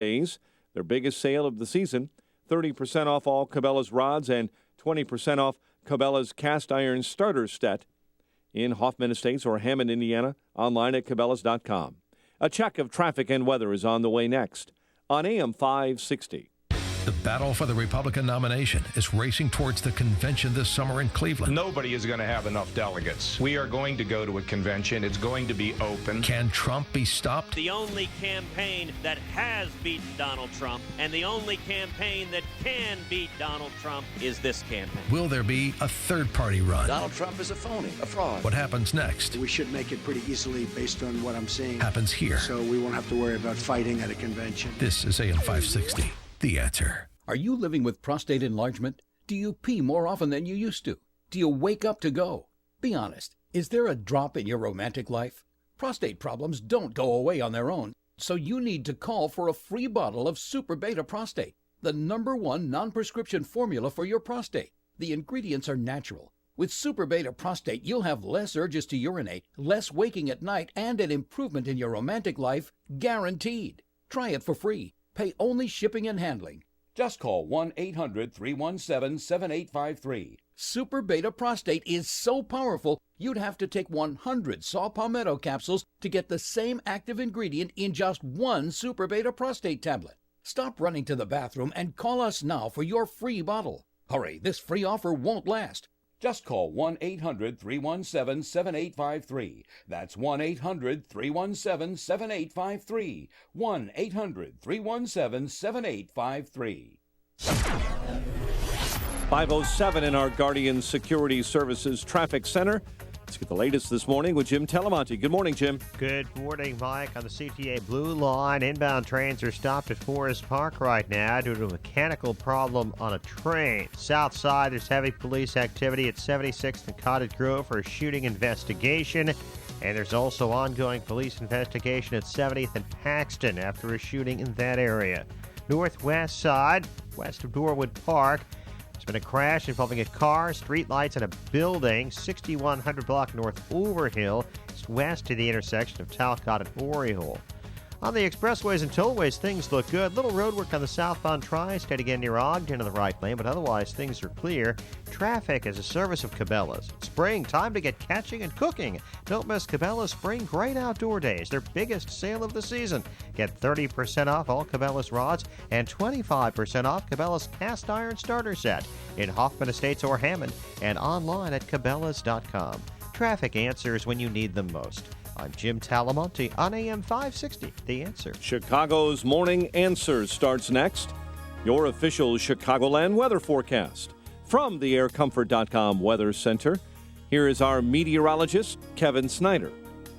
days, their biggest sale of the season. 30% off all Cabela's rods and 20% off Cabela's cast iron starter set in Hoffman Estates or Hammond, Indiana, online at Cabela's.com. A check of traffic and weather is on the way next on AM 560. The battle for the Republican nomination is racing towards the convention this summer in Cleveland. Nobody is going to have enough delegates. We are going to go to a convention. It's going to be open. Can Trump be stopped? The only campaign that has beaten Donald Trump and the only campaign that can beat Donald Trump is this campaign. Will there be a third-party run? Donald Trump is a phony, a fraud. What happens next? We should make it pretty easily based on what I'm seeing. Happens here. So we won't have to worry about fighting at a convention. This is AM 560, The Answer. Are you living with prostate enlargement? Do you pee more often than you used to? Do you wake up to go? Be honest. Is there a drop in your romantic life? Prostate problems don't go away on their own, so you need to call for a free bottle of Super Beta Prostate, the #1 non-prescription formula for your prostate. The ingredients are natural. With Super Beta Prostate, you'll have less urges to urinate, less waking at night, and an improvement in your romantic life, guaranteed. Try it for free. Pay only shipping and handling. Just call 1-800-317-7853. Super Beta Prostate is so powerful, you'd have to take 100 saw palmetto capsules to get the same active ingredient in just one Super Beta Prostate tablet. Stop running to the bathroom and call us now for your free bottle. Hurry, this free offer won't last. Just call 1-800-317-7853. That's 1-800-317-7853. 1-800-317-7853. 5:07 in our Guardian Security Services Traffic Center. Let's get the latest this morning with Jim Telemonte. Good morning, Jim. Good morning, Mike. On the CTA Blue Line, inbound trains are stopped at Forest Park right now due to a mechanical problem on a train. South side, there's heavy police activity at 76th and Cottage Grove for a shooting investigation. And there's also ongoing police investigation at 70th and Paxton after a shooting in that area. Northwest side, west of Norwood Park, there's been a crash involving a car, streetlights, and a building, 6100 block North Overhill, west of the intersection of Talcott and Oriole. On the expressways and tollways, things look good. Little roadwork on the southbound tri-state again near Ogden in the right lane, but otherwise things are clear. Traffic is a service of Cabela's. Spring, time to get catching and cooking. Don't miss Cabela's Spring Great Outdoor Days, their biggest sale of the season. Get 30% off all Cabela's rods and 25% off Cabela's cast iron starter set in Hoffman Estates or Hammond and online at Cabela's.com. Traffic answers when you need them most. I'm Jim Talamonte on AM 560, The Answer. Chicago's Morning Answer starts next. Your official Chicagoland weather forecast. From the aircomfort.com Weather Center, here is our meteorologist, Kevin Snyder.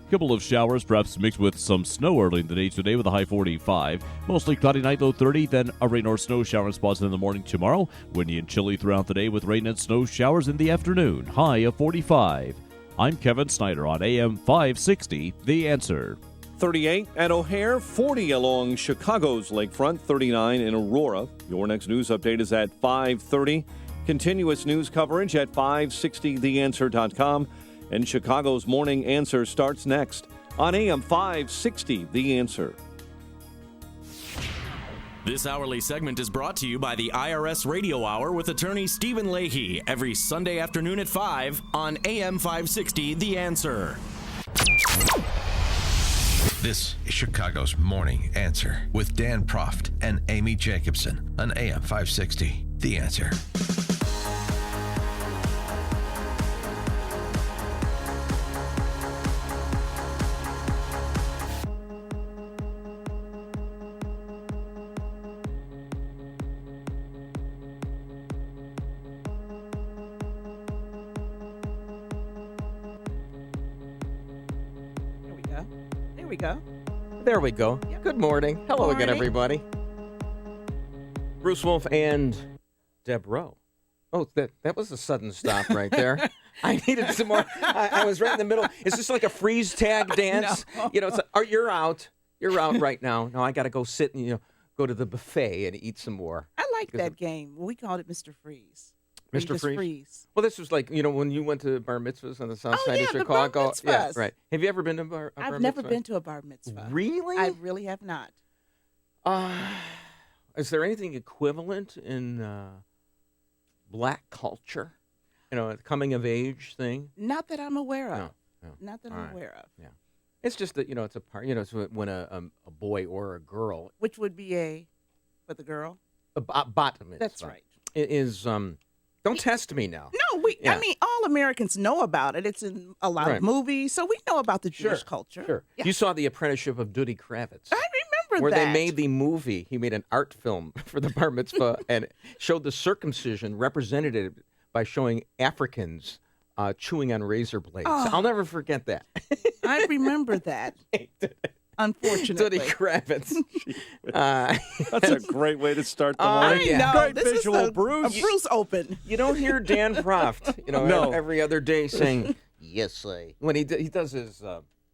Couple of showers, perhaps mixed with some snow early in the day today with a high 45. Mostly cloudy night, low 30, then a rain or snow shower spots in the morning tomorrow. Windy and chilly throughout the day with rain and snow showers in the afternoon, high of 45. I'm Kevin Snyder on AM 560, The Answer. 38 at O'Hare, 40 along Chicago's lakefront, 39 in Aurora. Your next news update is at 5:30. Continuous news coverage at 560theanswer.com. And Chicago's Morning Answer starts next on AM 560, The Answer. This hourly segment is brought to you by the IRS Radio Hour with attorney Stephen Leahy every Sunday afternoon at 5 on AM 560, The Answer. This is Chicago's Morning Answer with Dan Proft and Amy Jacobson on AM 560, The Answer. There we go. Yep. Good morning. Hello again, everybody. Bruce Wolf and Deb Rowe. Oh, that was a sudden stop right there. I needed some more. I was right in the middle. Is this like a freeze tag dance? No. You know, it's like, you're out. You're out right now. No, I got to go sit and go to the buffet and eat some more. I like that game. We called it Mr. Freeze. Mr. Freeze. Well, this was like, when you went to bar mitzvahs on the south side of Chicago. The bar mitzvahs. Yeah, right. Have you ever been to a bar I've never been to a bar mitzvah. Really? I really have not. Is there anything equivalent in black culture? A coming of age thing? Not that I'm aware of. No. Not that I'm aware of. Yeah. It's just that, it's a part, it's when a boy or a girl. Which would be for the girl? A bottom mitzvah. That's right. It is, don't test me now. No, I mean, all Americans know about it. It's in a lot of movies, so we know about the Jewish culture. Sure. Yeah. You saw The Apprenticeship of Duddy Kravitz. I remember where that. they made the movie. He made an art film for the bar mitzvah and showed the circumcision represented by showing Africans chewing on razor blades. Oh. I'll never forget that. I remember that. Unfortunately. Duddy Kravitz. That's a great way to start the morning. Great this visual, is Bruce. A Bruce Open. You don't hear Dan Proft, No. every other day saying, yes, when he does his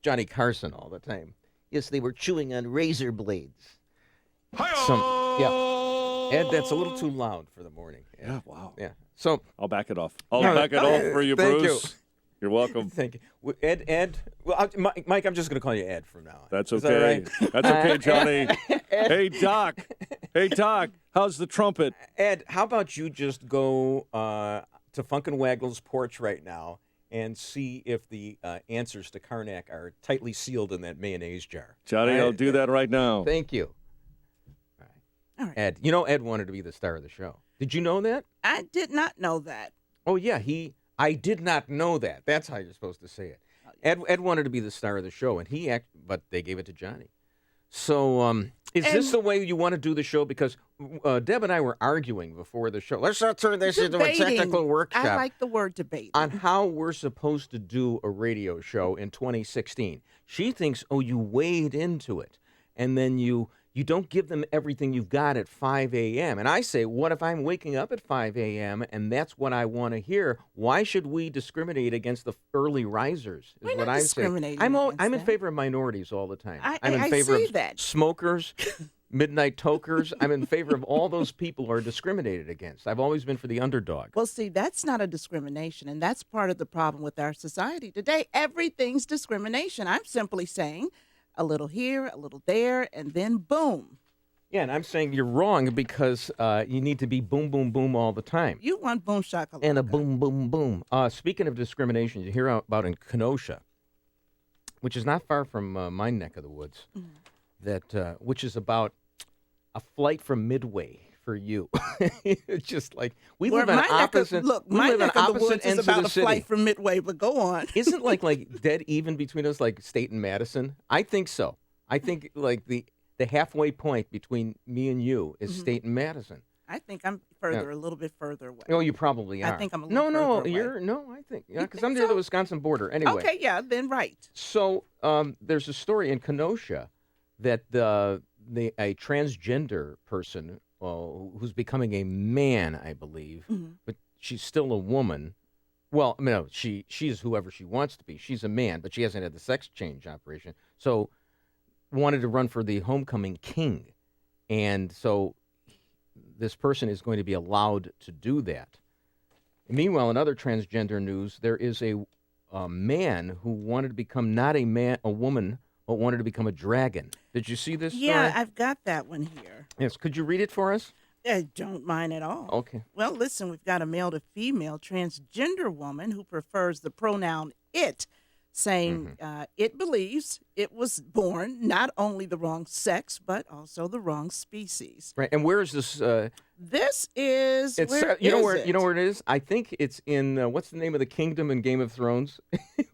Johnny Carson all the time. Yes, they were chewing on razor blades. Ed, that's a little too loud for the morning. Yeah, wow. Yeah. So I'll back it off. I'll back it off for you, Thank Bruce. you. You're welcome. Thank you. Ed. Well, Mike, I'm just going to call you Ed from now on. That's Is that okay. right? That's okay, Johnny. Hey, Doc. Hey, Doc. How's the trumpet? Ed, how about you just go to Funkin' Waggle's porch right now and see if the answers to Karnak are tightly sealed in that mayonnaise jar. Johnny, I'll do that right now. Thank you. All right. Ed, Ed wanted to be the star of the show. Did you know that? I did not know that. Oh, yeah. I did not know that. That's how you're supposed to say it. Ed wanted to be the star of the show, and but they gave it to Johnny. So, is this the way you want to do the show? Because Deb and I were arguing before the show. Let's not turn this into a technical workshop. I like the word debate. On how we're supposed to do a radio show in 2016. She thinks, you wade into it, and then you don't give them everything you've got at 5 a.m. And I say, what if I'm waking up at 5 a.m. and that's what I want to hear? Why should we discriminate against the early risers? Is what I'm saying. I'm in favor of minorities all the time. I'm in favor of smokers, midnight tokers. I'm in favor of all those people who are discriminated against. I've always been for the underdog. Well, see, that's not a discrimination, and that's part of the problem with our society today. Everything's discrimination. I'm simply saying a little here, a little there, and then boom. Yeah, and I'm saying you're wrong because you need to be boom, boom, boom all the time. You want boom shakalaka. And a boom, boom, boom. Speaking of discrimination, you hear about in Kenosha, which is not far from my neck of the woods, which is about a flight from Midway for you. It's just like we live on opposite. My neck of the woods is about a flight from Midway, but go on. Isn't like dead even between us, like State and Madison? I think so. I think like the halfway point between me and you is State and Madison. I think I'm a little bit further away. Oh, you probably are. I think I'm a little further away. I think because I'm near the Wisconsin border. Anyway. Okay, yeah, then right. So there's a story in Kenosha that a transgender person who's becoming a man, I believe, but she's still a woman. Well, no, she is whoever she wants to be. She's a man, but she hasn't had the sex change operation. So wanted to run for the homecoming king. And so this person is going to be allowed to do that. Meanwhile, in other transgender news, there is a man who wanted to become not a woman, but wanted to become a dragon. Did you see this story? Yeah, I've got that one here. Yes. Could you read it for us? I don't mind at all. Okay. Well, listen, we've got a male to female transgender woman who prefers the pronoun it, saying it believes it was born not only the wrong sex, but also the wrong species. Right. And where is this? This is. You know where it is? I think it's in what's the name of the kingdom in Game of Thrones?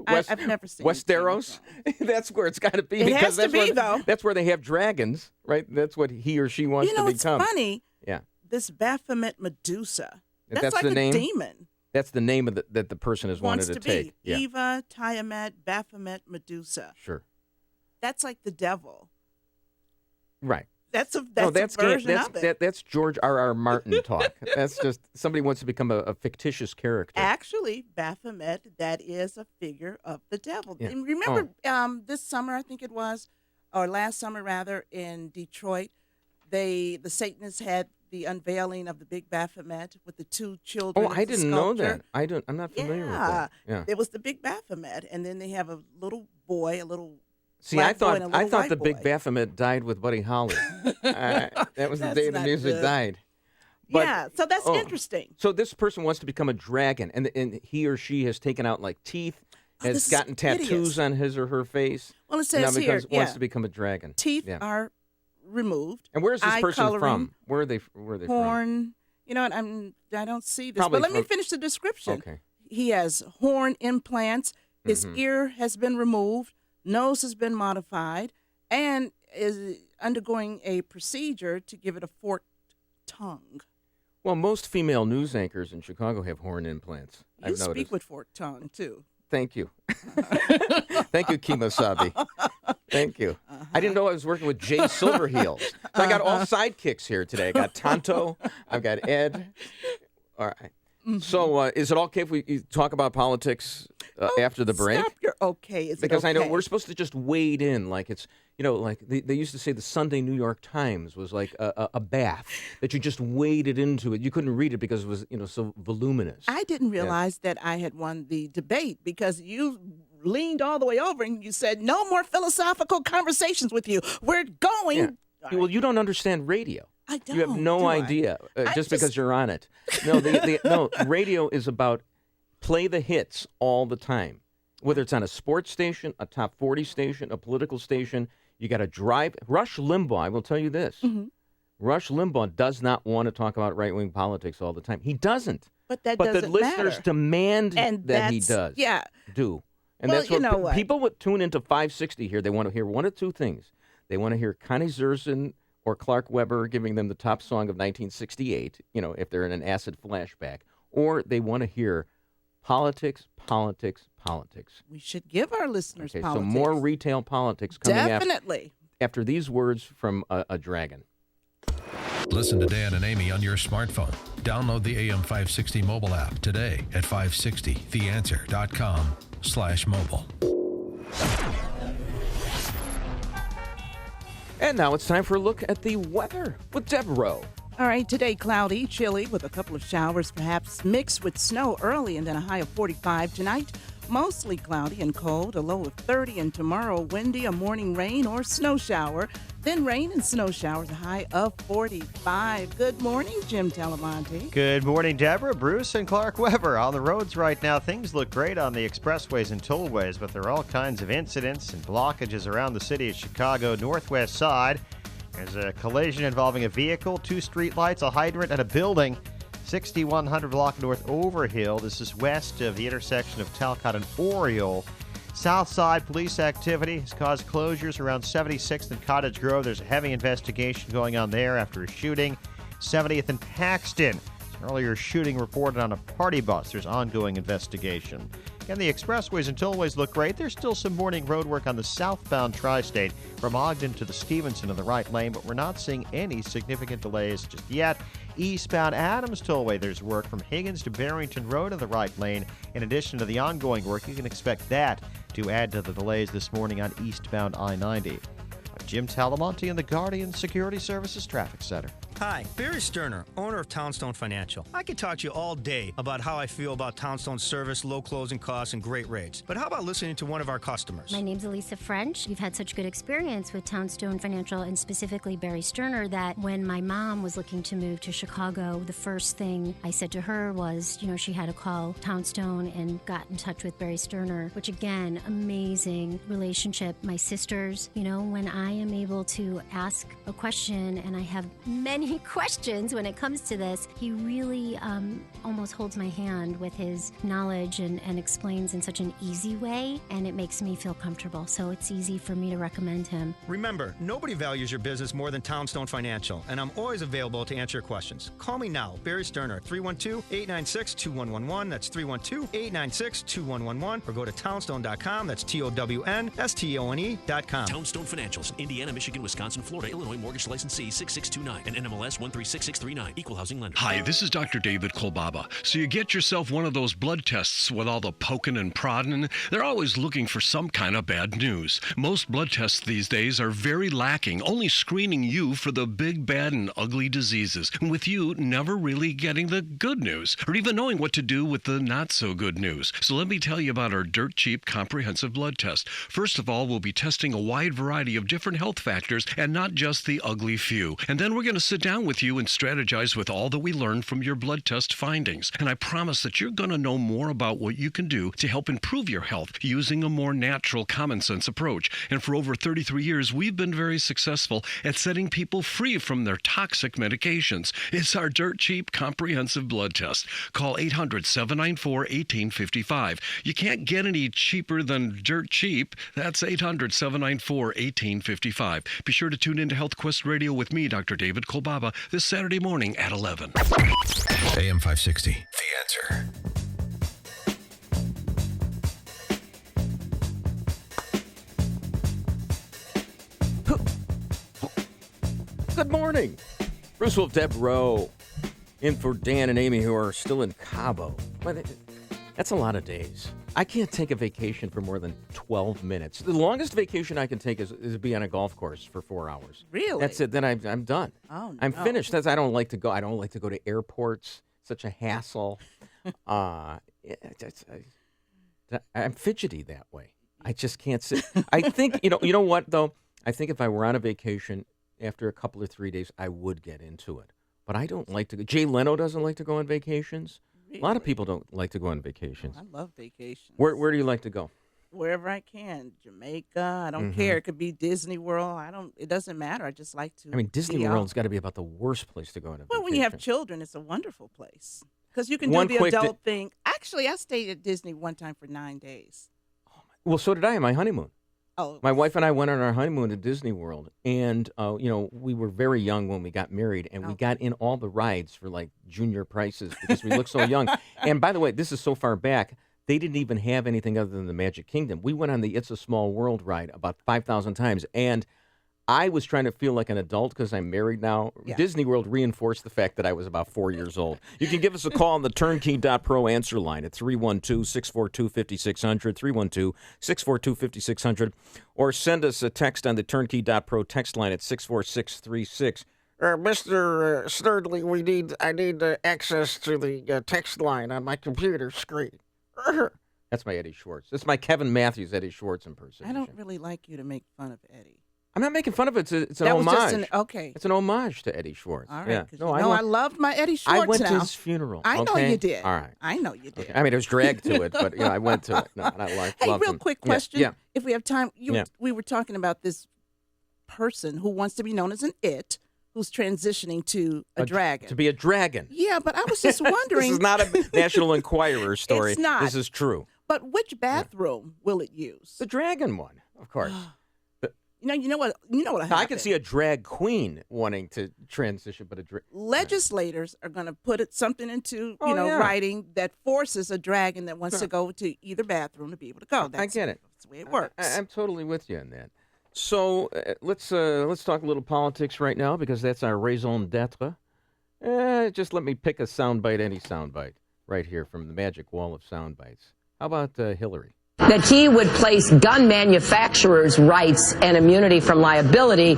I've never seen Westeros. That's where it's got to be. It has to be, though. That's where they have dragons, right? That's what he or she wants to become. It's funny. Yeah. This Baphomet Medusa. That's like the name? Demon. That's the name of that the person has wanted to take. Be. Yeah. Eva, Tiamat, Baphomet, Medusa. Sure. That's like the devil. Right. That's a version of it. That's George R.R. Martin talk. That's just somebody wants to become a fictitious character. Actually, Baphomet, that is a figure of the devil. Yeah. And remember this summer, I think it was, or last summer rather, in Detroit, the Satanists had the unveiling of the big Baphomet with the two children. Oh, I didn't know that. I'm not familiar with that. Yeah. It was the big Baphomet, and then they have a little boy, a little See, black boy I and a little thought white the Big boy. Baphomet died with Buddy Holly. That was the That's day the not music good. died. But- Yeah, so that's interesting. So this person wants to become a dragon, and he or she has taken out like teeth, has this is gotten tattoos hideous. on his or her face. Well, it and now says here, wants to become a dragon. teeth Yeah. are removed. And where's this eye person coloring, from? Where are they from? Horn. You know what? I don't see this, Probably but let me from- finish the description. Okay. He has horn implants. His ear has been removed. Nose has been modified, and is undergoing a procedure to give it a forked tongue. Well, most female news anchors in Chicago have horn implants. You I've speak noticed. with forked tongue too. Thank you. Thank you, Kemosabe. Thank you. I didn't know I was working with Jay Silverheels. So I got all sidekicks here today. I got Tonto. I've got Ed. All right. So is it okay if we talk about politics after the break? Stop your okay. Is Because it okay? I know we're supposed to just wade in like it's, like they used to say the Sunday New York Times was like a bath that you just waded into it. You couldn't read it because it was, so voluminous. I didn't realize that I had won the debate because you leaned all the way over and you said, no more philosophical conversations with you. We're going. Yeah. Well, you don't understand radio. I don't. You have no do I? idea just because you're on it. No, no, radio is about play the hits all the time. Whether it's on a sports station, a top 40 station, a political station, you got to drive. Rush Limbaugh, I will tell you this. Mm-hmm. Rush Limbaugh does not want to talk about right-wing politics all the time. He doesn't. But that But doesn't the listeners matter. demand And that he that's- does. yeah. Do. And Well, that's you what know what? people would tune into 560 here. They want to hear one of two things. They want to hear Connie Zerzin or Clark Weber giving them the top song of 1968, if they're in an acid flashback. Or they want to hear politics, politics, politics. We should give our listeners Okay, politics. so more retail politics coming Definitely. after these words from a dragon. Listen to Dan and Amy on your smartphone. Download the AM 560 mobile app today at 560theanswer.com/mobile. And now it's time for a look at the weather with Deborah. All right, today cloudy, chilly with a couple of showers, perhaps mixed with snow early, and then a high of 45 tonight. Mostly cloudy and cold, a low of 30, and tomorrow windy, a morning rain or snow shower. Then rain and snow showers, a high of 45. Good morning, Jim Talamonte. Good morning, Deborah, Bruce, and Clark Weber. On the roads right now, things look great on the expressways and tollways, but there are all kinds of incidents and blockages around the city of Chicago, northwest side. There's a collision involving a vehicle, 2 streetlights, a hydrant, and a building. 6100 block north Overhill. This is west of the intersection of Talcott and Oriole. South side police activity has caused closures around 76th and Cottage Grove. There's a heavy investigation going on there after a shooting. 70th and Paxton. Earlier shooting reported on a party bus. There's ongoing investigation. And the expressways and tollways look great. There's still some morning road work on the southbound tri-state from Ogden to the Stevenson in the right lane, but we're not seeing any significant delays just yet. Eastbound Adams Tollway, there's work from Higgins to Barrington Road in the right lane. In addition to the ongoing work, you can expect that to add to the delays this morning on eastbound I-90. I'm Jim Talamonte in the Guardian Security Services Traffic Center. Hi, Barry Sterner, owner of Townstone Financial. I could talk to you all day about how I feel about Townstone's service, low closing costs, and great rates. But how about listening to one of our customers? My name's Elisa French. We've had such good experience with Townstone Financial and specifically Barry Sterner that when my mom was looking to move to Chicago, the first thing I said to her was, she had to call Townstone and got in touch with Barry Sterner, which again, amazing relationship. My sisters, when I am able to ask a question and I have many questions when it comes to this, he really almost holds my hand with his knowledge and explains in such an easy way, and it makes me feel comfortable. So it's easy for me to recommend him. Remember, nobody values your business more than Townstone Financial, and I'm always available to answer your questions. Call me now, Barry Sterner, 312-896-2111. That's 312-896-2111. Or go to townstone.com. That's TOWNSTONE.com. Townstone Financials, Indiana, Michigan, Wisconsin, Florida, Illinois, mortgage licensee 6629 and NMLS NMLS 136639. Equal housing lender. Hi, this is Dr. David Kolbaba. So you get yourself one of those blood tests with all the poking and prodding. They're always looking for some kind of bad news. Most blood tests these days are very lacking, only screening you for the big, bad, and ugly diseases, with you never really getting the good news, or even knowing what to do with the not-so-good news. So let me tell you about our dirt-cheap comprehensive blood test. First of all, we'll be testing a wide variety of different health factors and not just the ugly few. And then we're going to sit down with you and strategize with all that we learned from your blood test findings. And I promise that you're going to know more about what you can do to help improve your health using a more natural, common-sense approach. And for over 33 years, we've been very successful at setting people free from their toxic medications. It's our dirt-cheap comprehensive blood test. Call 800-794-1855. You can't get any cheaper than dirt cheap. That's 800-794-1855. Be sure to tune in to Health Quest Radio with me, Dr. David Kolbaba, this Saturday morning at 11. AM 560, The Answer. Good morning. Bruce Wolf, Deb Rowe, in for Dan and Amy, who are still in Cabo. That's a lot of days. I can't take a vacation for more than 12 minutes. The longest vacation I can take is be on a golf course for 4 hours. Really? That's it. Then I'm done. Oh, no. I'm finished. I don't like to go. I don't like to go to airports. Such a hassle. I'm fidgety that way. I just can't sit. I think you know what though. I think if I were on a vacation after a couple or 3 days, I would get into it. But I don't like to go. Jay Leno doesn't like to go on vacations. Really? A lot of people don't like to go on vacations. I love vacations. Where do you like to go? Wherever I can. Jamaica. I don't care. It could be Disney World. It doesn't matter. I just like to. I mean, Disney World's got to be about the worst place to go on a vacation. Well, when you have children, it's a wonderful place. Because you can do the adult thing. Actually, I stayed at Disney one time for 9 days. Well, so did I on my honeymoon. Oh. My wife and I went on our honeymoon to Disney World, and we were very young when we got married, and we got in all the rides for like junior prices because we looked so young. And by the way, this is so far back, they didn't even have anything other than the Magic Kingdom. We went on the It's a Small World ride about 5,000 times, and I was trying to feel like an adult because I'm married now. Yeah. Disney World reinforced the fact that I was about 4 years old. You can give us a call on the turnkey.pro answer line at 312-642-5600, 312-642-5600, or send us a text on the turnkey.pro text line at 64636. Mr. Snerdley, I need access to the text line on my computer screen. That's my Eddie Schwartz. That's my Kevin Matthews Eddie Schwartz impersonation. I don't really like you to make fun of Eddie. I'm not making fun of it. It's an homage. It's an homage to Eddie Schwartz. All right. Yeah. No, I loved my Eddie Schwartz. I went to his funeral. I know you did. All right. I know you did. Okay. I mean, it was dragged to it, but I went to it. No, and I loved Hey, real him. quick question. Yeah. If we have time, we were talking about this person who wants to be known as an it, who's transitioning to a dragon. To be a dragon. Yeah, but I was just wondering. This is not a National Enquirer story. It's not. This is true. But which bathroom will it use? The dragon one, of course. You know what happened. I can see a drag queen wanting to transition, but legislators are going to put something into writing that forces a dragon that wants to go to either bathroom to be able to go. I get it. That's the way it works. I'm totally with you on that. So let's talk a little politics right now because that's our raison d'etre. Just let me pick a soundbite, any soundbite, right here from the magic wall of soundbites. How about Hillary? That he would place gun manufacturers' rights and immunity from liability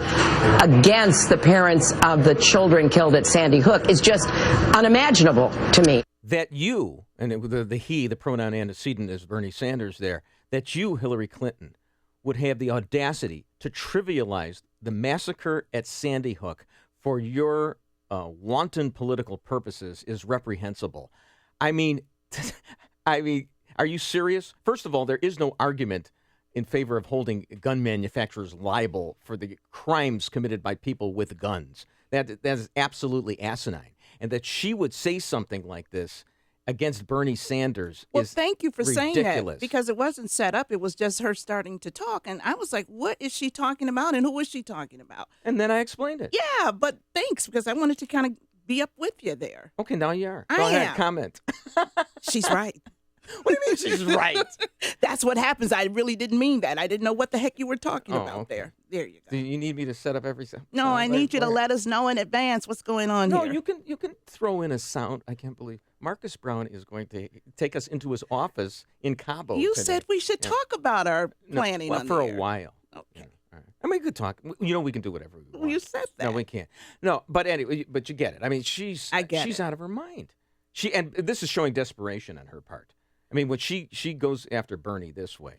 against the parents of the children killed at Sandy Hook is just unimaginable to me. That you, and the pronoun antecedent is Bernie Sanders there, that you, Hillary Clinton, would have the audacity to trivialize the massacre at Sandy Hook for your wanton political purposes is reprehensible. I mean, are you serious? First of all, there is no argument in favor of holding gun manufacturers liable for the crimes committed by people with guns. That is absolutely asinine. And that she would say something like this against Bernie Sanders is thank you for ridiculous. saying that, because it wasn't set up. It was just her starting to talk. And I was like, what is she talking about? And who is she talking about? And then I explained it. Yeah, but thanks, because I wanted to kind of be up with you there. Okay, now you are. Go ahead, comment. She's right. What do you mean she's right? That's what happens. I really didn't mean that. I didn't know what the heck you were talking about okay. there. There you go. Do you need me to set up every sound? No, I need you to let us know in advance what's going on here. No, you can throw in a sound. I can't believe Marcus Brown is going to take us into his office in Cabo. You today. said we should talk about our planning well, on for the a air. while. Okay. Yeah, all right. I mean, we could talk. We can do whatever we want. Well, you said that. No, we can't. No, but anyway, but you get it. I mean, she's it. out of her mind. And this is showing desperation on her part. I mean, when she goes after Bernie this way.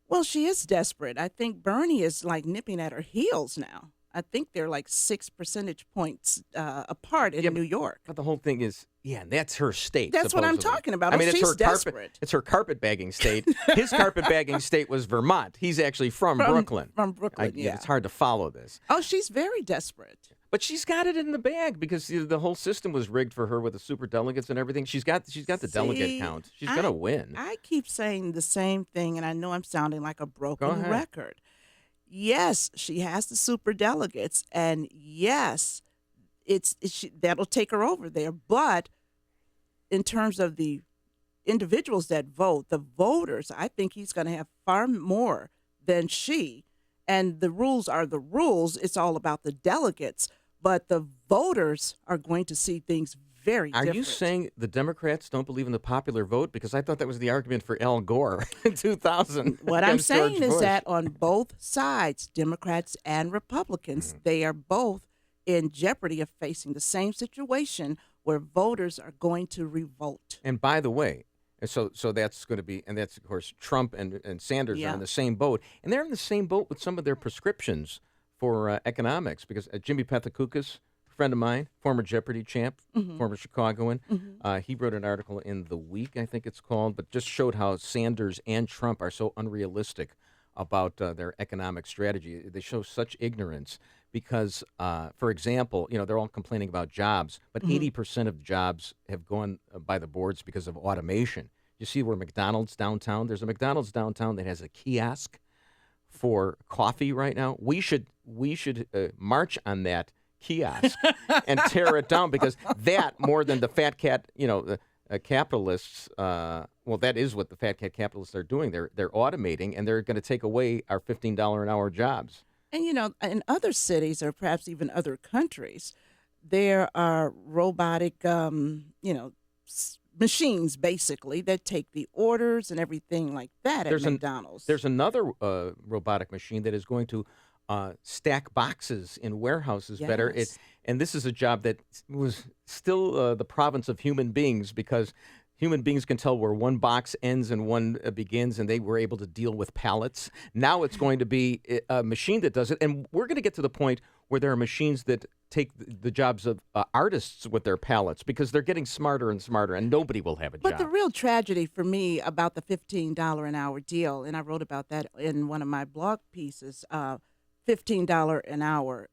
Well, she is desperate. I think Bernie is like nipping at her heels now. I think they're like 6 percentage points apart in New York. But the whole thing is, and that's her state. That's what I'm supposedly. talking about. I mean, she's it's her desperate. It's her carpetbagging state. His carpetbagging state was Vermont. He's actually from Brooklyn. From Brooklyn, yeah. It's hard to follow this. Oh, she's very desperate. But she's got it in the bag because the whole system was rigged for her with the super delegates and everything. She's got the delegate count. She's going to win. I keep saying the same thing, and I know I'm sounding like a broken record. Yes, she has the super delegates, and yes, that'll take her over there. But in terms of the individuals that vote, the voters, I think he's going to have far more than she. And the rules are the rules. It's all about the delegates. But the voters are going to see things very different. Are you saying the Democrats don't believe in the popular vote? Because I thought that was the argument for Al Gore in 2000. What I'm saying George is Bush. that on both sides, Democrats and Republicans, they are both in jeopardy of facing the same situation where voters are going to revolt. And by the way, so that's going to be, and that's, of course, Trump and Sanders are in the same boat. And they're in the same boat with some of their prescriptions for economics, because Jimmy Pethokoukis, a friend of mine, former Jeopardy champ, former Chicagoan, he wrote an article in The Week, I think it's called, but just showed how Sanders and Trump are so unrealistic about their economic strategy. They show such ignorance because, for example, they're all complaining about jobs, but 80% of jobs have gone by the boards because of automation. You see where McDonald's downtown, there's a McDonald's downtown that has a kiosk for coffee right now. We should march on that kiosk and tear it down, because that, more than the fat cat, the capitalists, well, that is what the fat cat capitalists are doing. They're automating, and they're going to take away our $15 an hour jobs. And, in other cities, or perhaps even other countries, there are robotic, machines, basically, that take the orders and everything like that at McDonald's. There's another robotic machine that is going to stack boxes in warehouses better. And this is a job that was still the province of human beings, because human beings can tell where one box ends and one begins, and they were able to deal with pallets. Now it's going to be a machine that does it, and we're going to get to the point where there are machines that take the jobs of artists with their pallets, because they're getting smarter and smarter, and nobody will have a job. But the real tragedy for me about the $15 an hour deal, and I wrote about that in one of my blog pieces, $15 an hour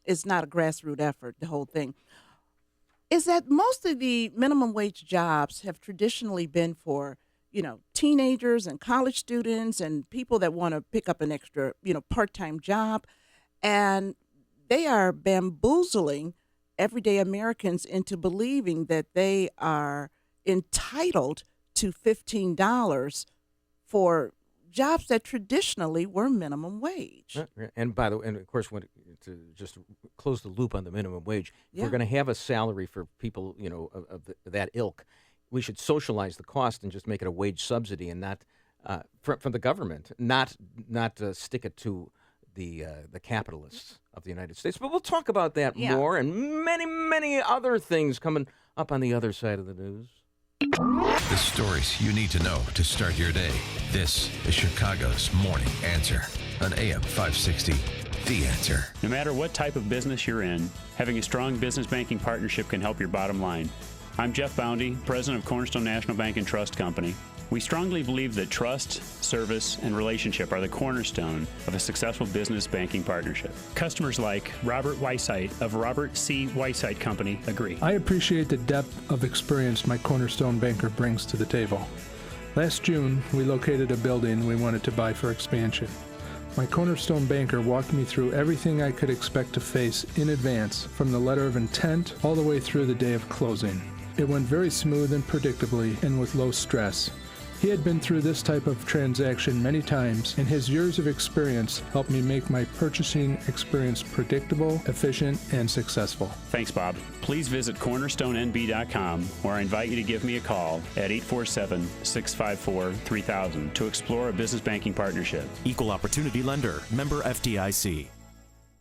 is not a grassroots effort, the whole thing, is that most of the minimum wage jobs have traditionally been for, teenagers and college students and people that want to pick up an extra, part-time job. And they are bamboozling everyday Americans into believing that they are entitled to $15 for jobs that traditionally were minimum wage. And by the way, and of course, to just close the loop on the minimum wage, if we're going to have a salary for people, of that ilk, we should socialize the cost and just make it a wage subsidy, and not from the government, not stick it to the capitalists of the United States. But we'll talk about that more, and many, many other things coming up on the other side of the news. The stories you need to know to start your day. This is Chicago's Morning Answer on AM 560. The Answer. No matter what type of business you're in, having a strong business banking partnership can help your bottom line. I'm Jeff Boundy, president of Cornerstone National Bank and Trust Company. We strongly believe that trust, service, and relationship are the cornerstone of a successful business banking partnership. Customers like Robert Weissite of Robert C. Weissite Company agree. I appreciate the depth of experience my Cornerstone banker brings to the table. Last June, we located a building we wanted to buy for expansion. My Cornerstone banker walked me through everything I could expect to face in advance, from the letter of intent all the way through the day of closing. It went very smooth and predictably and with low stress. He had been through this type of transaction many times, and his years of experience helped me make my purchasing experience predictable, efficient, and successful. Thanks, Bob. Please visit cornerstonenb.com, where I invite you to give me a call at 847-654-3000 to explore a business banking partnership. Equal Opportunity Lender. Member FDIC.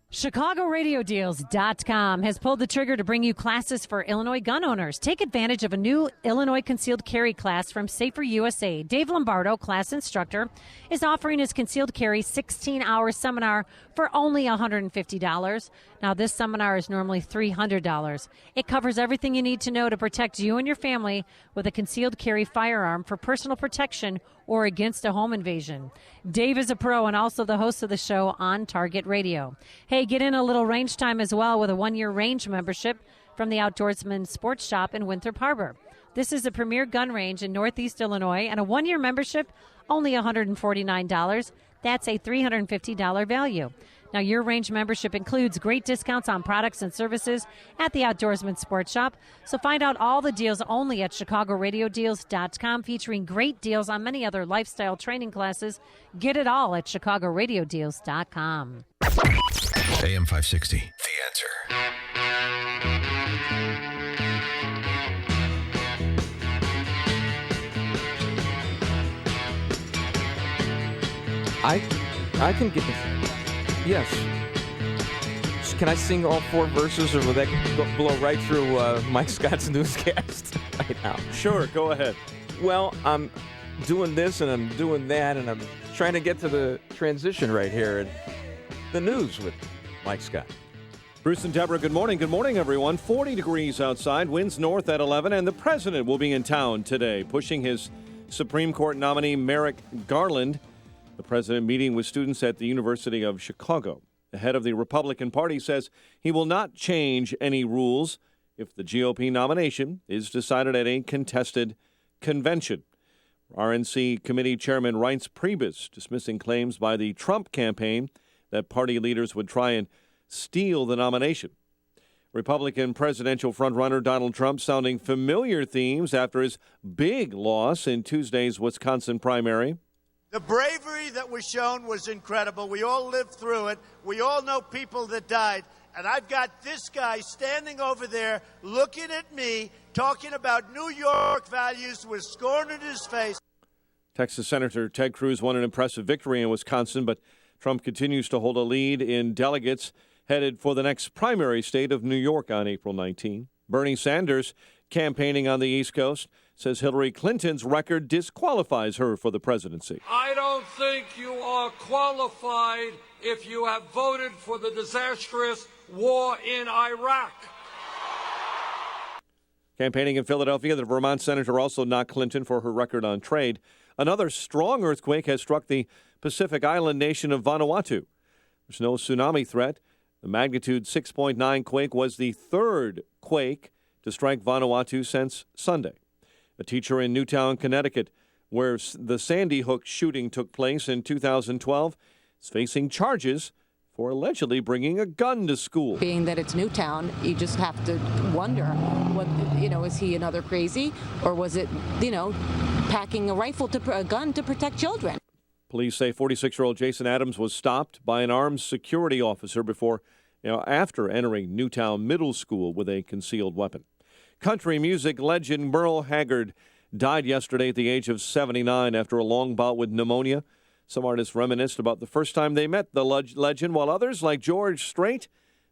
ChicagoRadioDeals.com has pulled the trigger to bring you classes for Illinois gun owners. Take advantage of a new Illinois concealed carry class from Safer USA. Dave Lombardo, class instructor, is offering his concealed carry 16-hour seminar for only $150. Now, this seminar is normally $300. It covers everything you need to know to protect you and your family with a concealed carry firearm for personal protection or against a home invasion. Dave is a pro and also the host of the show on Target Radio. Hey, get in a little range time as well with a 1-year range membership from the Outdoorsman Sports Shop in Winthrop Harbor. This is a premier gun range in Northeast Illinois, and a 1-year membership, only $149. That's a $350 value. Now, your range membership includes great discounts on products and services at the Outdoorsman Sports Shop. So find out all the deals only at ChicagoRadioDeals.com, featuring great deals on many other lifestyle training classes. Get it all at ChicagoRadioDeals.com. AM 560, The Answer. I can get... Yes. Can I sing all 4 verses, or will that blow right through Mike Scott's newscast right now? Sure, go ahead. Well, I'm doing this and I'm doing that, and I'm trying to get to the transition right here in the news with Mike Scott. Bruce and Deborah, good morning. Good morning, everyone. 40 degrees outside, winds north at 11, and the president will be in town today, pushing his Supreme Court nominee Merrick Garland. The president meeting with students at the University of Chicago. The head of the Republican Party says he will not change any rules if the GOP nomination is decided at a contested convention. RNC Committee Chairman Reince Priebus dismissing claims by the Trump campaign that party leaders would try and steal the nomination. Republican presidential frontrunner Donald Trump sounding familiar themes after his big loss in Tuesday's Wisconsin primary. The bravery that was shown was incredible. We all lived through it. We all know people that died. And I've got this guy standing over there looking at me, talking about New York values with scorn in his face. Texas Senator Ted Cruz won an impressive victory in Wisconsin, but Trump continues to hold a lead in delegates headed for the next primary state of New York on April 19. Bernie Sanders, campaigning on the East Coast, says Hillary Clinton's record disqualifies her for the presidency. I don't think you are qualified if you have voted for the disastrous war in Iraq. Campaigning in Philadelphia, the Vermont senator also knocked Clinton for her record on trade. Another strong earthquake has struck the Pacific island nation of Vanuatu. There's no tsunami threat. The magnitude 6.9 quake was the third quake to strike Vanuatu since Sunday. A teacher in Newtown, Connecticut, where the Sandy Hook shooting took place in 2012, is facing charges for allegedly bringing a gun to school. Being that it's Newtown, you just have to wonder, what, is he another crazy, or was it, packing a gun to protect children? Police say 46-year-old Jason Adams was stopped by an armed security officer after entering Newtown Middle School with a concealed weapon. Country music legend Merle Haggard died yesterday at the age of 79 after a long bout with pneumonia. Some artists reminisced about the first time they met the legend, while others, like George Strait,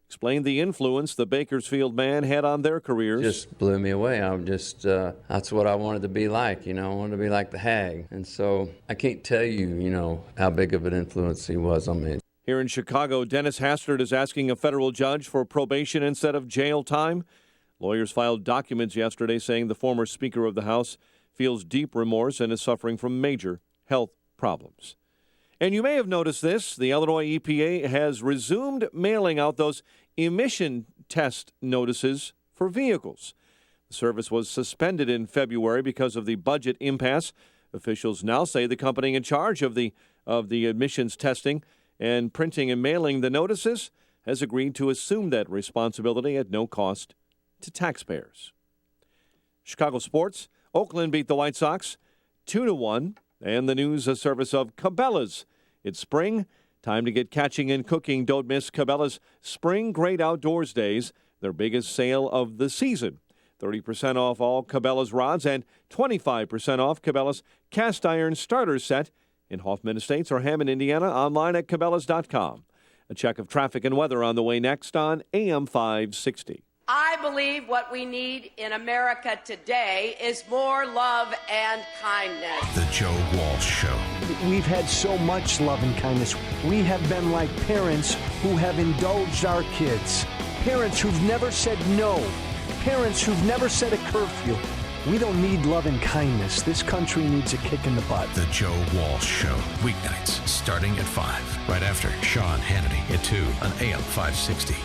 explained the influence the Bakersfield man had on their careers. Just blew me away. That's what I wanted to be like, I wanted to be like the Hag. And so I can't tell you, how big of an influence he was on me. Here in Chicago, Dennis Hastert is asking a federal judge for probation instead of jail time. Lawyers filed documents yesterday saying the former Speaker of the House feels deep remorse and is suffering from major health problems. And you may have noticed this. The Illinois EPA has resumed mailing out those emission test notices for vehicles. The service was suspended in February because of the budget impasse. Officials now say the company in charge of the emissions testing and printing and mailing the notices has agreed to assume that responsibility at no cost to taxpayers. Chicago sports, Oakland beat the White Sox 2-1. And the news, a service of Cabela's. It's spring. Time to get catching and cooking. Don't miss Cabela's Spring Great Outdoors Days, their biggest sale of the season. 30% off all Cabela's rods and 25% off Cabela's cast iron starter set in Hoffman Estates or Hammond, Indiana, online at Cabela's.com. A check of traffic and weather on the way next on AM 560. I believe what we need in America today is more love and kindness. The Joe Walsh Show. We've had so much love and kindness. We have been like parents who have indulged our kids. Parents who've never said no. Parents who've never set a curfew. We don't need love and kindness. This country needs a kick in the butt. The Joe Walsh Show. Weeknights starting at 5. Right after Sean Hannity at 2 on AM 560.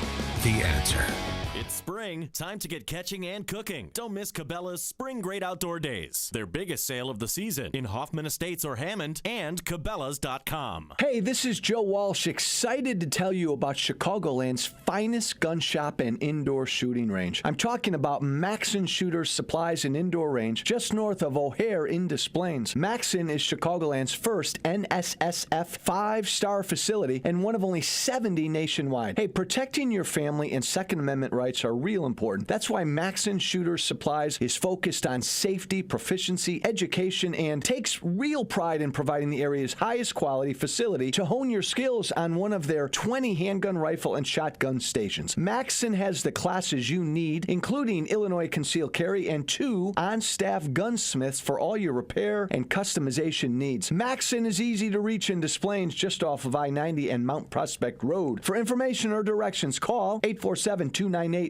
The Answer. It's spring. Time to get catching and cooking. Don't miss Cabela's Spring Great Outdoor Days, their biggest sale of the season in Hoffman Estates or Hammond and Cabela's.com. Hey, this is Joe Walsh, excited to tell you about Chicagoland's finest gun shop and indoor shooting range. I'm talking about Maxson Shooters Supplies and Indoor Range, just north of O'Hare in Des Plaines. Maxson is Chicagoland's first NSSF 5-star facility and one of only 70 nationwide. Hey, protecting your family and Second Amendment rights are real important. That's why Maxson Shooters Supplies is focused on safety, proficiency, education, and takes real pride in providing the area's highest quality facility to hone your skills on one of their 20 handgun, rifle, and shotgun stations. Maxson has the classes you need, including Illinois concealed carry and 2 on-staff gunsmiths for all your repair and customization needs. Maxson is easy to reach in Des Plaines, just off of I-90 and Mount Prospect Road. For information or directions, call 847-298-4867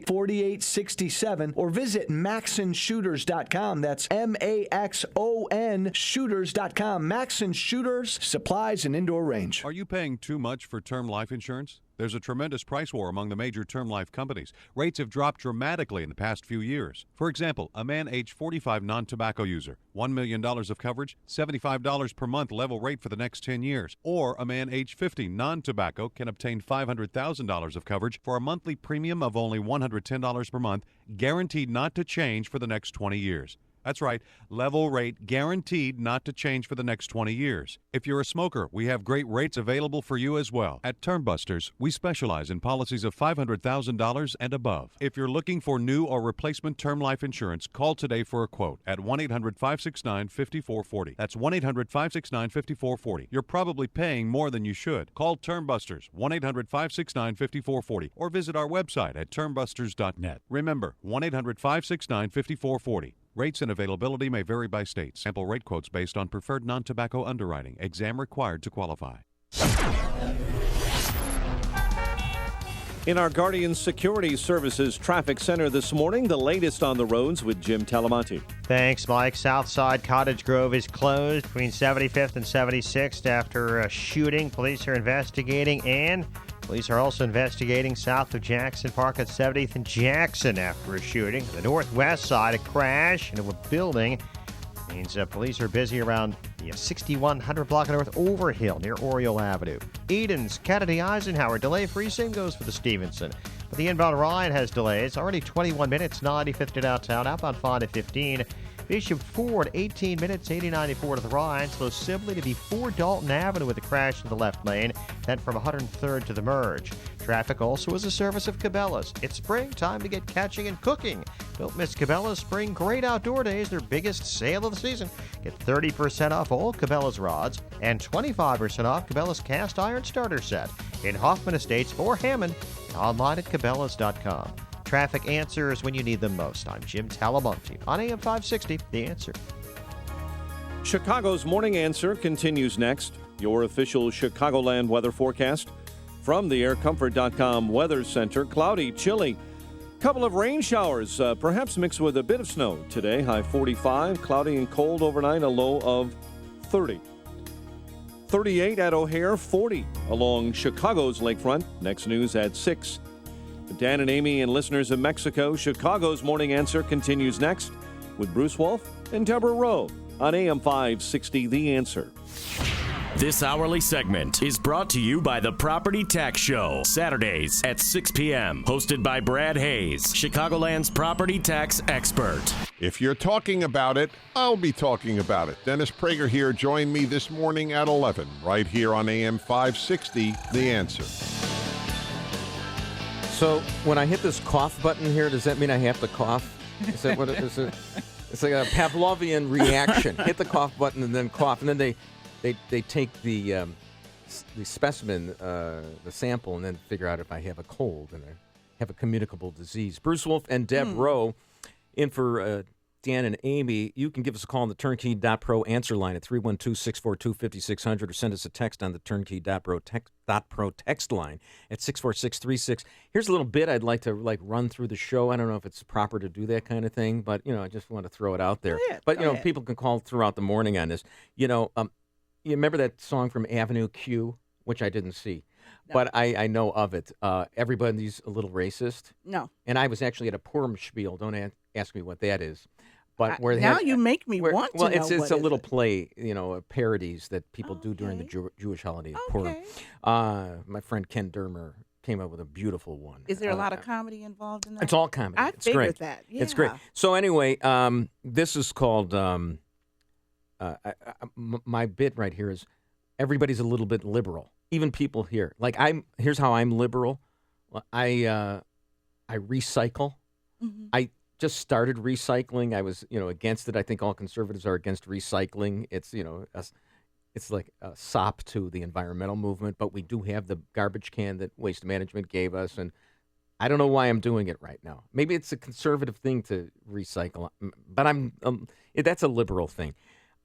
or visit MaxsonShooters.com. That's MAXON Shooters.com. Maxson Shooters, Supplies and Indoor Range. Are you paying too much for term life insurance? There's a tremendous price war among the major term life companies. Rates have dropped dramatically in the past few years. For example, a man age 45 non-tobacco user, $1 million of coverage, $75 per month level rate for the next 10 years. Or a man age 50 non-tobacco can obtain $500,000 of coverage for a monthly premium of only $110 per month, guaranteed not to change for the next 20 years. That's right, level rate guaranteed not to change for the next 20 years. If you're a smoker, we have great rates available for you as well. At Termbusters, we specialize in policies of $500,000 and above. If you're looking for new or replacement term life insurance, call today for a quote at 1-800-569-5440. That's 1-800-569-5440. You're probably paying more than you should. Call Termbusters, 1-800-569-5440, or visit our website at termbusters.net. Remember, 1-800-569-5440. Rates and availability may vary by state. Sample rate quotes based on preferred non-tobacco underwriting. Exam required to qualify. In our Guardian Security Services Traffic Center this morning, the latest on the roads with Jim Talamonte. Thanks, Mike. Southside Cottage Grove is closed between 75th and 76th after a shooting. Police are investigating, and police are also investigating south of Jackson Park at 70th and Jackson after a shooting. The northwest side, a crash into a building means police are busy around the 6100 block of North Overhill near Oriole Avenue. Eden's Kennedy Eisenhower delay-free. Same goes for the Stevenson. But the inbound Ryan has delays. Already 21 minutes, 95th to downtown. Outbound 5 to 15. Bishop Ford, 18 minutes, 80-94 to the Ryan. Slow simply to before Dalton Avenue with a crash in the left lane. Then from 103rd to the merge. Traffic also is a service of Cabela's. It's spring, time to get catching and cooking. Don't miss Cabela's Spring Great Outdoor Days, their biggest sale of the season. Get 30% off all Cabela's rods and 25% off Cabela's cast iron starter set in Hoffman Estates or Hammond, and online at Cabela's.com. Traffic answers when you need them most. I'm Jim Talamonte on AM 560, The Answer. Chicago's Morning Answer continues next. Your official Chicagoland weather forecast from the aircomfort.com Weather Center. Cloudy, chilly. Couple of rain showers, perhaps mixed with a bit of snow today. High 45, cloudy and cold overnight, a low of 30. 38 at O'Hare, 40 along Chicago's lakefront. Next news at 6. Dan and Amy and listeners in Mexico, Chicago's Morning Answer continues next with Bruce Wolf and Deborah Rowe on AM 560, The Answer. This hourly segment is brought to you by the Property Tax Show, Saturdays at 6 p.m. Hosted by Brad Hayes, Chicagoland's property tax expert. If you're talking about it, I'll be talking about it. Dennis Prager here. Join me this morning at 11, right here on AM 560, The Answer. So when I hit this cough button here, does that mean I have to cough? Is that what it is? It's like a Pavlovian reaction. Hit the cough button and then cough. And then they take the specimen, the sample, and then figure out if I have a cold and I have a communicable disease. Bruce Wolf and Deb Rowe in for Dan and Amy. You can give us a call on the turnkey.pro answer line at 312-642-5600 or send us a text on the turnkey.pro text line at 64636. Here's a little bit I'd like to run through the show. I don't know if it's proper to do that kind of thing, but I just want to throw it out there. But people can call throughout the morning on this. You remember that song from Avenue Q, which I didn't see, but I know of it. Everybody's a little racist. No. And I was actually at a Purim spiel. Don't ask me what that is. But you make me want to know. Well, it's a little play, parodies that people do during the Jewish holiday of Purim. My friend Ken Dermer came up with a beautiful one. Is there a lot of comedy involved in that? It's all comedy. I It's figured great. that. Yeah. It's great. So anyway, this is called my bit right here is everybody's a little bit liberal, even people here. Like here's how I'm liberal. I recycle. Mm-hmm. I just started recycling. I was, against it. I think all conservatives are against recycling. It's, it's like a sop to the environmental movement, but we do have the garbage can that Waste Management gave us, and I don't know why I'm doing it right now. Maybe it's a conservative thing to recycle, but that's a liberal thing.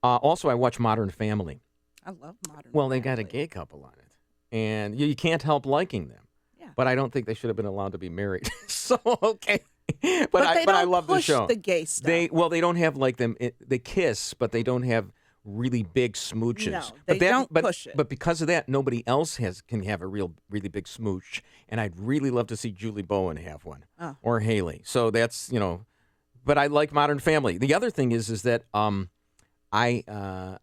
Also, I watch Modern Family. I love Modern Family. Well, they got a gay couple on it, and you can't help liking them. Yeah. But I don't think they should have been allowed to be married. So, okay. But I love the show. The gay stuff. They don't have like them. They kiss, but they don't have really big smooches. No, they don't push it. But because of that, nobody else can have a really big smooch. And I'd really love to see Julie Bowen have one or Haley. So that's But I like Modern Family. The other thing is that I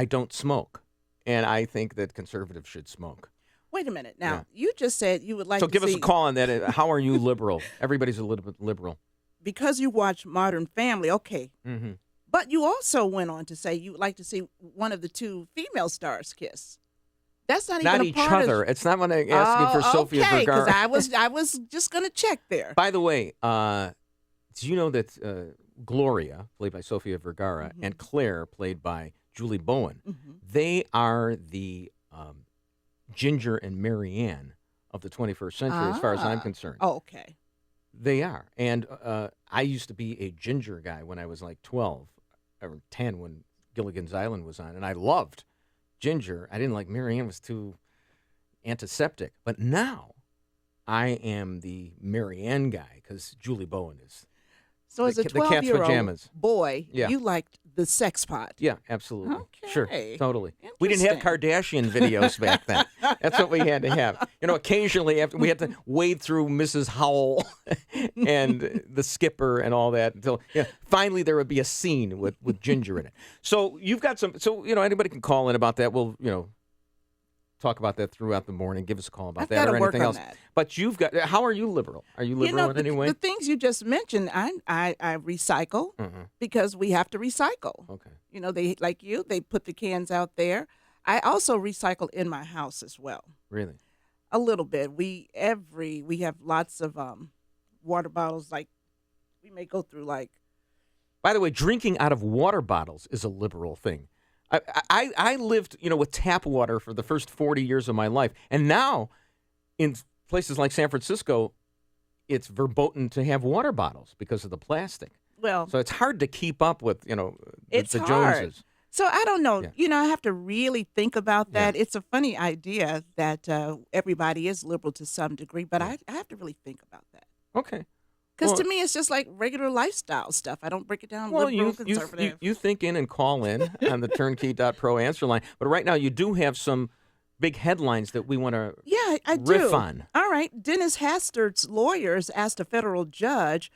don't smoke, and I think that conservatives should smoke. Wait a minute. Now, you just said you would like to see... So give us a call on that. How are you liberal? Everybody's a little bit liberal. Because you watch Modern Family, okay. Mm-hmm. But you also went on to say you would like to see one of the two female stars kiss. That's not even each other. It's not when I asked you for Sofia Vergara. Okay, because I was just going to check there. By the way, do you know that Gloria, played by Sofia Vergara, and Claire, played by Julie Bowen, they are the... Ginger and Marianne of the 21st century, as far as I'm concerned. Oh, okay. They are. And I used to be a Ginger guy when I was like 12 or 10 when Gilligan's Island was on, and I loved Ginger. I didn't like Marianne, was too antiseptic. But now I am the Marianne guy because Julie Bowen is. So as a 12-year-old boy, yeah. You liked the sex pot. Yeah, absolutely. Okay. Sure, totally. We didn't have Kardashian videos back then. That's what we had to have. Occasionally we had to wade through Mrs. Howell and the skipper and all that until finally there would be a scene with Ginger in it. So you've got some. So anybody can call in about that. We'll talk about that throughout the morning. Give us a call about that or anything else. That. But you've got. How are you liberal? Are you liberal in any way? The things you just mentioned, I recycle because we have to recycle. Okay. They they put the cans out there. I also recycle in my house as well. Really? A little bit. We have lots of water bottles. Like we may go through like. By the way, drinking out of water bottles is a liberal thing. I lived, with tap water for the first 40 years of my life. And now in places like San Francisco, it's verboten to have water bottles because of the plastic. Well, so it's hard to keep up with, it's the hard. Joneses. So I don't know. Yeah. I have to really think about that. Yeah. It's a funny idea that everybody is liberal to some degree, but I have to really think about that. Okay. Because to me, it's just like regular lifestyle stuff. I don't break it down liberal, conservative. You think in and call in on the turnkey.pro answer line. But right now, you do have some big headlines that we want to riff on. All right. Dennis Hastert's lawyers asked a federal judge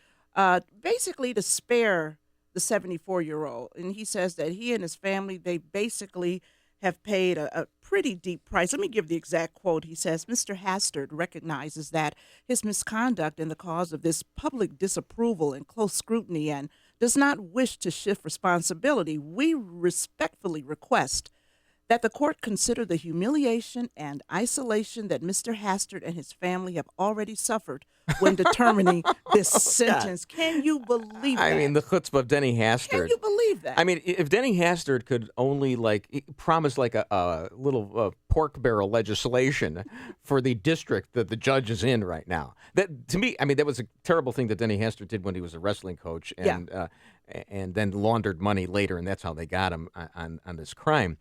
basically to spare the 74-year-old. And he says that he and his family, they basically have paid a pretty deep price. Let me give the exact quote. He says, Mr. Hastert recognizes that his misconduct in the cause of this public disapproval and close scrutiny and does not wish to shift responsibility. We respectfully request that the court consider the humiliation and isolation that Mr. Hastert and his family have already suffered when determining this sentence. Can you believe that? I mean, the chutzpah of Denny Hastert. Can you believe that? I mean, if Denny Hastert could only promise a little pork barrel legislation for the district that the judge is in right now, that to me, I mean, that was a terrible thing that Denny Hastert did when he was a wrestling coach, and then laundered money later, and that's how they got him on this crime.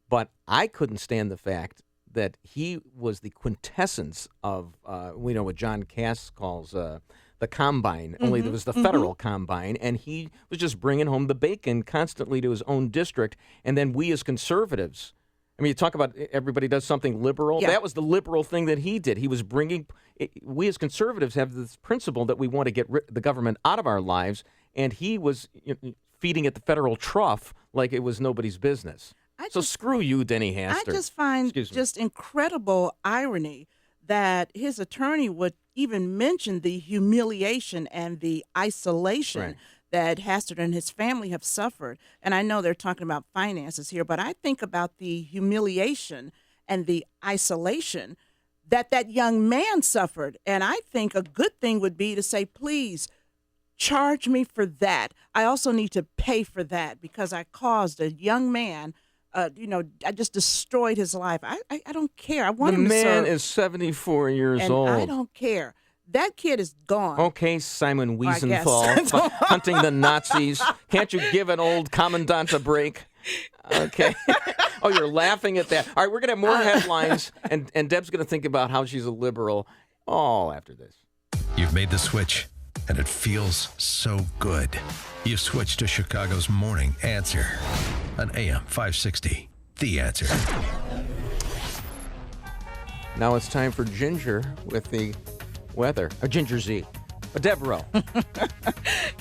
But I couldn't stand the fact that he was the quintessence of, we know what John Cass calls the combine, only there was the federal combine, and he was just bringing home the bacon constantly to his own district. And then we as conservatives, I mean, you talk about everybody does something liberal. Yeah. That was the liberal thing that he did. He was bringing, we as conservatives have this principle that we want to get the government out of our lives, and he was feeding at the federal trough like it was nobody's business. So screw you, Denny Hastert. I just find just incredible irony that his attorney would even mention the humiliation and the isolation that Hastert and his family have suffered. And I know they're talking about finances here, but I think about the humiliation and the isolation that that young man suffered. And I think a good thing would be to say, please, charge me for that. I also need to pay for that because I caused a young man I just destroyed his life. I don't care. I want him to serve. The man is 74 years old. I don't care. That kid is gone. Okay, Simon Wiesenthal, hunting the Nazis. Can't you give an old commandant a break? Okay. Oh, you're laughing at that. All right, we're going to have more headlines, and Deb's going to think about how she's a liberal all after this. You've made the switch, and it feels so good. You've switched to Chicago's Morning Answer on AM 560. The Answer. Now it's time for Ginger with the weather. Ginger Z. Deborah.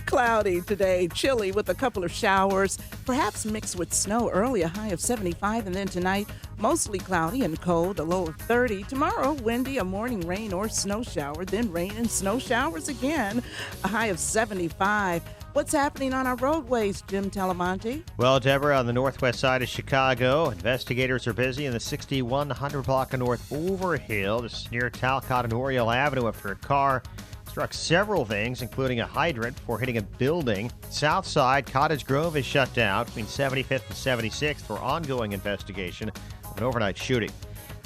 Cloudy today, chilly with a couple of showers, perhaps mixed with snow early, a high of 75, and then tonight, mostly cloudy and cold, a low of 30. Tomorrow, windy, a morning rain or snow shower, then rain and snow showers again, a high of 75. What's happening on our roadways, Jim Talamonte? Well, Deborah, on the northwest side of Chicago, investigators are busy in the 6100 block of North Overhill. This is near Talcott and Oriole Avenue after a car struck several things, including a hydrant, before hitting a building. South side, Cottage Grove is shut down between 75th and 76th for ongoing investigation of an overnight shooting.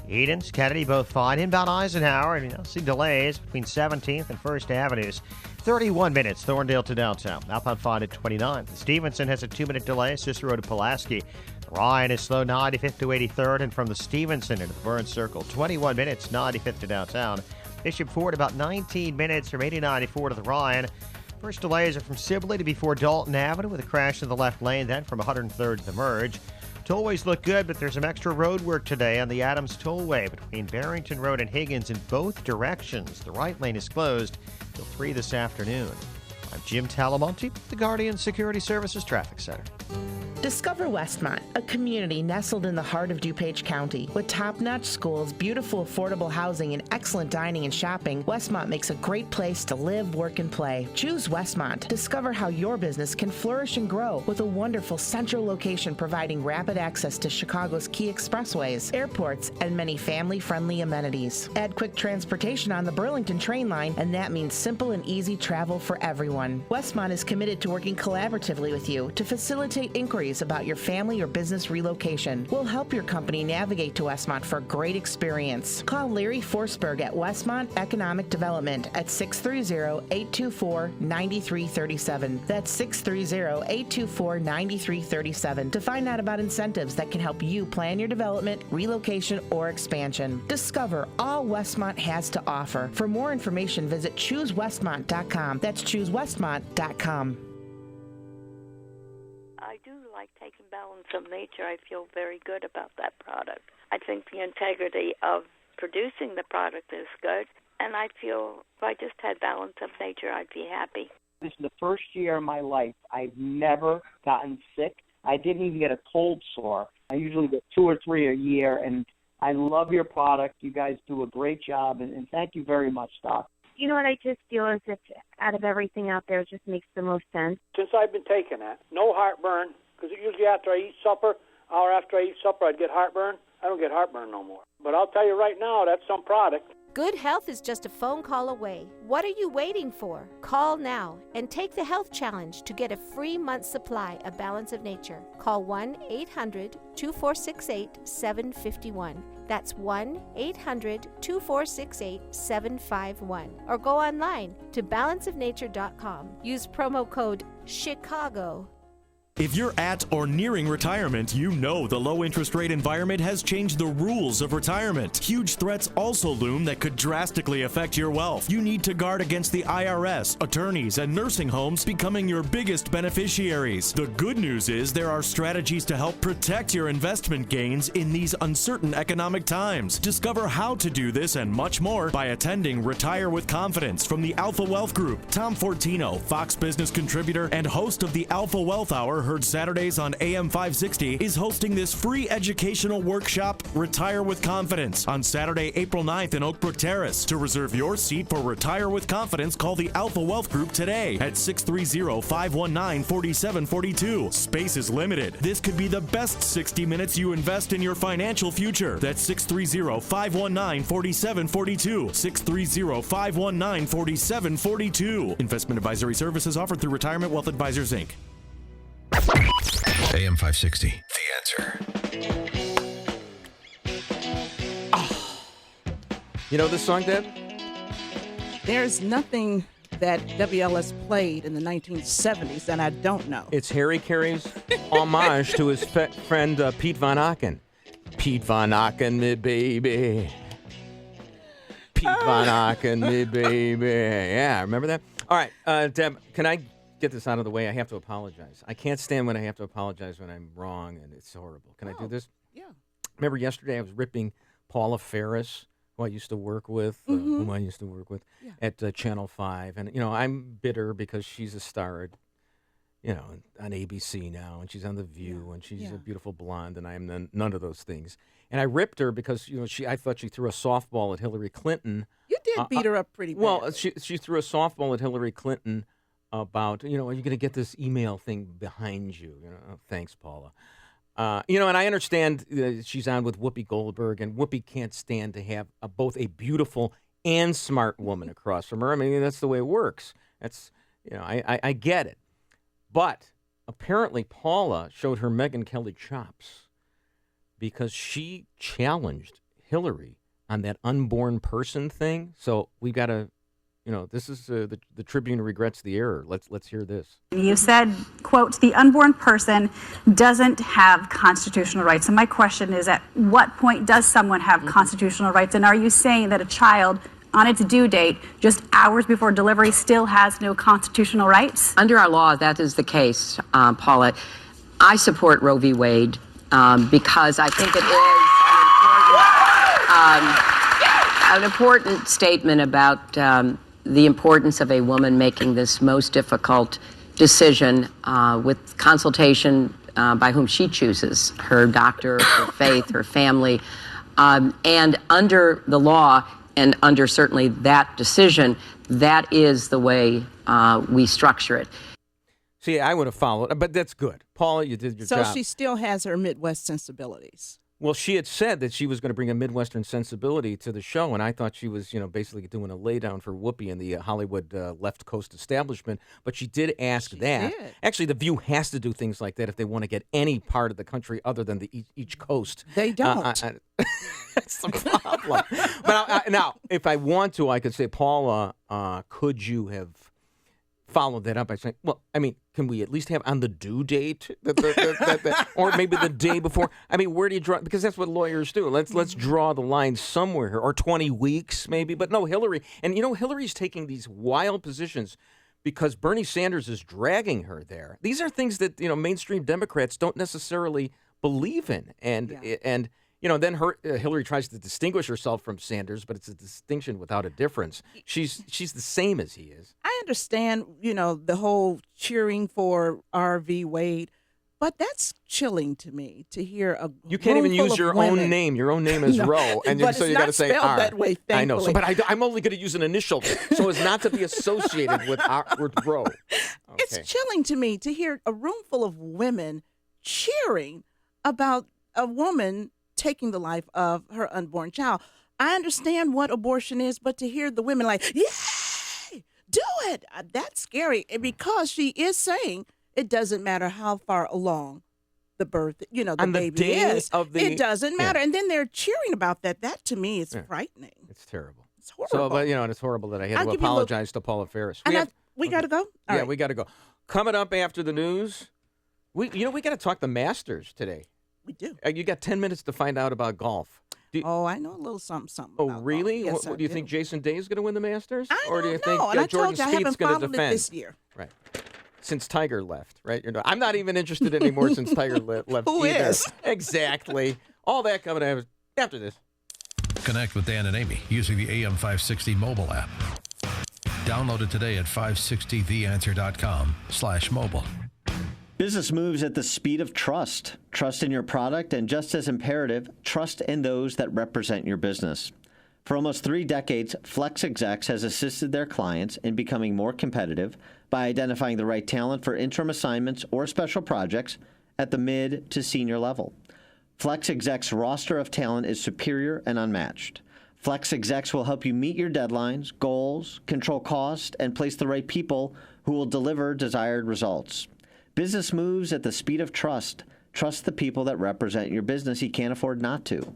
Edens, Kennedy, both fine. Inbound Eisenhower, and see delays between 17th and 1st Avenues. 31 minutes, Thorndale to downtown. Outbound fine at 29. Stevenson has a 2-minute delay, Cicero to Pulaski. Ryan is slow, 95th to 83rd, and from the Stevenson into the Burns Circle. 21 minutes, 95th to downtown. Bishop Ford about 19 minutes from 8094 to the Ryan. First delays are from Sibley to before Dalton Avenue with a crash in the left lane, then from 103rd to the Merge. Tollways look good, but there's some extra road work today on the Adams Tollway between Barrington Road and Higgins in both directions. The right lane is closed till 3 this afternoon. I'm Jim Talamonte, the Guardian Security Services Traffic Center. Discover Westmont, a community nestled in the heart of DuPage County. With top-notch schools, beautiful affordable housing, and excellent dining and shopping, Westmont makes a great place to live, work, and play. Choose Westmont. Discover how your business can flourish and grow with a wonderful central location providing rapid access to Chicago's key expressways, airports, and many family-friendly amenities. Add quick transportation on the Burlington train line, and that means simple and easy travel for everyone. Westmont is committed to working collaboratively with you to facilitate inquiries about your family or business relocation. We'll help your company navigate to Westmont for a great experience. Call Larry Forsberg at Westmont Economic Development at 630-824-9337. That's 630-824-9337 to find out about incentives that can help you plan your development, relocation, or expansion. Discover all Westmont has to offer. For more information, visit ChooseWestmont.com. That's ChooseWestmont.com. I do like taking Balance of Nature. I feel very good about that product. I think the integrity of producing the product is good, and I feel if I just had Balance of Nature, I'd be happy. This is the first year of my life I've never gotten sick. I didn't even get a cold sore. I usually get 2 or 3 a year, and I love your product. You guys do a great job, and thank you very much, Doc. You know what I just feel as if out of everything out there, it just makes the most sense. Since I've been taking that, no heartburn, because usually after I eat supper, hour after I eat supper, I'd get heartburn. I don't get heartburn no more. But I'll tell you right now, that's some product. Good health is just a phone call away. What are you waiting for? Call now and take the health challenge to get a free month's supply of Balance of Nature. Call 1-800-2468-751. That's 1-800-2468-751. Or go online to balanceofnature.com. Use promo code CHICAGO. If you're at or nearing retirement, you know the low interest rate environment has changed the rules of retirement. Huge threats also loom that could drastically affect your wealth. You need to guard against the IRS, attorneys, and nursing homes becoming your biggest beneficiaries. The good news is there are strategies to help protect your investment gains in these uncertain economic times. Discover how to do this and much more by attending Retire with Confidence from the Alpha Wealth Group. Tom Fortino, Fox Business contributor and host of the Alpha Wealth Hour, heard Saturdays on AM 560, is hosting this free educational workshop, Retire with Confidence, on Saturday, April 9th in Oak Brook Terrace. To reserve your seat for Retire with Confidence, call the Alpha Wealth Group today at 630-519-4742. Space is limited. This could be the best 60 minutes you invest in your financial future. That's 630-519-4742. 630-519-4742. Investment advisory services offered through Retirement Wealth Advisors, Inc. AM 560, The Answer. You know this song, Deb? There's nothing that WLS played in the 1970s that I don't know. It's Harry Carey's homage to his friend Pete Van Aken. Pete Van Aken, me baby. Pete Van Aken, me baby. Yeah, remember that? All right, Deb, can I get this out of the way? I have to apologize. I can't stand when I have to apologize when I'm wrong, and it's horrible. Can I do this? Yeah. Remember yesterday I was ripping Paula Ferris, whom I used to work with, at Channel 5. And, I'm bitter because she's a star at, on ABC now, and she's on The View, and she's a beautiful blonde, and I am none of those things. And I ripped her because, I thought she threw a softball at Hillary Clinton. You did beat her up pretty bad. Well, she threw a softball at Hillary Clinton about, are you going to get this email thing behind you? Thanks, Paula. And I understand she's on with Whoopi Goldberg, and Whoopi can't stand to have both a beautiful and smart woman across from her. I mean, that's the way it works. That's, I get it. But apparently Paula showed her Megyn Kelly chops because she challenged Hillary on that unborn person thing. So we got to, this is the Tribune regrets the error. Let's hear this. You said, quote, the unborn person doesn't have constitutional rights. And my question is, at what point does someone have constitutional rights? And are you saying that a child on its due date, just hours before delivery, still has no constitutional rights? Under our law, that is the case, Paula. I support Roe v. Wade because I think it is an important statement about the importance of a woman making this most difficult decision with consultation by whom she chooses, her doctor, her faith, her family. And under the law and under certainly that decision, that is the way we structure it. See, I would have followed, but that's good. Paula, you did your job. So she still has her Midwest sensibilities. Well, she had said that she was going to bring a Midwestern sensibility to the show, and I thought she was, basically doing a laydown for Whoopi and the Hollywood left coast establishment. But she did ask that. Did. Actually, The View has to do things like that if they want to get any part of the country other than each coast. They don't. That's the problem. But now, if I want to, I could say, Paula, could you have followed that up by saying, well, I mean, can we at least have on the due date, or maybe the day before? I mean, where do you draw? Because that's what lawyers do. Let's draw the line somewhere here, or 20 weeks maybe. But no, Hillary, and Hillary's taking these wild positions because Bernie Sanders is dragging her there. These are things that mainstream Democrats don't necessarily believe in, and then Hillary tries to distinguish herself from Sanders, but it's a distinction without a difference. She's the same as he is. I understand, the whole cheering for R.V. Wade, But that's chilling to me to hear a You can't even use your own name. Your own name is No, Roe, and but so it's you got to not say spelled R. that way, I know, so, thankfully. but I'm only going to use an initial so as not to be associated with Roe. Okay. It's chilling to me to hear a room full of women cheering about a woman taking the life of her unborn child. I understand what abortion is, but to hear the women like, yay, do it, that's scary. And because she is saying it doesn't matter how far along the birth, the On the baby day is. of the- It doesn't matter. Yeah. And then they're cheering about that. That to me is frightening. It's terrible. It's horrible. So, but and it's horrible that I had I'll to give you a little- apologize to Paula Ferris. We got to go? All right. We got to go. Coming up after the news, we got to talk the Masters today. We do. You got 10 minutes to find out about golf. I know a little something. Oh, about really? golf. Yes, What do you think Jason Day is going to win the Masters? I Or do you don't think know. And I Jordan told you I Spieth's haven't going to followed it defend? this year. Right. Since Tiger left, right? I'm not even interested anymore since Tiger left Who either. is? Exactly. All that coming after this. Connect with Dan and Amy using the AM 560 mobile app. Download it today at 560theanswer.com/mobile. Business moves at the speed of trust. Trust in your product, and just as imperative, trust in those that represent your business. For almost 3 decades, Flex Execs has assisted their clients in becoming more competitive by identifying the right talent for interim assignments or special projects at the mid to senior level. Flex Execs' roster of talent is superior and unmatched. Flex Execs will help you meet your deadlines, goals, control cost, and place the right people who will deliver desired results. Business moves at the speed of trust. Trust the people that represent your business. You can't afford not to.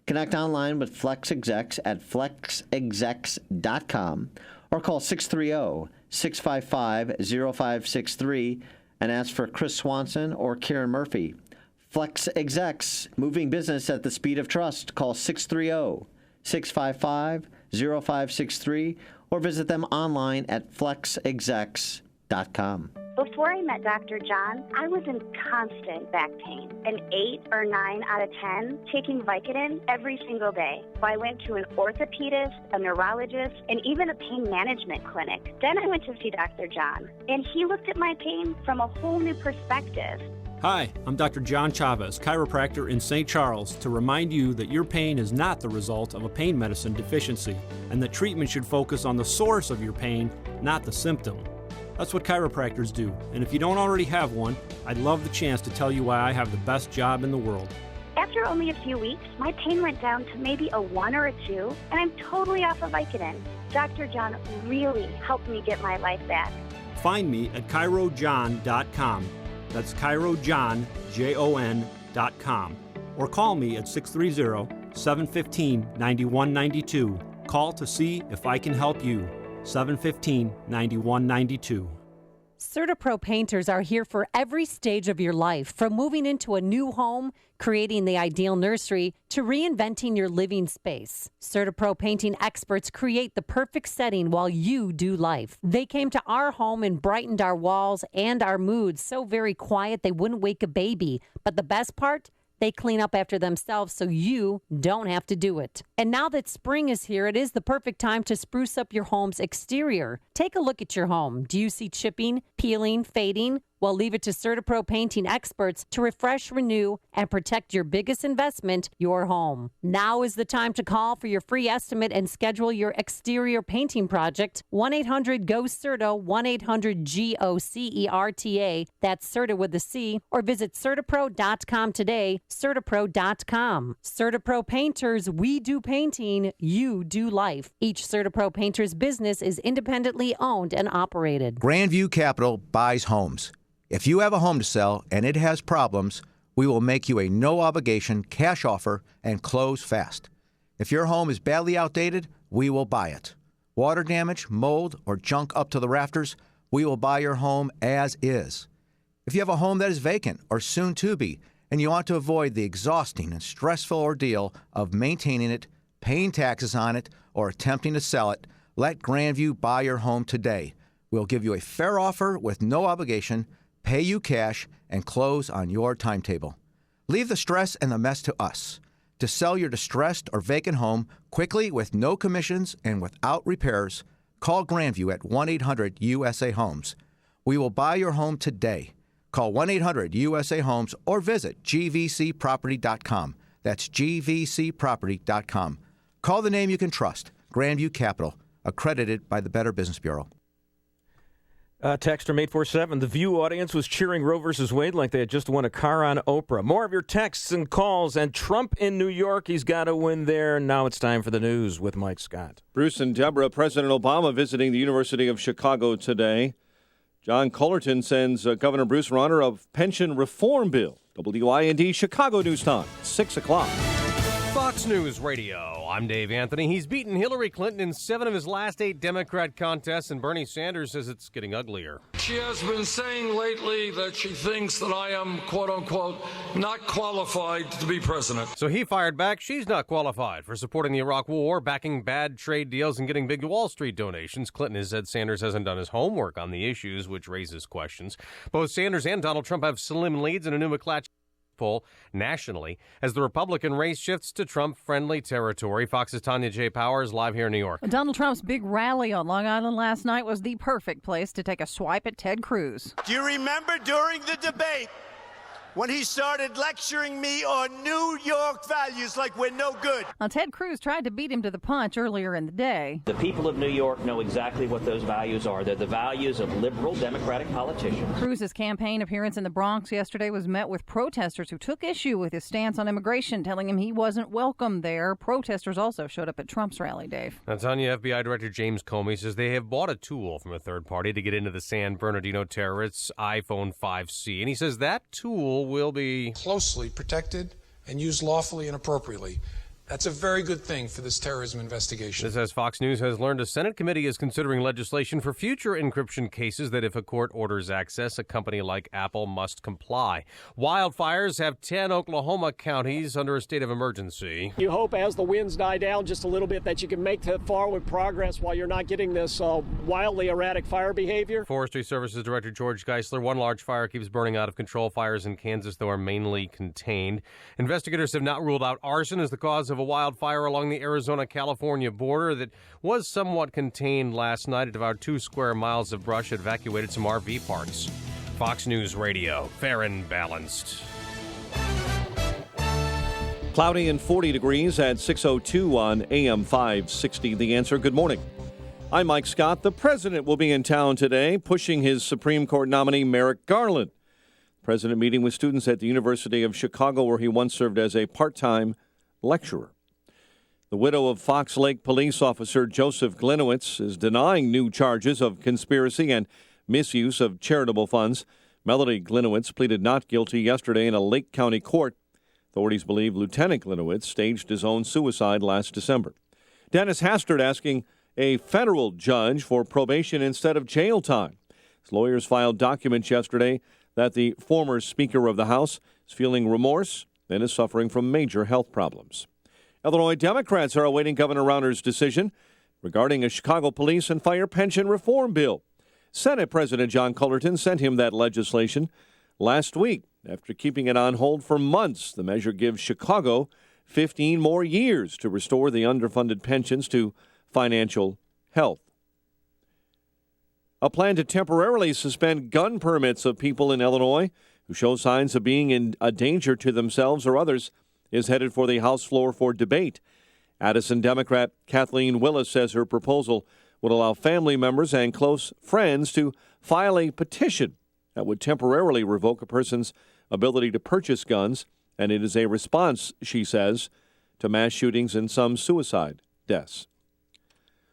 Connect online with Flex Execs at flexexecs.com or call 630-655-0563 and ask for Chris Swanson or Karen Murphy. Flex Execs, moving business at the speed of trust. Call 630-655-0563 or visit them online at flexexecs.com. Before I met Dr. John, I was in constant back pain, an 8 or 9 out of 10, taking Vicodin every single day. So I went to an orthopedist, a neurologist, and even a pain management clinic. Then I went to see Dr. John, and he looked at my pain from a whole new perspective. Hi, I'm Dr. John Chavez, chiropractor in St. Charles, to remind you that your pain is not the result of a pain medicine deficiency, and that treatment should focus on the source of your pain, not the symptom. That's what chiropractors do, and if you don't already have one, I'd love the chance to tell you why I have the best job in the world. After only a few weeks, my pain went down to maybe a 1 or a 2, and I'm totally off of Vicodin. Dr. John really helped me get my life back. Find me at chirojohn.com. That's chirojohn.com. Or call me at 630-715-9192. Call to see if I can help you. 715-9192. CertaPro painters are here for every stage of your life, from moving into a new home, creating the ideal nursery, to reinventing your living space. CertaPro painting experts create the perfect setting while you do life. They came to our home and brightened our walls and our moods so very quiet they wouldn't wake a baby. But the best part? They clean up after themselves so you don't have to do it. And now that spring is here, it is the perfect time to spruce up your home's exterior. Take a look at your home. Do you see chipping, peeling, fading? Well, leave it to CertaPro painting experts to refresh, renew, and protect your biggest investment, your home. Now is the time to call for your free estimate and schedule your exterior painting project. 1-800-GO-CERTA, 1-800-GOCERTA. That's CERTA with a C. Or visit CertaPro.com today, CertaPro.com. CertaPro Painters, we do painting, you do life. Each CertaPro Painters business is independently owned and operated. Grandview Capital buys homes. If you have a home to sell and it has problems, we will make you a no-obligation cash offer and close fast. If your home is badly outdated, we will buy it. Water damage, mold, or junk up to the rafters, we will buy your home as is. If you have a home that is vacant or soon to be, and you want to avoid the exhausting and stressful ordeal of maintaining it, paying taxes on it, or attempting to sell it, let Grandview buy your home today. We'll give you a fair offer with no obligation, pay you cash, and close on your timetable. Leave the stress and the mess to us. To sell your distressed or vacant home quickly with no commissions and without repairs, call Grandview at 1-800-USA-HOMES. We will buy your home today. Call 1-800-USA-HOMES or visit gvcproperty.com. That's gvcproperty.com. Call the name you can trust, Grandview Capital, accredited by the Better Business Bureau. Text from 847. The View audience was cheering Roe versus Wade like they had just won a car on Oprah. More of your texts and calls. And Trump in New York, he's got to win there. Now it's time for the news with Mike Scott. Bruce and Deborah, President Obama visiting the University of Chicago today. John Cullerton sends Governor Bruce Rauner a pension reform bill. WIND Chicago News Time, 6 o'clock. Fox News Radio. I'm Dave Anthony. He's beaten Hillary Clinton in 7 of his last 8 Democrat contests, and Bernie Sanders says it's getting uglier. She has been saying lately that she thinks that I am, quote unquote, not qualified to be president. So he fired back. She's not qualified for supporting the Iraq War, backing bad trade deals, and getting big Wall Street donations. Clinton has said Sanders hasn't done his homework on the issues, which raises questions. Both Sanders and Donald Trump have slim leads in a new McClatchy poll nationally as the Republican race shifts to Trump-friendly territory. Fox's Tanya J. Powers live here in New York. Donald Trump's big rally on Long Island last night was the perfect place to take a swipe at Ted Cruz. Do you remember during the debate when he started lecturing me on New York values like we're no good? Now, Ted Cruz tried to beat him to the punch earlier in the day. The people of New York know exactly what those values are. They're the values of liberal Democratic politicians. Cruz's campaign appearance in the Bronx yesterday was met with protesters who took issue with his stance on immigration, telling him he wasn't welcome there. Protesters also showed up at Trump's rally, Dave. Now, Tanya, FBI Director James Comey says they have bought a tool from a third party to get into the San Bernardino terrorists' iPhone 5C. And he says that tool will be closely protected and used lawfully and appropriately. That's a very good thing for this terrorism investigation. This, as Fox News has learned, a Senate committee is considering legislation for future encryption cases that if a court orders access, a company like Apple must comply. Wildfires have 10 Oklahoma counties under a state of emergency. You hope as the winds die down just a little bit that you can make that forward progress while you're not getting this wildly erratic fire behavior. Forestry Services Director George Geisler, one large fire keeps burning out of control. Fires in Kansas, though, are mainly contained. Investigators have not ruled out arson as the cause of a wildfire along the Arizona-California border that was somewhat contained last night. It devoured 2 square miles of brush, evacuated some RV parks. Fox News Radio, fair and balanced. Cloudy and 40 degrees at 6:02 on AM 560. The Answer. Good morning. I'm Mike Scott. The president will be in town today, pushing his Supreme Court nominee Merrick Garland. The president meeting with students at the University of Chicago, where he once served as a part-time lecturer. The widow of Fox Lake police officer Joseph Glinowitz is denying new charges of conspiracy and misuse of charitable funds. Melody Glinowitz pleaded not guilty yesterday in a Lake County court. Authorities believe Lieutenant Glinowitz staged his own suicide last December. Dennis Hastert asking a federal judge for probation instead of jail time. His lawyers filed documents yesterday that the former Speaker of the House is feeling remorse and is suffering from major health problems. Illinois Democrats are awaiting Governor Rauner's decision regarding a Chicago police and fire pension reform bill. Senate President John Cullerton sent him that legislation last week after keeping it on hold for months. The measure gives Chicago 15 more years to restore the underfunded pensions to financial health. A plan to temporarily suspend gun permits of people in Illinois who show signs of being a danger to themselves or others is headed for the House floor for debate. Addison Democrat Kathleen Willis says her proposal would allow family members and close friends to file a petition that would temporarily revoke a person's ability to purchase guns, and it is a response, she says, to mass shootings and some suicide deaths.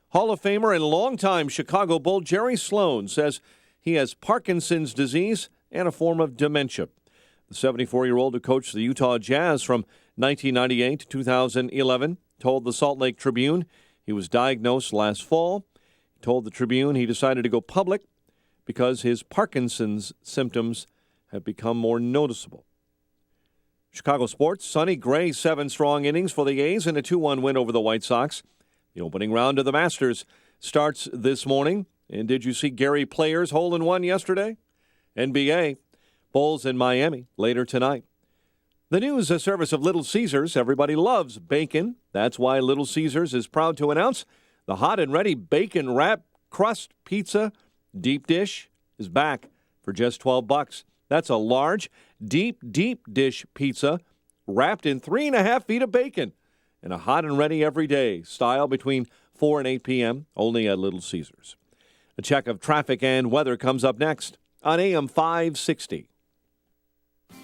Hall of Famer and longtime Chicago Bull Jerry Sloan says he has Parkinson's disease and a form of dementia. The 74-year-old who coached the Utah Jazz from 1998 to 2011 told the Salt Lake Tribune he was diagnosed last fall. He told the Tribune he decided to go public because his Parkinson's symptoms have become more noticeable. Chicago sports, Sonny Gray, 7 strong innings for the A's and a 2-1 win over the White Sox. The opening round of the Masters starts this morning. And did you see Gary Player's hole-in-one yesterday? NBA, Bulls in Miami later tonight. The news, a service of Little Caesars. Everybody loves bacon. That's why Little Caesars is proud to announce the hot and ready bacon wrap crust pizza deep dish is back for just $12. That's a large, deep dish pizza wrapped in 3.5 feet of bacon in a hot and ready every day style between 4 and 8 p.m. only at Little Caesars. A check of traffic and weather comes up next on AM 560.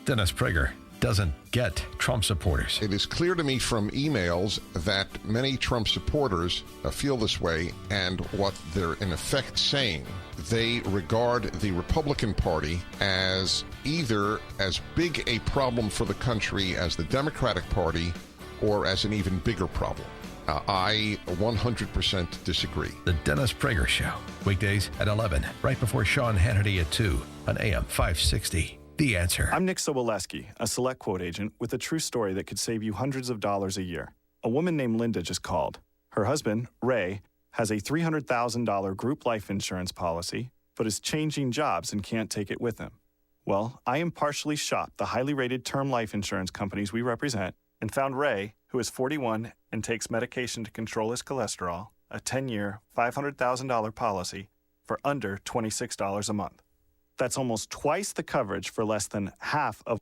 Dennis Prager doesn't get Trump supporters. It is clear to me from emails that many Trump supporters feel this way, and what they're in effect saying, they regard the Republican Party as either as big a problem for the country as the Democratic Party or as an even bigger problem. I 100% disagree. The Dennis Prager Show, weekdays at 11, right before Sean Hannity at 2 on AM 560. The Answer. I'm Nick Soboleski, a Select Quote agent with a true story that could save you hundreds of dollars a year. A woman named Linda just called. Her husband, Ray, has a $300,000 group life insurance policy, but is changing jobs and can't take it with him. Well, I impartially shopped the highly rated term life insurance companies we represent and found Ray, who is 41 and takes medication to control his cholesterol, a 10-year, $500,000 policy for under $26 a month. That's almost twice the coverage for less than half of.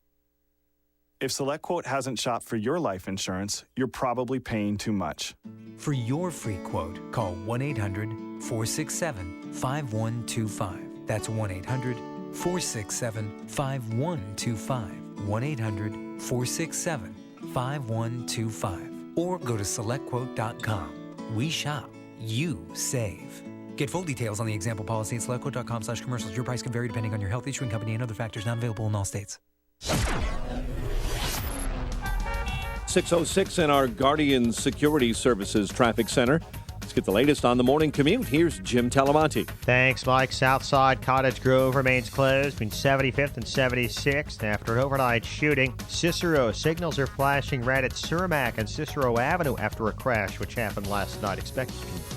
If SelectQuote hasn't shopped for your life insurance, you're probably paying too much. For your free quote, call 1-800-467-5125. That's 1-800-467-5125. 1-800-467-5125. Or go to SelectQuote.com. We shop, you save. Get full details on the example policy at SelectQuote.com/commercials. Your price can vary depending on your health, issuing company, and other factors not available in all states. 6:06 in our Guardian Security Services Traffic Center. Let's get the latest on the morning commute. Here's Jim Talamonte. Thanks, Mike. Southside Cottage Grove remains closed between 75th and 76th after an overnight shooting. Cicero signals are flashing red at Cermak and Cicero Avenue after a crash, which happened last night. Expect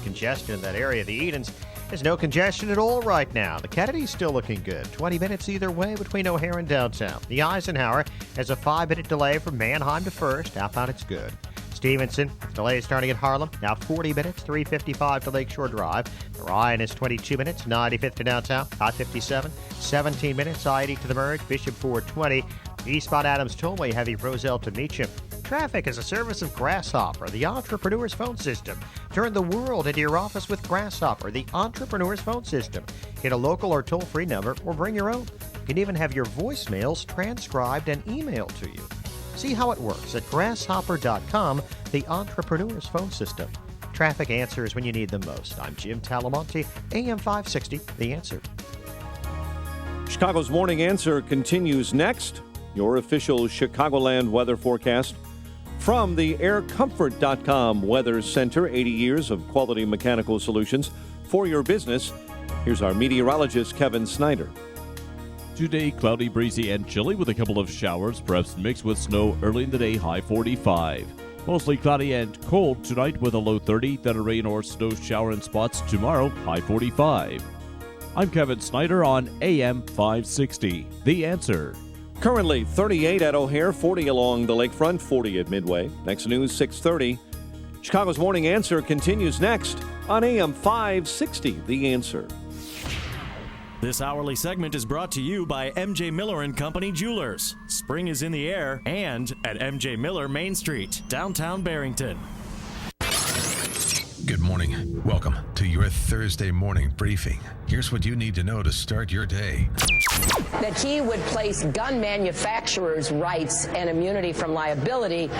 congestion in that area. The Edens, there's no congestion at all right now. The Kennedy's still looking good. 20 minutes either way between O'Hare and downtown. The Eisenhower has a 5-minute delay from Manheim to First. Outbound, it's good. Stevenson, delay starting at Harlem, now 40 minutes, 3:55 to Lakeshore Drive. The Ryan is 22 minutes, 95th to downtown, I-57, 17 minutes, I-80 to the Merge, Bishop 420, eastbound Adams Tollway, heavy Roselle to Meacham. Traffic is a service of Grasshopper, the entrepreneur's phone system. Turn the world into your office with Grasshopper, the entrepreneur's phone system. Get a local or toll-free number or bring your own. You can even have your voicemails transcribed and emailed to you. See how it works at grasshopper.com, the entrepreneur's phone system. Traffic answers when you need them most. I'm Jim Talamonte, AM 560, The Answer. Chicago's Morning Answer continues next. Your official Chicagoland weather forecast from the aircomfort.com Weather Center. 80 years of quality mechanical solutions for your business. Here's our meteorologist, Kevin Snyder. Today, cloudy, breezy, and chilly with a couple of showers, perhaps mixed with snow early in the day, high 45. Mostly cloudy and cold tonight with a low 30, then a rain or snow shower in spots tomorrow, high 45. I'm Kevin Snyder on AM 560. The Answer. Currently 38 at O'Hare, 40 along the lakefront, 40 at Midway. Next news, 6:30. Chicago's Morning Answer continues next on AM 560. The Answer. This hourly segment is brought to you by M.J. Miller & Company Jewelers. Spring is in the air and at M.J. Miller Main Street, downtown Barrington. Good morning. Welcome to your Thursday morning briefing. Here's what you need to know to start your day. That he would place gun manufacturers' rights and immunity from liability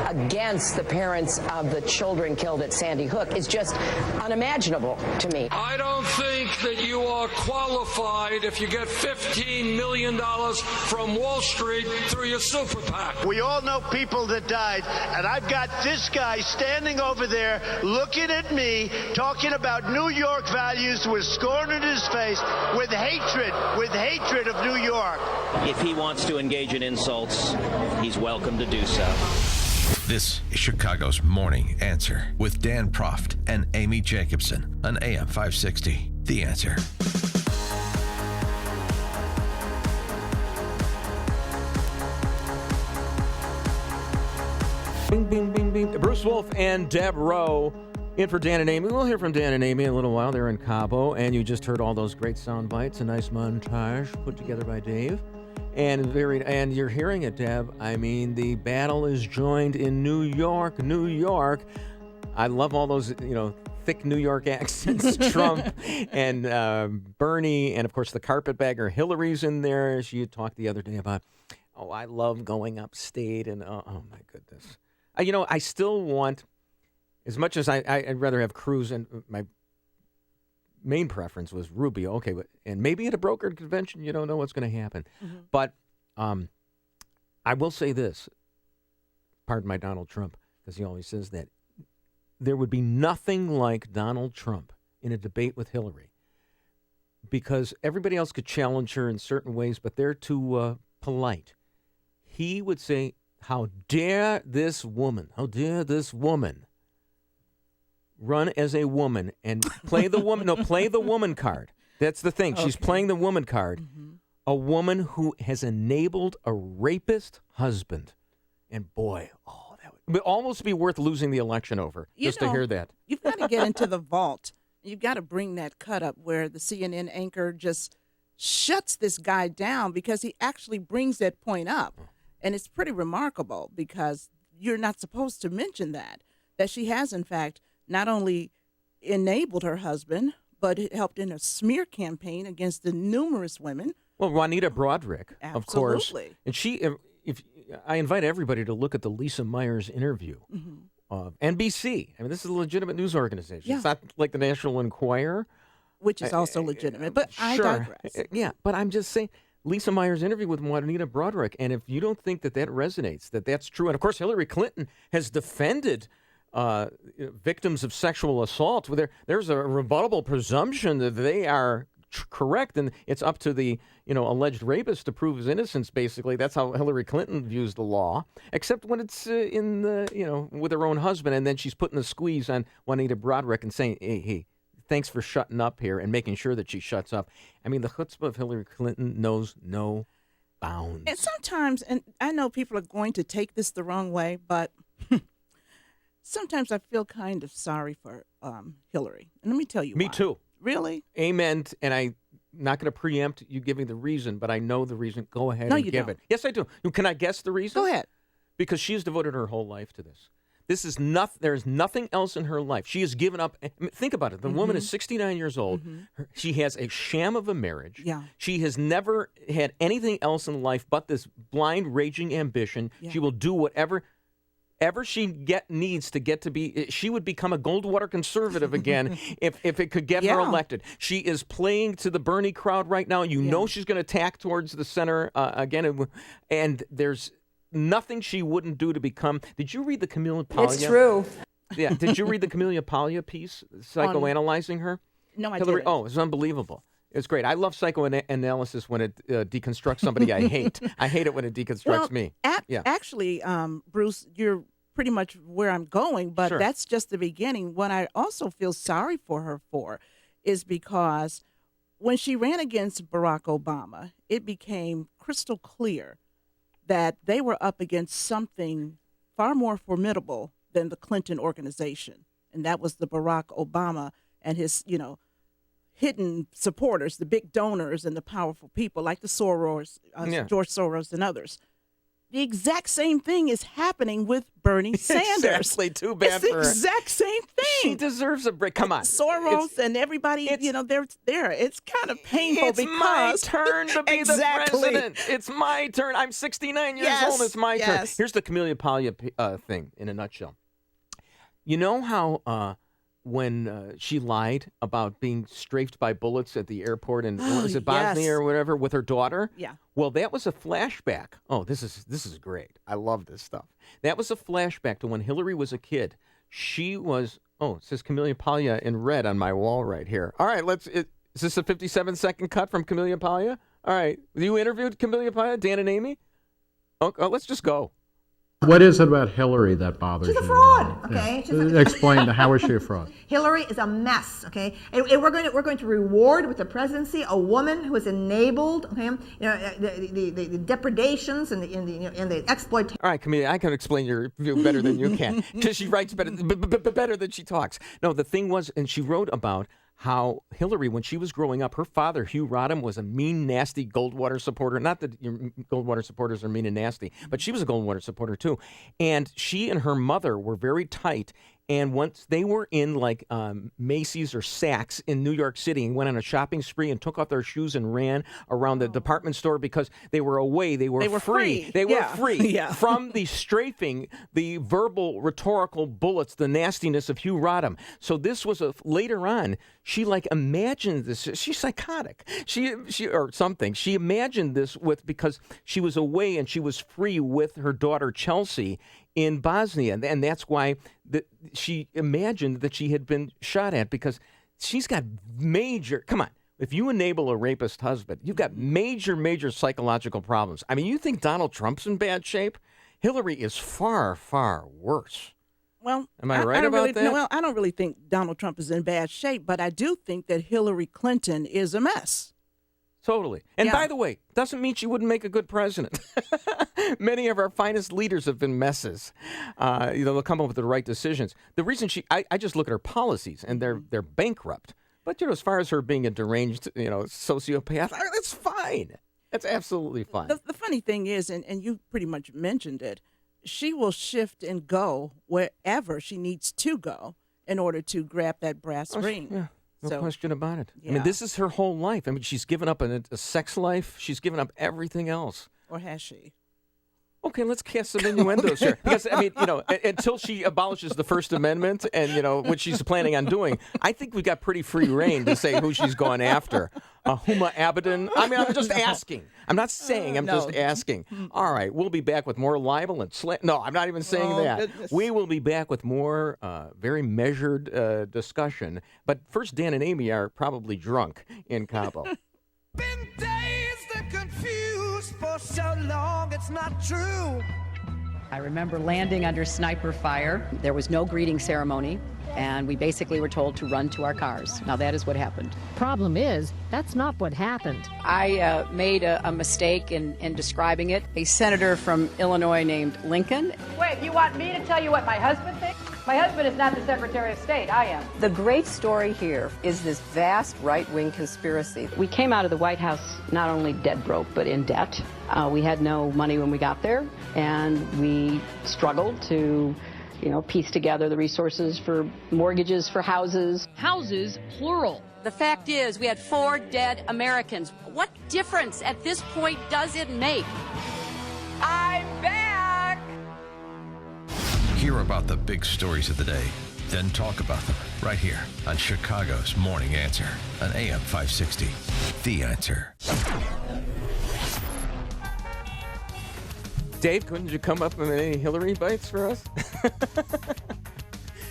against the parents of the children killed at Sandy Hook is just unimaginable to me. I don't think that you are qualified if you get $15 million from Wall Street through your super PAC. We all know people that died, and I've got this guy standing over there looking at me, talking about New York values with scorn in his face, with hatred of New York. If he wants to engage in insults, he's welcome to do so. This is Chicago's Morning Answer with Dan Proft and Amy Jacobson on AM 560. The Answer. Bing, bing, bing, bing. Bruce Wolf and Deb Rowe in for Dan and Amy. We'll hear from Dan and Amy in a little while. They're in Cabo, and you just heard all those great sound bites, a nice montage put together by Dave. And you're hearing it, Deb. I mean, the battle is joined in New York, New York. I love all those, thick New York accents. Trump and Bernie, and of course the carpetbagger Hillary's in there. She talked the other day about, I love going upstate, and oh my goodness. I still want, as much as I'd rather have Cruz, and my main preference was Rubio. Okay, and maybe at a brokered convention, you don't know what's going to happen. Mm-hmm. But I will say this, pardon my Donald Trump, because he always says that, there would be nothing like Donald Trump in a debate with Hillary, because everybody else could challenge her in certain ways, but they're too polite. He would say, how dare this woman run as a woman and play the woman. No, play the woman card. That's the thing. Okay. She's playing the woman card. Mm-hmm. A woman who has enabled a rapist husband. And boy, that would almost be worth losing the election over to hear that. You've got to get into the vault. You've got to bring that cut up where the CNN anchor just shuts this guy down because he actually brings that point up. And it's pretty remarkable because you're not supposed to mention that she has, in fact, not only enabled her husband, but it helped in a smear campaign against the numerous women. Well, Juanita Broderick, Absolutely. Of course. And she, I invite everybody to look at the Lisa Myers interview of NBC. I mean, this is a legitimate news organization. Yeah. It's not like the National Enquirer. Which is also legitimate, but I digress. Yeah, but I'm just saying, Lisa Myers' interview with Juanita Broderick, and if you don't think that resonates, that's true, and of course Hillary Clinton has defended victims of sexual assault. There's a rebuttable presumption that they are correct, and it's up to the alleged rapist to prove his innocence. Basically, that's how Hillary Clinton views the law. Except when it's in the with her own husband, and then she's putting the squeeze on Juanita Broderick and saying, "Hey, thanks for shutting up here," and making sure that she shuts up. I mean, the chutzpah of Hillary Clinton knows no bounds. And sometimes, and I know people are going to take this the wrong way, but sometimes I feel kind of sorry for Hillary. And let me tell you Me too. Really? Amen. And I'm not going to preempt you giving the reason, but I know the reason. Go ahead and give it. Yes, I do. Can I guess the reason? Go ahead. Because she has devoted her whole life to this. This is there's nothing else in her life. She has given up. I mean, think about it. The woman is 69 years old. She has a sham of a marriage. Yeah. She has never had anything else in life but this blind, raging ambition. Yeah. She will do whatever she needs to get to be. She would become a Goldwater conservative again if it could get her elected. She is playing to the Bernie crowd right now. You know she's going to tack towards the center again. And there's nothing she wouldn't do to become. Did you read the Camelia Paglia? It's true. Yeah. Did you read the Camelia Paglia piece, psychoanalyzing her? No, I Hillary, didn't. Oh, it's unbelievable. It's great. I love psychoanalysis when it deconstructs somebody I hate. I hate it when it deconstructs me. Actually, Bruce, you're pretty much where I'm going, but that's just the beginning. What I also feel sorry for her for is because when she ran against Barack Obama, it became crystal clear that they were up against something far more formidable than the Clinton organization. And that was the Barack Obama and his, hidden supporters, the big donors and the powerful people like the Soros, George Soros and others. The exact same thing is happening with Bernie Sanders. Exactly. Too bad for her. It's the exact same thing. She deserves a break. Come on. Soros and everybody, they're there. It's kind of painful because it's my turn to be the president. It's my turn. I'm 69 years old. It's my turn. Here's the Camelia Paglia thing in a nutshell. You know how when she lied about being strafed by bullets at the airport in was it Bosnia or whatever with her daughter? Yeah. Well, that was a flashback. Oh, this is great. I love this stuff. That was a flashback to when Hillary was a kid. She was it says Camelia Paglia in red on my wall right here. All right, is this a 57-second cut from Camelia Paglia? All right. You interviewed Camelia Paglia, Dan and Amy? Okay, let's just go. What is it about Hillary that bothers you? She's a fraud, okay? Yeah. Explain how is she a fraud? Hillary is a mess, okay? And we're going to reward with the presidency a woman who has enabled, the depredations and the exploitation. All right, Camelia, I can explain your view better than you can because she writes better than she talks. No, the thing was, and she wrote about how Hillary, when she was growing up, her father, Hugh Rodham, was a mean, nasty Goldwater supporter. Not that your Goldwater supporters are mean and nasty, but she was a Goldwater supporter too. And she and her mother were very tight. And once they were in like Macy's or Saks in New York City and went on a shopping spree and took off their shoes and ran around the department store because they were away. They were free. They were free from the strafing, the verbal, rhetorical bullets, the nastiness of Hugh Rodham. So this was later on. She like imagined this. She's psychotic. She or something. She imagined this because she was away and she was free with her daughter Chelsea in Bosnia, and that's why she imagined that she had been shot at, because she's got major. Come on, if you enable a rapist husband, you've got major psychological problems. I mean, you think Donald Trump's in bad shape? Hillary is far worse. Well, am I right about that? Well, I don't really think Donald Trump is in bad shape, but I do think that Hillary Clinton is a mess. Totally. And by the way, doesn't mean she wouldn't make a good president. Many of our finest leaders have been messes. They'll come up with the right decisions. The reason I just look at her policies and they're bankrupt. But as far as her being a deranged, sociopath, that's fine. That's absolutely fine. The funny thing is, and you pretty much mentioned it, she will shift and go wherever she needs to go in order to grab that brass ring. Yeah. No question about it. Yeah. I mean, this is her whole life. I mean, she's given up a sex life. She's given up everything else. Or has she? Okay, let's cast some innuendos here. Because, I mean, until she abolishes the First Amendment and, which she's planning on doing, I think we've got pretty free reign to say who she's going after. Huma Abedin. I mean, I'm just asking. I'm not saying. I'm just asking. All right, we'll be back with more libel and No, I'm not even saying that. Goodness. We will be back with more very measured discussion. But first, Dan and Amy are probably drunk in Cabo. Been dazed and confused for so long, it's not true. I remember landing under sniper fire. There was no greeting ceremony, and we basically were told to run to our cars. Now, that is what happened. Problem is, that's not what happened. I made a mistake in describing it. A senator from Illinois named Lincoln. Wait, you want me to tell you what my husband thinks? My husband is not the Secretary of State. I am. The great story here is this vast right-wing conspiracy. We came out of the White House not only dead broke, but in debt. We had no money when we got there, and we struggled to piece together the resources for mortgages for houses. Houses, plural. The fact is, we had 4 dead Americans. What difference at this point does it make? I'm back! Hear about the big stories of the day, then talk about them right here on Chicago's Morning Answer on AM 560. The Answer. Dave, couldn't you come up with any Hillary bites for us?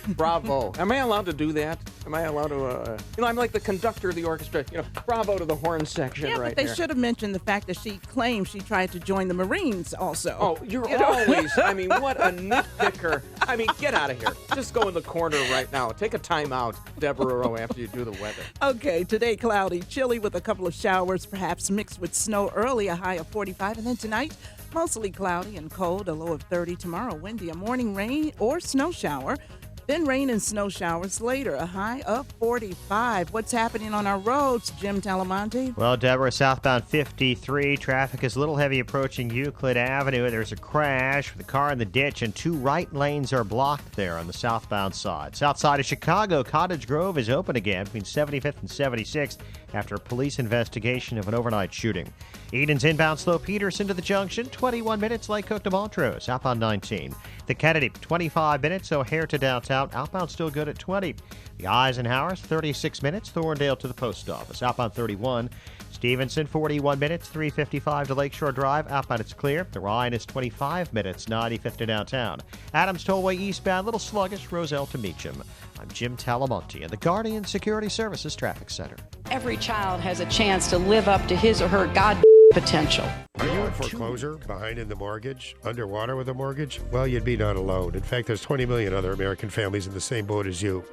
Bravo. Am I allowed to do that? Am I allowed to, I'm like the conductor of the orchestra. Bravo to the horn section right there. Yeah, but they should have mentioned the fact that she claimed she tried to join the Marines also. Oh, you're always, I mean, what a nitpicker. I mean, get out of here. Just go in the corner right now. Take a time out, Deborah Rowe, after you do the weather. Okay, today cloudy, chilly with a couple of showers, perhaps mixed with snow early, a high of 45. And then tonight, mostly cloudy and cold, a low of 30. Tomorrow, windy, a morning rain or snow shower. Then rain and snow showers later, a high of 45. What's happening on our roads, Jim Talamonte? Well, Deborah, southbound 53, traffic is a little heavy approaching Euclid Avenue. There's a crash with a car in the ditch, and 2 right lanes are blocked there on the southbound side. South side of Chicago, Cottage Grove is open again between 75th and 76th after a police investigation of an overnight shooting. Eden's inbound slow Peterson to the junction, 21 minutes. Lake Cook to Montrose, outbound 19. The Kennedy, 25 minutes. O'Hare to downtown, outbound still good at 20. The Eisenhower's, 36 minutes. Thorndale to the post office, outbound 31. Stevenson, 41 minutes, 355 to Lakeshore Drive. Outbound it's clear. The Ryan is 25 minutes, 95th to downtown. Adams Tollway eastbound, little sluggish, Roselle to Meacham. I'm Jim Talamonte at the Guardian Security Services Traffic Center. Every child has a chance to live up to his or her God potential. Are you in foreclosure, behind in the mortgage, underwater with a mortgage? Well, you'd be not alone. In fact, there's 20 million other American families in the same boat as you.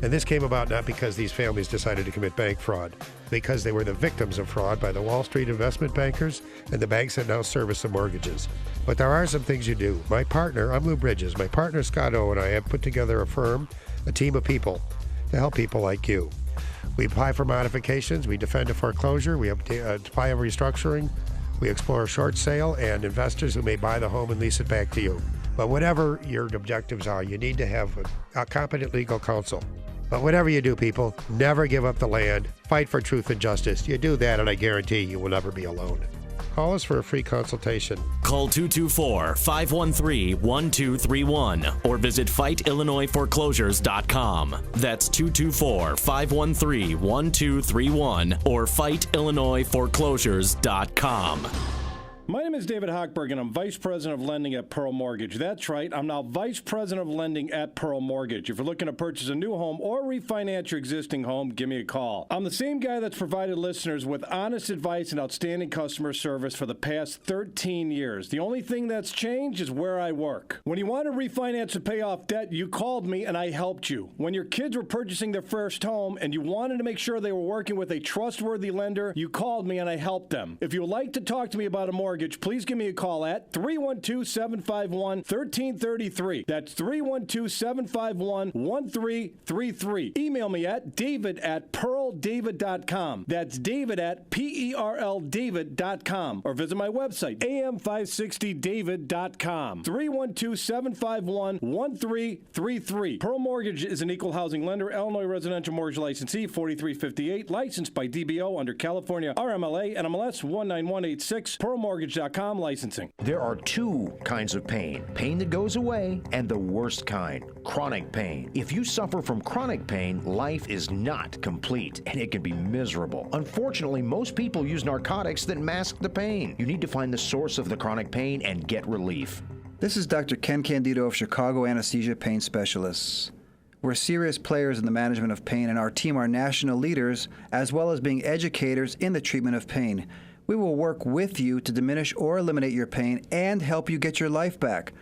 And this came about not because these families decided to commit bank fraud, because they were the victims of fraud by the Wall Street investment bankers and the banks that now service the mortgages. But there are some things you do. My partner, I'm Lou Bridges, my partner Scott O and I have put together a firm, a team of people to help people like you. We apply for modifications. We defend a foreclosure. We apply a restructuring. We explore a short sale and investors who may buy the home and lease it back to you. But whatever your objectives are, you need to have a competent legal counsel. But whatever you do, people, never give up the land. Fight for truth and justice. You do that, and I guarantee you will never be alone. Call us for a free consultation. Call 224-513-1231 or visit FightIllinoisForeclosures.com. That's 224-513-1231 or FightIllinoisForeclosures.com. My name is David Hochberg, and I'm Vice President of Lending at Pearl Mortgage. That's right, I'm now Vice President of Lending at Pearl Mortgage. If you're looking to purchase a new home or refinance your existing home, give me a call. I'm the same guy that's provided listeners with honest advice and outstanding customer service for the past 13 years. The only thing that's changed is where I work. When you want to refinance and pay off debt, you called me and I helped you. When your kids were purchasing their first home and you wanted to make sure they were working with a trustworthy lender, you called me and I helped them. If you would like to talk to me about a mortgage, please give me a call at 312-751-1333. That's 312-751-1333. Email me at david@pearldavid.com. That's david@PERLDavid.com. Or visit my website, am560david.com. 312-751-1333. Pearl Mortgage is an equal housing lender, Illinois residential mortgage licensee, 4358, licensed by DBO under California RMLA and MLS 19186. Pearlmortgage.com licensing. There are two kinds of pain that goes away and the worst kind, chronic pain. If you suffer from chronic pain, life is not complete and it can be miserable. Unfortunately, most people use narcotics that mask the pain. You need to find the source of the chronic pain and get relief. This is Dr. Ken Candido of Chicago Anesthesia Pain Specialists. We're serious players in the management of pain, and our team are national leaders as well as being educators in the treatment of pain. We will work with you to diminish or eliminate your pain and help you get your life back.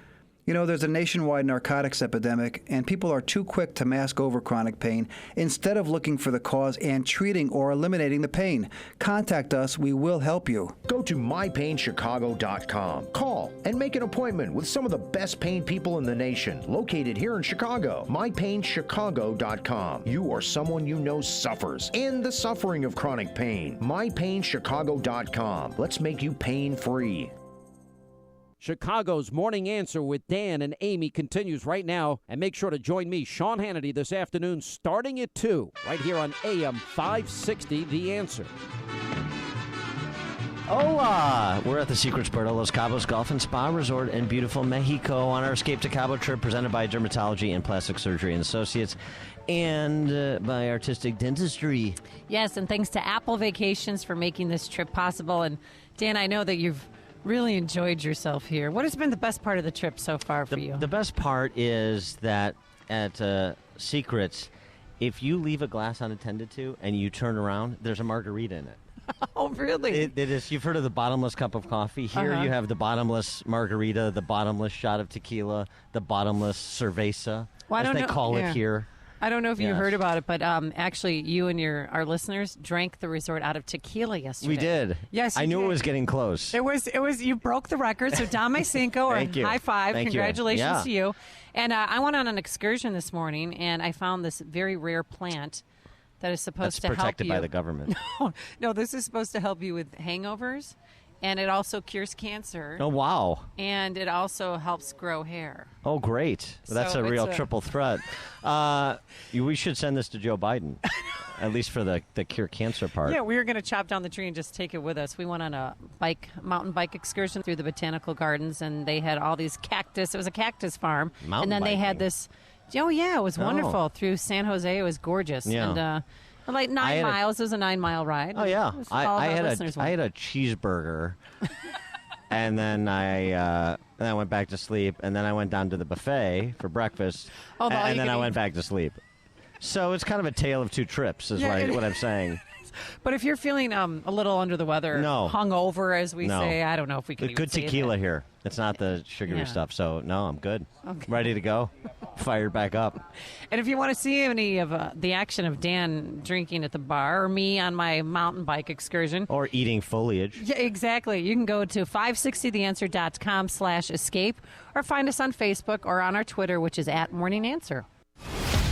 You know, there's a nationwide narcotics epidemic, and people are too quick to mask over chronic pain instead of looking for the cause and treating or eliminating the pain. Contact us. We will help you. Go to mypainchicago.com. Call and make an appointment with some of the best pain people in the nation, located here in Chicago. mypainchicago.com. You or someone you know suffers in the suffering of chronic pain. mypainchicago.com. Let's make you pain-free. Chicago's Morning Answer with Dan and Amy continues right now. And make sure to join me, Sean Hannity, this afternoon starting at 2, right here on AM 560, The Answer. Hola! We're at the Secrets Puerto Los Cabos Golf and Spa Resort in beautiful Mexico on our Escape to Cabo trip presented by Dermatology and Plastic Surgery and Associates and by Artistic Dentistry. Yes, and thanks to Apple Vacations for making this trip possible. And Dan, I know that you've really enjoyed yourself here. What has been the best part of the trip so far for you? The best part is that at Secrets, if you leave a glass unattended to and you turn around, there's a margarita in it. Oh, really? It is. You've heard of the bottomless cup of coffee. Here you have the bottomless margarita, the bottomless shot of tequila, the bottomless cerveza, as they call it here. I don't know if you heard about it, but actually, you and our listeners drank the resort out of tequila yesterday. We did. Yes, I knew it was getting close. It was. You broke the record. So Dame Cinco, or high five, congratulations to you. And I went on an excursion this morning, and I found this very rare plant that is supposed to help you. That's protected by the government. No, this is supposed to help you with hangovers, and it also cures cancer. Oh, wow. And it also helps grow hair. Oh, great. Well, that's a real triple threat. We should send this to Joe Biden, at least for the cure cancer part. Yeah, we were going to chop down the tree and just take it with us. We went on a mountain bike excursion through the botanical gardens, and they had all these cactus. It was a cactus farm. Mountain and then biking. They had this. Oh, yeah, it was wonderful. Through San Jose, it was gorgeous. Yeah. And like 9 miles. It was a 9-mile ride. Oh, yeah. I had a went. cheeseburger, and then I went back to sleep, and then I went down to the buffet for breakfast, and then I went back to sleep. So it's kind of a tale of two trips is what I'm saying. But if you're feeling a little under the weather, hungover, as we say, I don't know if we can even good say tequila that. here. It's not the sugary stuff, so no, I'm good. Okay. Ready to go. Fired back up. And if you want to see any of the action of Dan drinking at the bar or me on my mountain bike excursion. Or eating foliage. Yeah, exactly. You can go to 560theanswer.com/escape or find us on Facebook or on our Twitter, which is @morninganswer.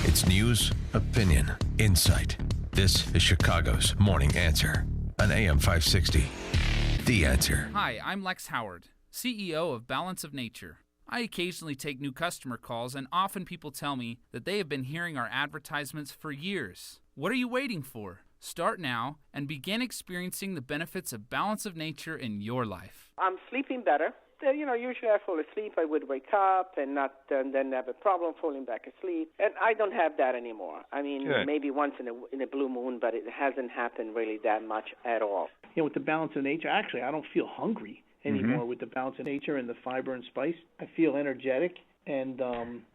It's news, opinion, insight. This is Chicago's Morning Answer on AM 560. The Answer. Hi, I'm Lex Howard, CEO of Balance of Nature. I occasionally take new customer calls, and often people tell me that they have been hearing our advertisements for years. What are you waiting for? Start now and begin experiencing the benefits of Balance of Nature in your life. I'm sleeping better. Usually I fall asleep, I would wake up and then have a problem falling back asleep. And I don't have that anymore. I mean, Good. Maybe once in a blue moon, but it hasn't happened really that much at all. With the Balance of Nature, actually, I don't feel hungry anymore with the Balance of Nature and the fiber and spice. I feel energetic, and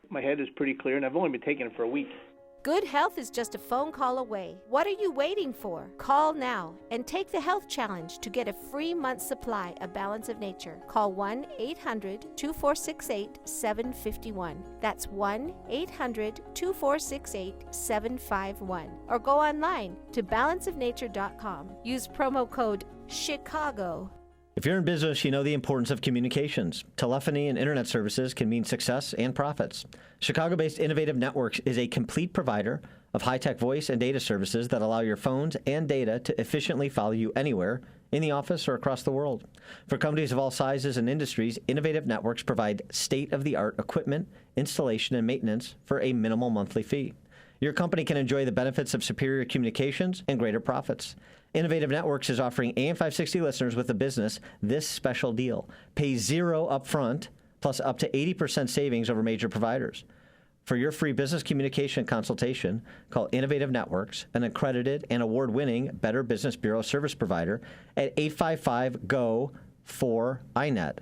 my head is pretty clear, and I've only been taking it for a week. Good health is just a phone call away. What are you waiting for? Call now and take the health challenge to get a free month's supply of Balance of Nature. Call 1-800-2468-751. That's 1-800-2468-751. Or go online to balanceofnature.com. Use promo code CHICAGO. If you're in business, you know the importance of communications. Telephony and internet services can mean success and profits. Chicago-based Innovative Networks is a complete provider of high-tech voice and data services that allow your phones and data to efficiently follow you anywhere, in the office or across the world. For companies of all sizes and industries, Innovative Networks provide state-of-the-art equipment, installation, and maintenance for a minimal monthly fee. Your company can enjoy the benefits of superior communications and greater profits. Innovative Networks is offering AM 560 listeners with a business this special deal. Pay $0 upfront, plus up to 80% savings over major providers. For your free business communication consultation, call Innovative Networks, an accredited and award-winning Better Business Bureau service provider, at 855-GO-4-INET,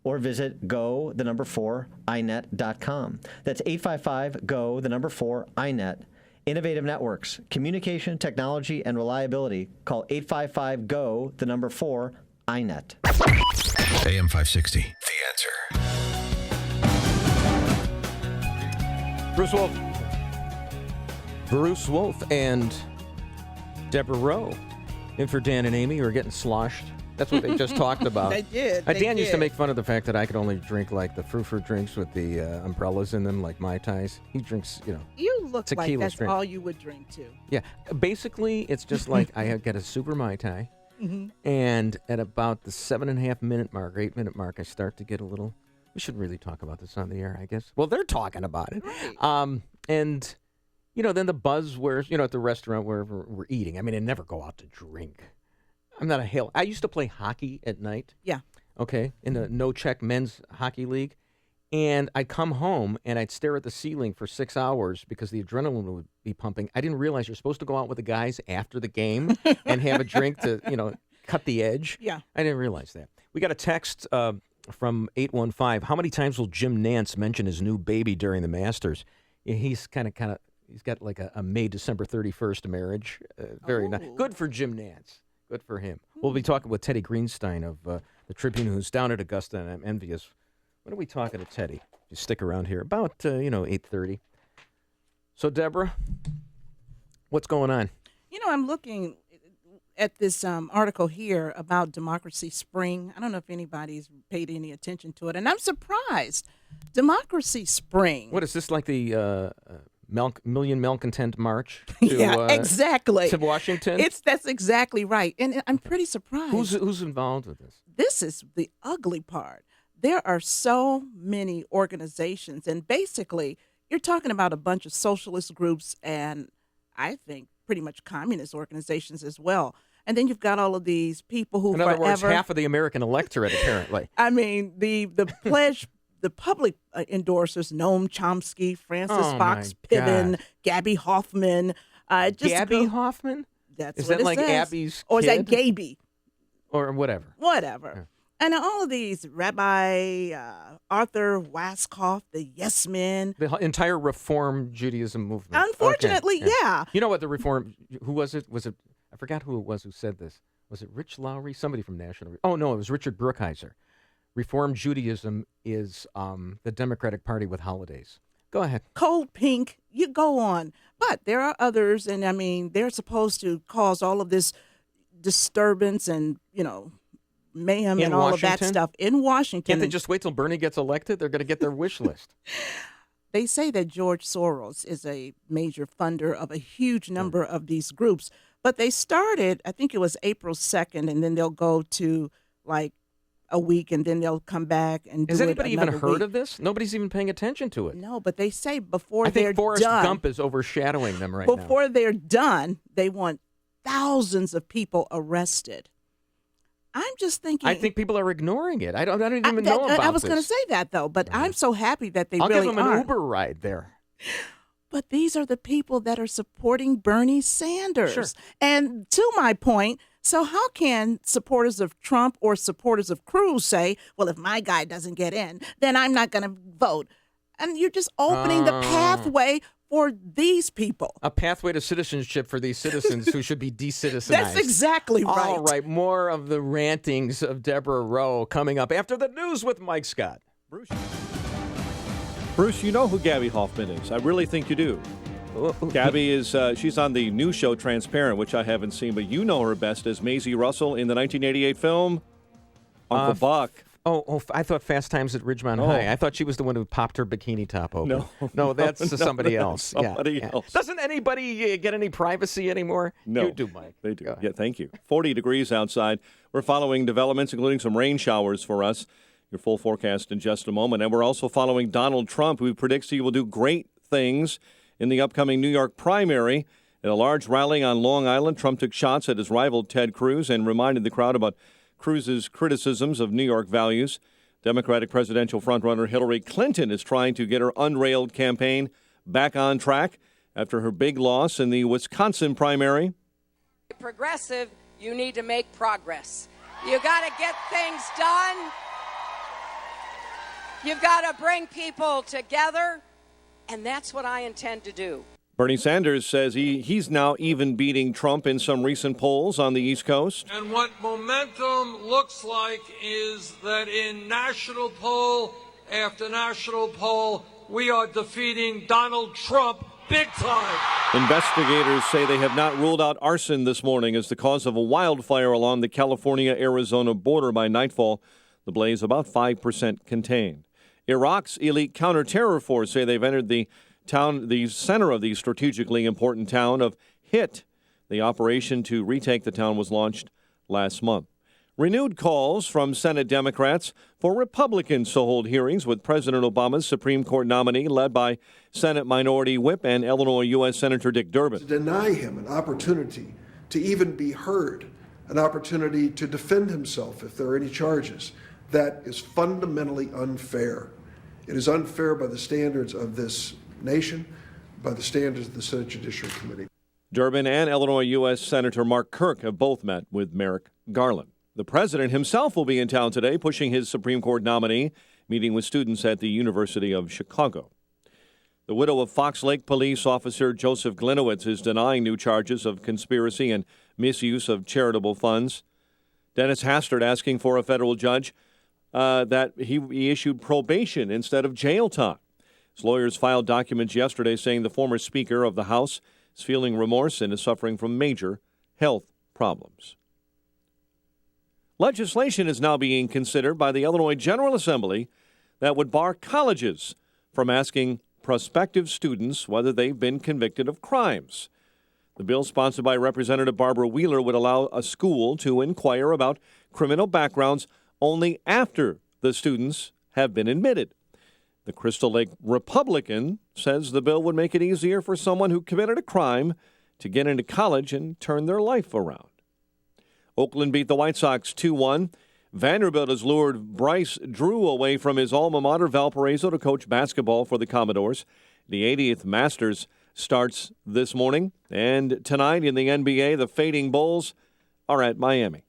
or visit go4inet.com. That's 855-GO4-INET. Innovative Networks, communication, technology, and reliability. Call 855-GO4-INET. AM 560, The Answer. Bruce Wolf and Deborah Rowe in for Dan and Amy, who are getting sloshed. That's what they just talked about. They did. Dan used to make fun of the fact that I could only drink like the frou-frou drinks with the umbrellas in them, like Mai Tais. He drinks, You look like tequila that's drink. all you would drink too. Yeah. Basically, it's just like I get a super Mai Tai, and at about the 7.5-minute mark, 8-minute mark, I start to get a little. We should really talk about this on the air, I guess. Well, they're talking about it. Right. And, then the buzz wears, at the restaurant where we're eating. I mean, I never go out to drink. I'm not a hale. I used to play hockey at night. Yeah. Okay, in the no-check men's hockey league. And I'd come home, and I'd stare at the ceiling for 6 hours because the adrenaline would be pumping. I didn't realize you're supposed to go out with the guys after the game and have a drink to, cut the edge. Yeah. I didn't realize that. We got a text from 815. How many times will Jim Nantz mention his new baby during the Masters? He's kind of, he's got like a May, December 31st marriage. Very nice. Good for Jim Nantz. Good for him. We'll be talking with Teddy Greenstein of the Tribune, who's down at Augusta, and I'm envious. When are we talking to Teddy? Just stick around here. About, 8:30. So, Deborah, what's going on? I'm looking at this article here about Democracy Spring. I don't know if anybody's paid any attention to it, and I'm surprised. Democracy Spring. What is this, like the Million Malcontent March? To, exactly. To Washington? That's exactly right. And I'm pretty surprised. Who's involved with this? This is the ugly part. There are so many organizations, and basically you're talking about a bunch of socialist groups and I think pretty much communist organizations as well. And then you've got all of these people who In other words, half of the American electorate, apparently. I mean, the pledge... The public endorsers, Noam Chomsky, Francis Fox Piven, Gabby Hoffman. Gabby Hoffman? That's is what that it like says. Abby's Or kid? is that Gaby? Or whatever. Whatever. Yeah. And all of these, Rabbi Arthur Waskoff, the Yes Men. The entire Reform Judaism movement. Unfortunately, okay. yeah. You know what the Reform, who was it? I forgot who it was who said this. Was it Rich Lowry? Somebody from National. Oh, no, it was Richard Brookhiser. Reform Judaism is the Democratic Party with holidays. Go ahead. Cold pink, you go on. But there are others, and I mean, they're supposed to cause all of this disturbance and, mayhem and all of that stuff in Washington. Can't they just wait till Bernie gets elected? They're going to get their wish list. they say that George Soros is a major funder of a huge number of these groups, but they started, I think it was April 2nd, and then they'll go to like a week, and then they'll come back and do Has anybody even another heard week. of this? Nobody's even paying attention to it. No, but they say before I they're think Forrest done, Gump is overshadowing them right now. before they're done, they want thousands of people arrested. I'm just thinking. I think people are ignoring it. I don't even know about I was this. going to say that, though, but I'm so happy that they I'll really give them an are. Uber ride there. But these are the people that are supporting Bernie Sanders. Sure. And to my point, so how can supporters of Trump or supporters of Cruz say, well, if my guy doesn't get in, then I'm not going to vote? And you're just opening the pathway for these people. A pathway to citizenship for these citizens who should be decitizenized. That's exactly right. All right, more of the rantings of Deborah Rowe coming up after the news with Mike Scott. Bruce, you know who Gabby Hoffman is. I really think you do. Gabby is, she's on the new show Transparent, which I haven't seen, but you know her best as Maisie Russell in the 1988 film Uncle Buck. I thought Fast Times at Ridgemont High. I thought she was the one who popped her bikini top open. No, that's somebody that's else. Somebody else. Doesn't anybody get any privacy anymore? No. You do, Mike. They do. Yeah, thank you. 40 degrees outside. We're following developments, including some rain showers for us. Your full forecast in just a moment. And we're also following Donald Trump, who predicts he will do great things in the upcoming New York primary. At a large rally on Long Island, Trump took shots at his rival Ted Cruz and reminded the crowd about Cruz's criticisms of New York values. Democratic presidential frontrunner Hillary Clinton is trying to get her unrailed campaign back on track after her big loss in the Wisconsin primary. Progressive, you need to make progress. You got to get things done. You've got to bring people together, and that's what I intend to do. Bernie Sanders says he's now even beating Trump in some recent polls on the East Coast. And what momentum looks like is that in national poll after national poll, we are defeating Donald Trump big time. Investigators say they have not ruled out arson this morning as the cause of a wildfire along the California-Arizona border by nightfall. The blaze about 5% contained. Iraq's elite counter-terror force say they've entered the center of the strategically important town of Hit. The operation to retake the town was launched last month. Renewed calls from Senate Democrats for Republicans to hold hearings with President Obama's Supreme Court nominee, led by Senate Minority Whip and Illinois U.S. Senator Dick Durbin. To deny him an opportunity to even be heard, an opportunity to defend himself if there are any charges, that is fundamentally unfair. It is unfair by the standards of this nation, by the standards of the Senate Judiciary Committee. Durbin and Illinois U.S. Senator Mark Kirk have both met with Merrick Garland. The president himself will be in town today, pushing his Supreme Court nominee, meeting with students at the University of Chicago. The widow of Fox Lake Police Officer Joseph Glinowitz is denying new charges of conspiracy and misuse of charitable funds. Dennis Hastert asking for a federal judge that he issued probation instead of jail time. His lawyers filed documents yesterday saying the former Speaker of the House is feeling remorse and is suffering from major health problems. Legislation is now being considered by the Illinois General Assembly that would bar colleges from asking prospective students whether they've been convicted of crimes. The bill, sponsored by Representative Barbara Wheeler, would allow a school to inquire about criminal backgrounds only after the students have been admitted. The Crystal Lake Republican says the bill would make it easier for someone who committed a crime to get into college and turn their life around. Oakland beat the White Sox 2-1. Vanderbilt has lured Bryce Drew away from his alma mater, Valparaiso, to coach basketball for the Commodores. The 80th Masters starts this morning. And tonight in the NBA, the Fading Bulls are at Miami.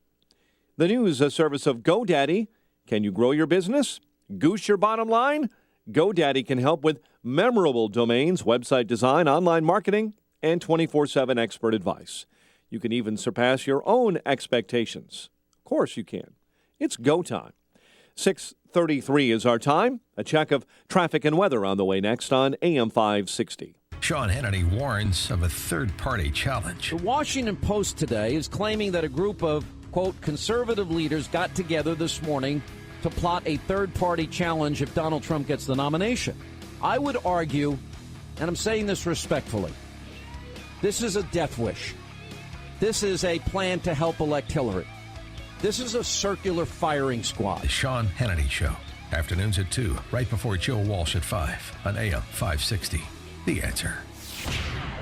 The news, a service of GoDaddy. Can you grow your business? Goose your bottom line? GoDaddy can help with memorable domains, website design, online marketing, and 24/7 expert advice. You can even surpass your own expectations. Of course you can. It's go time. 6:33 is our time. A check of traffic and weather on the way next on AM 560. Sean Hannity warns of a third-party challenge. The Washington Post today is claiming that a group of, quote, conservative leaders got together this morning to plot a third-party challenge if Donald Trump gets the nomination. I would argue, and I'm saying this respectfully, this is a death wish. This is a plan to help elect Hillary. This is a circular firing squad. The Sean Hannity Show. Afternoons at 2, right before Joe Walsh at 5 on AM 560. The Answer.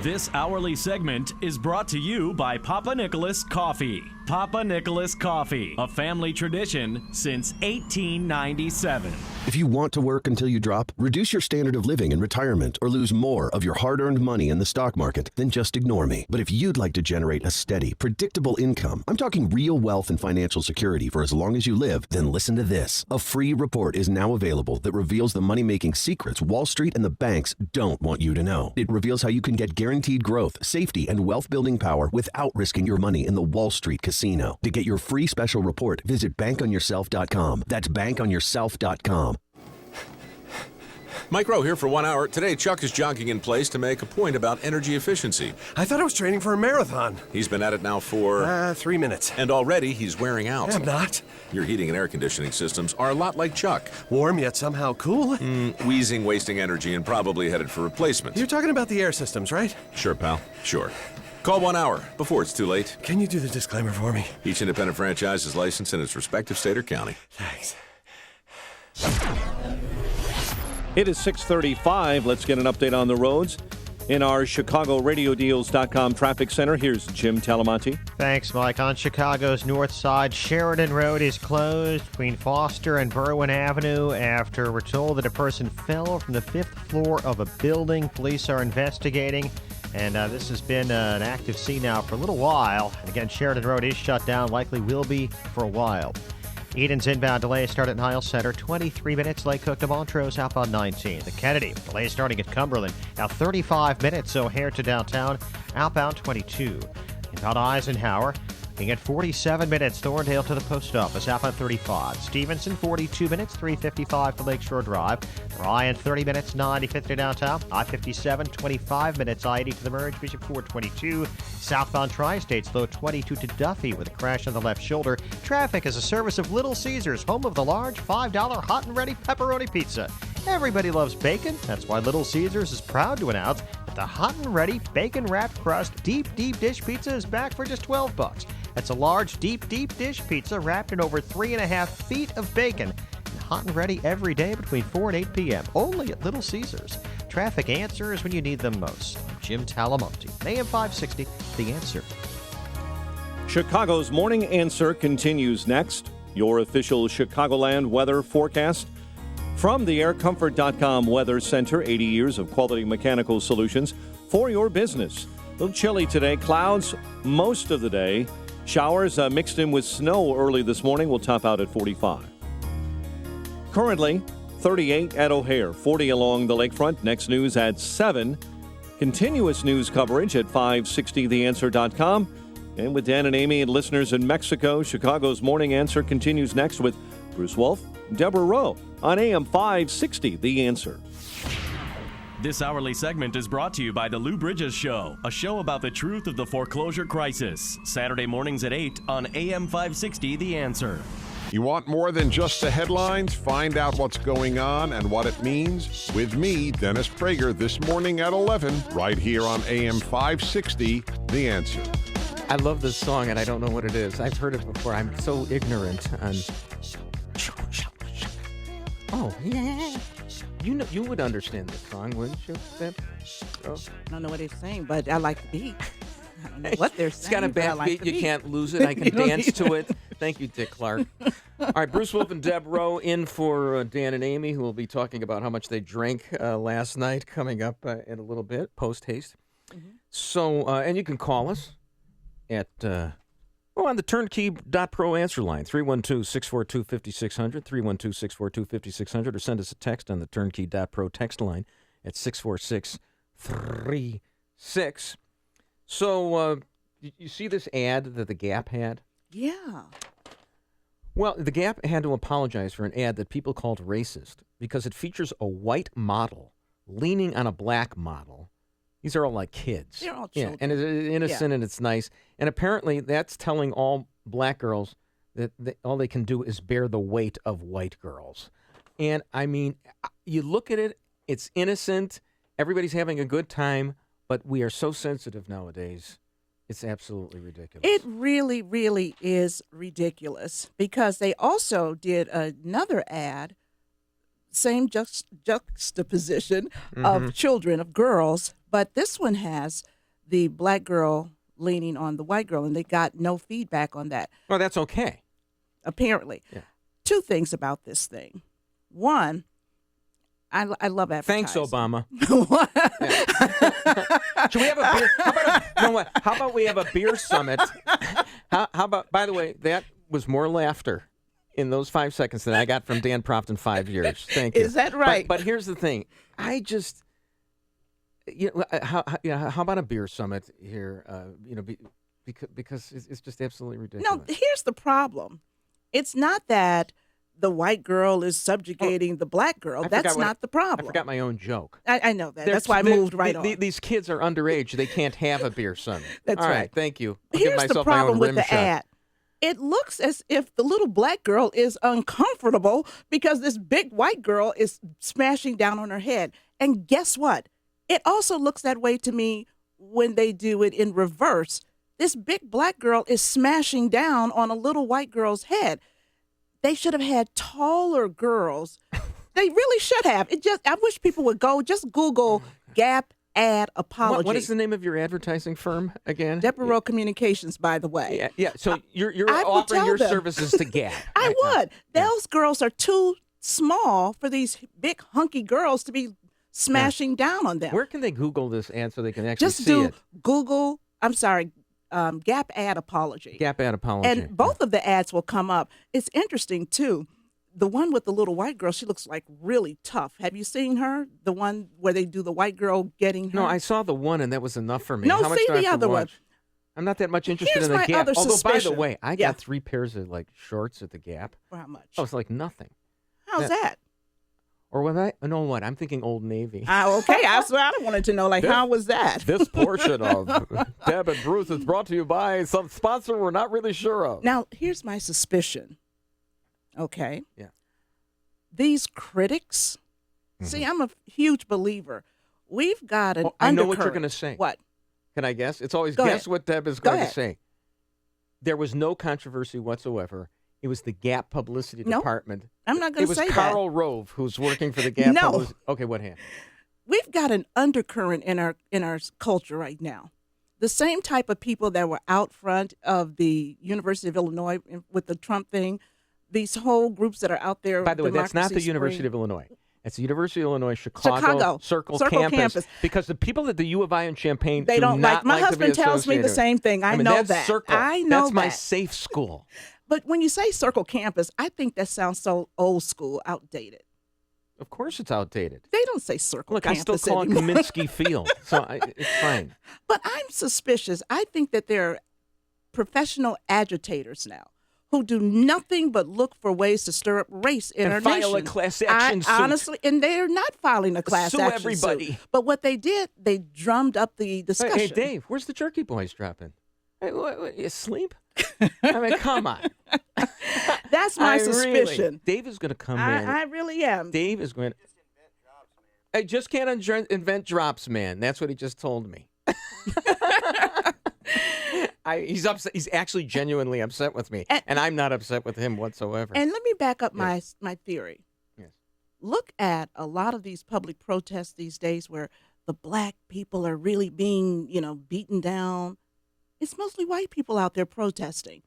This hourly segment is brought to you by Papa Nicholas Coffee. Papa Nicholas Coffee, a family tradition since 1897. If you want to work until you drop, reduce your standard of living in retirement, or lose more of your hard-earned money in the stock market, then just ignore me. But if you'd like to generate a steady, predictable income, I'm talking real wealth and financial security for as long as you live, then listen to this. A free report is now available that reveals the money-making secrets Wall Street and the banks don't want you to know. It reveals how you can get guaranteed growth, safety, and wealth-building power without risking your money in the Wall Street casino. To get your free special report, visit bankonyourself.com. That's bankonyourself.com. Mike Rowe here for 1 hour. Today, Chuck is jogging in place to make a point about energy efficiency. I thought I was training for a marathon. He's been at it now for... 3 minutes. And already he's wearing out. I'm not. Your heating and air conditioning systems are a lot like Chuck. Warm yet somehow cool. Wheezing, wasting energy, and probably headed for replacement. You're talking about the air systems, right? Sure, pal. Sure. Call 1 hour before it's too late. Can you do the disclaimer for me? Each independent franchise is licensed in its respective state or county. Thanks. It is 6:35. Let's get an update on the roads. In our ChicagoRadioDeals.com traffic center, here's Jim Talamonte. Thanks, Mike. On Chicago's north side, Sheridan Road is closed between Foster and Berwyn Avenue after we're told that a person fell from the 5th floor of a building. Police are investigating, and this has been an active scene now for a little while. And again, Sheridan Road is shut down, likely will be for a while. Eden's inbound delays start at Niles Center, 23 minutes. Lake Cook to Montrose, outbound 19. The Kennedy, delays starting at Cumberland, now 35 minutes. O'Hare to downtown, outbound 22. Inbound Eisenhower, looking at 47 minutes. Thorndale to the post office, outbound 35. Stevenson, 42 minutes, 3:55 to Lakeshore Drive. Ryan, 30 minutes, 95th to downtown. I-57, 25 minutes. I-80 to the merge, Bishop 422. Southbound Tri-State, slow 22 to Duffy with a crash on the left shoulder. Traffic is a service of Little Caesars, home of the large $5 hot and ready pepperoni pizza. Everybody loves bacon. That's why Little Caesars is proud to announce that the hot and ready bacon-wrapped crust deep dish pizza is back for just $12. That's a large deep dish pizza wrapped in over 3.5 feet of bacon. Hot and ready every day between 4 and 8 p.m. Only at Little Caesars. Traffic answers when you need them most. Jim Talamonte, AM 560, The Answer. Chicago's Morning Answer continues next. Your official Chicagoland weather forecast from the AirComfort.com Weather Center. 80 years of quality mechanical solutions for your business. A little chilly today. Clouds most of the day. Showers mixed in with snow early this morning. Will top out at 45. Currently, 38 at O'Hare, 40 along the lakefront. Next news at 7. Continuous news coverage at 560theanswer.com. And with Dan and Amy and listeners in Mexico, Chicago's Morning Answer continues next with Bruce Wolf, Deborah Rowe on AM 560, The Answer. This hourly segment is brought to you by The Lou Bridges Show, a show about the truth of the foreclosure crisis. Saturday mornings at 8 on AM 560, The Answer. You want more than just the headlines? Find out what's going on and what it means with me, Dennis Prager, this morning at 11, right here on AM 560, The Answer. I love this song, and I don't know what it is. I've heard it before. I'm so ignorant on... Oh, yeah. You would understand this song, wouldn't you, Deb? Oh. I don't know what it's saying, but I like the beat. I don't know what they're saying. It's got a bad beat. You can't lose it. I can dance to it. Thank you, Dick Clark. All right, Bruce Wolf and Deb Rowe in for Dan and Amy, who will be talking about how much they drank last night, coming up in a little bit, post-haste. Mm-hmm. So, and you can call us at, on the turnkey.pro answer line, 312-642-5600, 312-642-5600, or send us a text on the turnkey.pro text line at 64636. So, you see this ad that the Gap had? Yeah. Well, the Gap had to apologize for an ad that people called racist because it features a white model leaning on a black model. These are all like kids. They're all children. Yeah, and it's innocent and it's nice. And apparently that's telling all black girls that all they can do is bear the weight of white girls. And, I mean, you look at it It's innocent. Everybody's having a good time, but we are so sensitive nowadays. It's absolutely ridiculous. It really, really is ridiculous because they also did another ad, same juxtaposition of children, of girls, but this one has the black girl leaning on the white girl, and they got no feedback on that. Well, that's okay. Apparently. Yeah. Two things about this thing. One, I love advertising. Thanks, Obama. Should we have a beer? How about we have a beer summit? How about, by the way, that was more laughter in those 5 seconds than I got from Dan Proft in 5 years. Thank you. Is that right? But here's the thing. I just, how about a beer summit here? Because it's just absolutely ridiculous. No, here's the problem. It's not that the white girl is subjugating the black girl. That's not the problem. I forgot my own joke. I know that. That's why I moved right on. These kids are underage. They can't have a beer summit. That's All right. Thank you. I'll Here's give myself the problem my own with rim the shot. ad. It looks as if the little black girl is uncomfortable because this big white girl is smashing down on her head. And guess what? It also looks that way to me when they do it in reverse. This big black girl is smashing down on a little white girl's head. They should have had taller girls. They really should have. I wish people would just Google Gap ad apology. What is the name of your advertising firm again? Deborah Communications, by the way. Yeah. So you're offering your services to Gap. I would. Those girls are too small for these big hunky girls to be smashing down on them. Where can they Google this ad so they can actually see it? Just do Google. I'm sorry. Gap ad apology. Gap ad apology. And both of the ads will come up. It's interesting, too. The one with the little white girl, she looks like really tough. Have you seen her? The one where they do the white girl getting her? No, I saw the one, and that was enough for me. No, How much see do I have the to other watch? one. I'm not that much interested Here's in the my Gap. other Although, by the suspicion. way, I got 3 pairs of shorts at the Gap. For how much? Oh, it's like nothing. How's that? Or what? I'm thinking Old Navy. Okay, that's what I wanted to know. How was that? This portion of Deb and Bruce is brought to you by some sponsor we're not really sure of. Now, here's my suspicion. Okay. Yeah. These critics. See, I'm a huge believer. We've got an I know what undercurrent. you're going to say. What? Can I guess? It's always Go guess ahead. what Deb is going to say. There was no controversy whatsoever. It was the Gap publicity department. I'm not going to say that. It was Carl Rove who's working for the Gap. No. Okay, what happened? We've got an undercurrent in our culture right now. The same type of people that were out front of the University of Illinois with the Trump thing, these whole groups that are out there. By the way, that's not the University of Illinois. It's the University of Illinois Chicago Circle campus. Because the people at the U of I in Champaign they don't like. My husband husband tells me the same thing. I know that's that. Circle. I know that's my that. safe school. But when you say Circle campus, I think that sounds so old school, outdated. Of course it's outdated. They don't say Circle Look, campus I still call anymore. it Kaminsky Field, so it's fine. But I'm suspicious. I think that there are professional agitators now who do nothing but look for ways to stir up race in our nation. File a class action suit. Honestly, and they're not filing a class Sue action everybody. suit. But what they did, they drummed up the discussion. Hey, Dave, where's the Jerky Boys dropping? Hey, what, you asleep? I mean, come on. That's my suspicion. Really, Dave is going to come in. I really am. Dave is going to. I just can't invent drops, man. That's what he just told me. He's upset. He's actually genuinely upset with me, and I'm not upset with him whatsoever. And let me back up my theory. Yes. Look at a lot of these public protests these days where the black people are really being, beaten down. It's mostly white people out there protesting.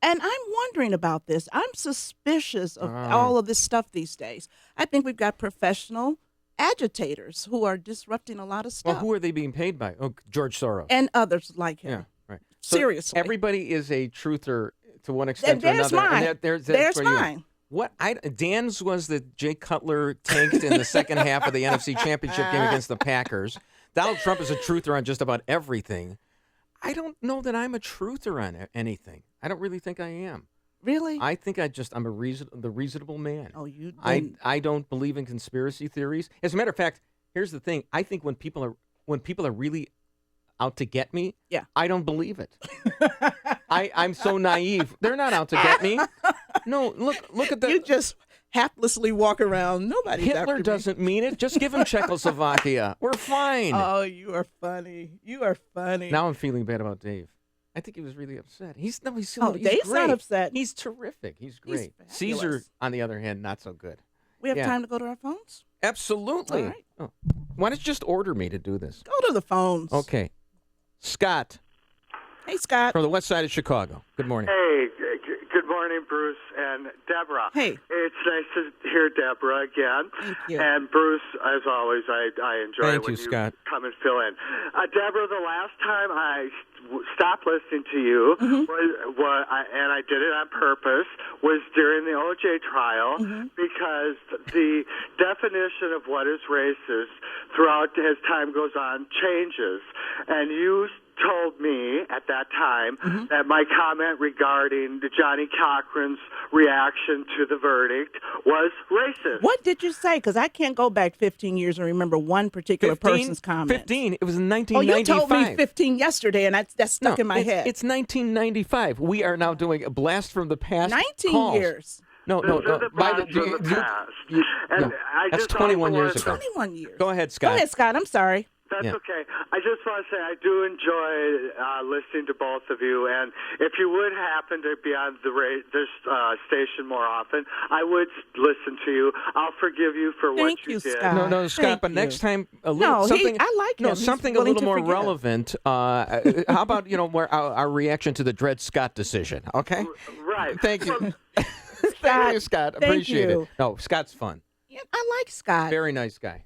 And I'm wondering about this. I'm suspicious of all of this stuff these days. I think we've got professional agitators who are disrupting a lot of stuff. Well, who are they being paid by? Oh, George Soros. And others like him. Yeah, right. So seriously. Everybody is a truther to one extent or there's another. Mine. And there's mine. What Dan's was that Jay Cutler tanked in the second half of the NFC Championship game against the Packers. Donald Trump is a truther on just about everything. I don't know that I'm a truther on anything. I don't really think I am. Really? I think I'm the reasonable man. Oh, you? I don't believe in conspiracy theories. As a matter of fact, here's the thing. I think when people are really out to get me, I don't believe it. I'm so naive. They're not out to get me. No, look at that. You just haplessly walk around. Nobody's after Hitler me. doesn't mean it. Just give him Czechoslovakia. We're fine. Oh, you are funny. You are funny. Now I'm feeling bad about Dave. I think he was really upset. He's Dave's great. not upset. He's terrific. He's great. fabulous. Caesar, on the other hand, not so good. We have time to go to our phones? Absolutely. All right. Oh. Why don't you just order me to do this? Go to the phones. Okay. Scott. Hey, Scott. From the west side of Chicago. Good morning. Hey, good morning, Bruce and Deborah. Hey. It's nice to hear Deborah again. Thank you. And Bruce, as always, I enjoy Thank when you, Scott. come and fill in. Deborah, the last time I stopped listening to you, and I did it on purpose, was during the OJ trial, because the definition of what is racist throughout as time goes on changes. And you told me at that time that my comment regarding Johnny Cochran's reaction to the verdict was racist. What did you say? Because I can't go back 15 years and remember one particular person's comment. 15. It was in Oh, 1995. you told me 15 yesterday, and that's stuck in my head. It's 1995. We are now doing a blast from the past. 19 calls. years. No. This is a blast from the past. And I That's just 21 years also ago. 21 years. Go ahead, Scott. Go ahead, Scott. I'm sorry. That's okay. I just want to say I do enjoy listening to both of you, and if you would happen to be on this station more often, I would listen to you. I'll forgive you for what you did. Scott. No, Scott. Thank but you. next time, a little No, something. I like him. No, He's something a willing little to more forgive. relevant. How about where our reaction to the Dred Scott decision? Okay. Right. Thank you. Thank you, Scott. thank Appreciate you. it. No, Scott's fun. Yeah, I like Scott. Very nice guy.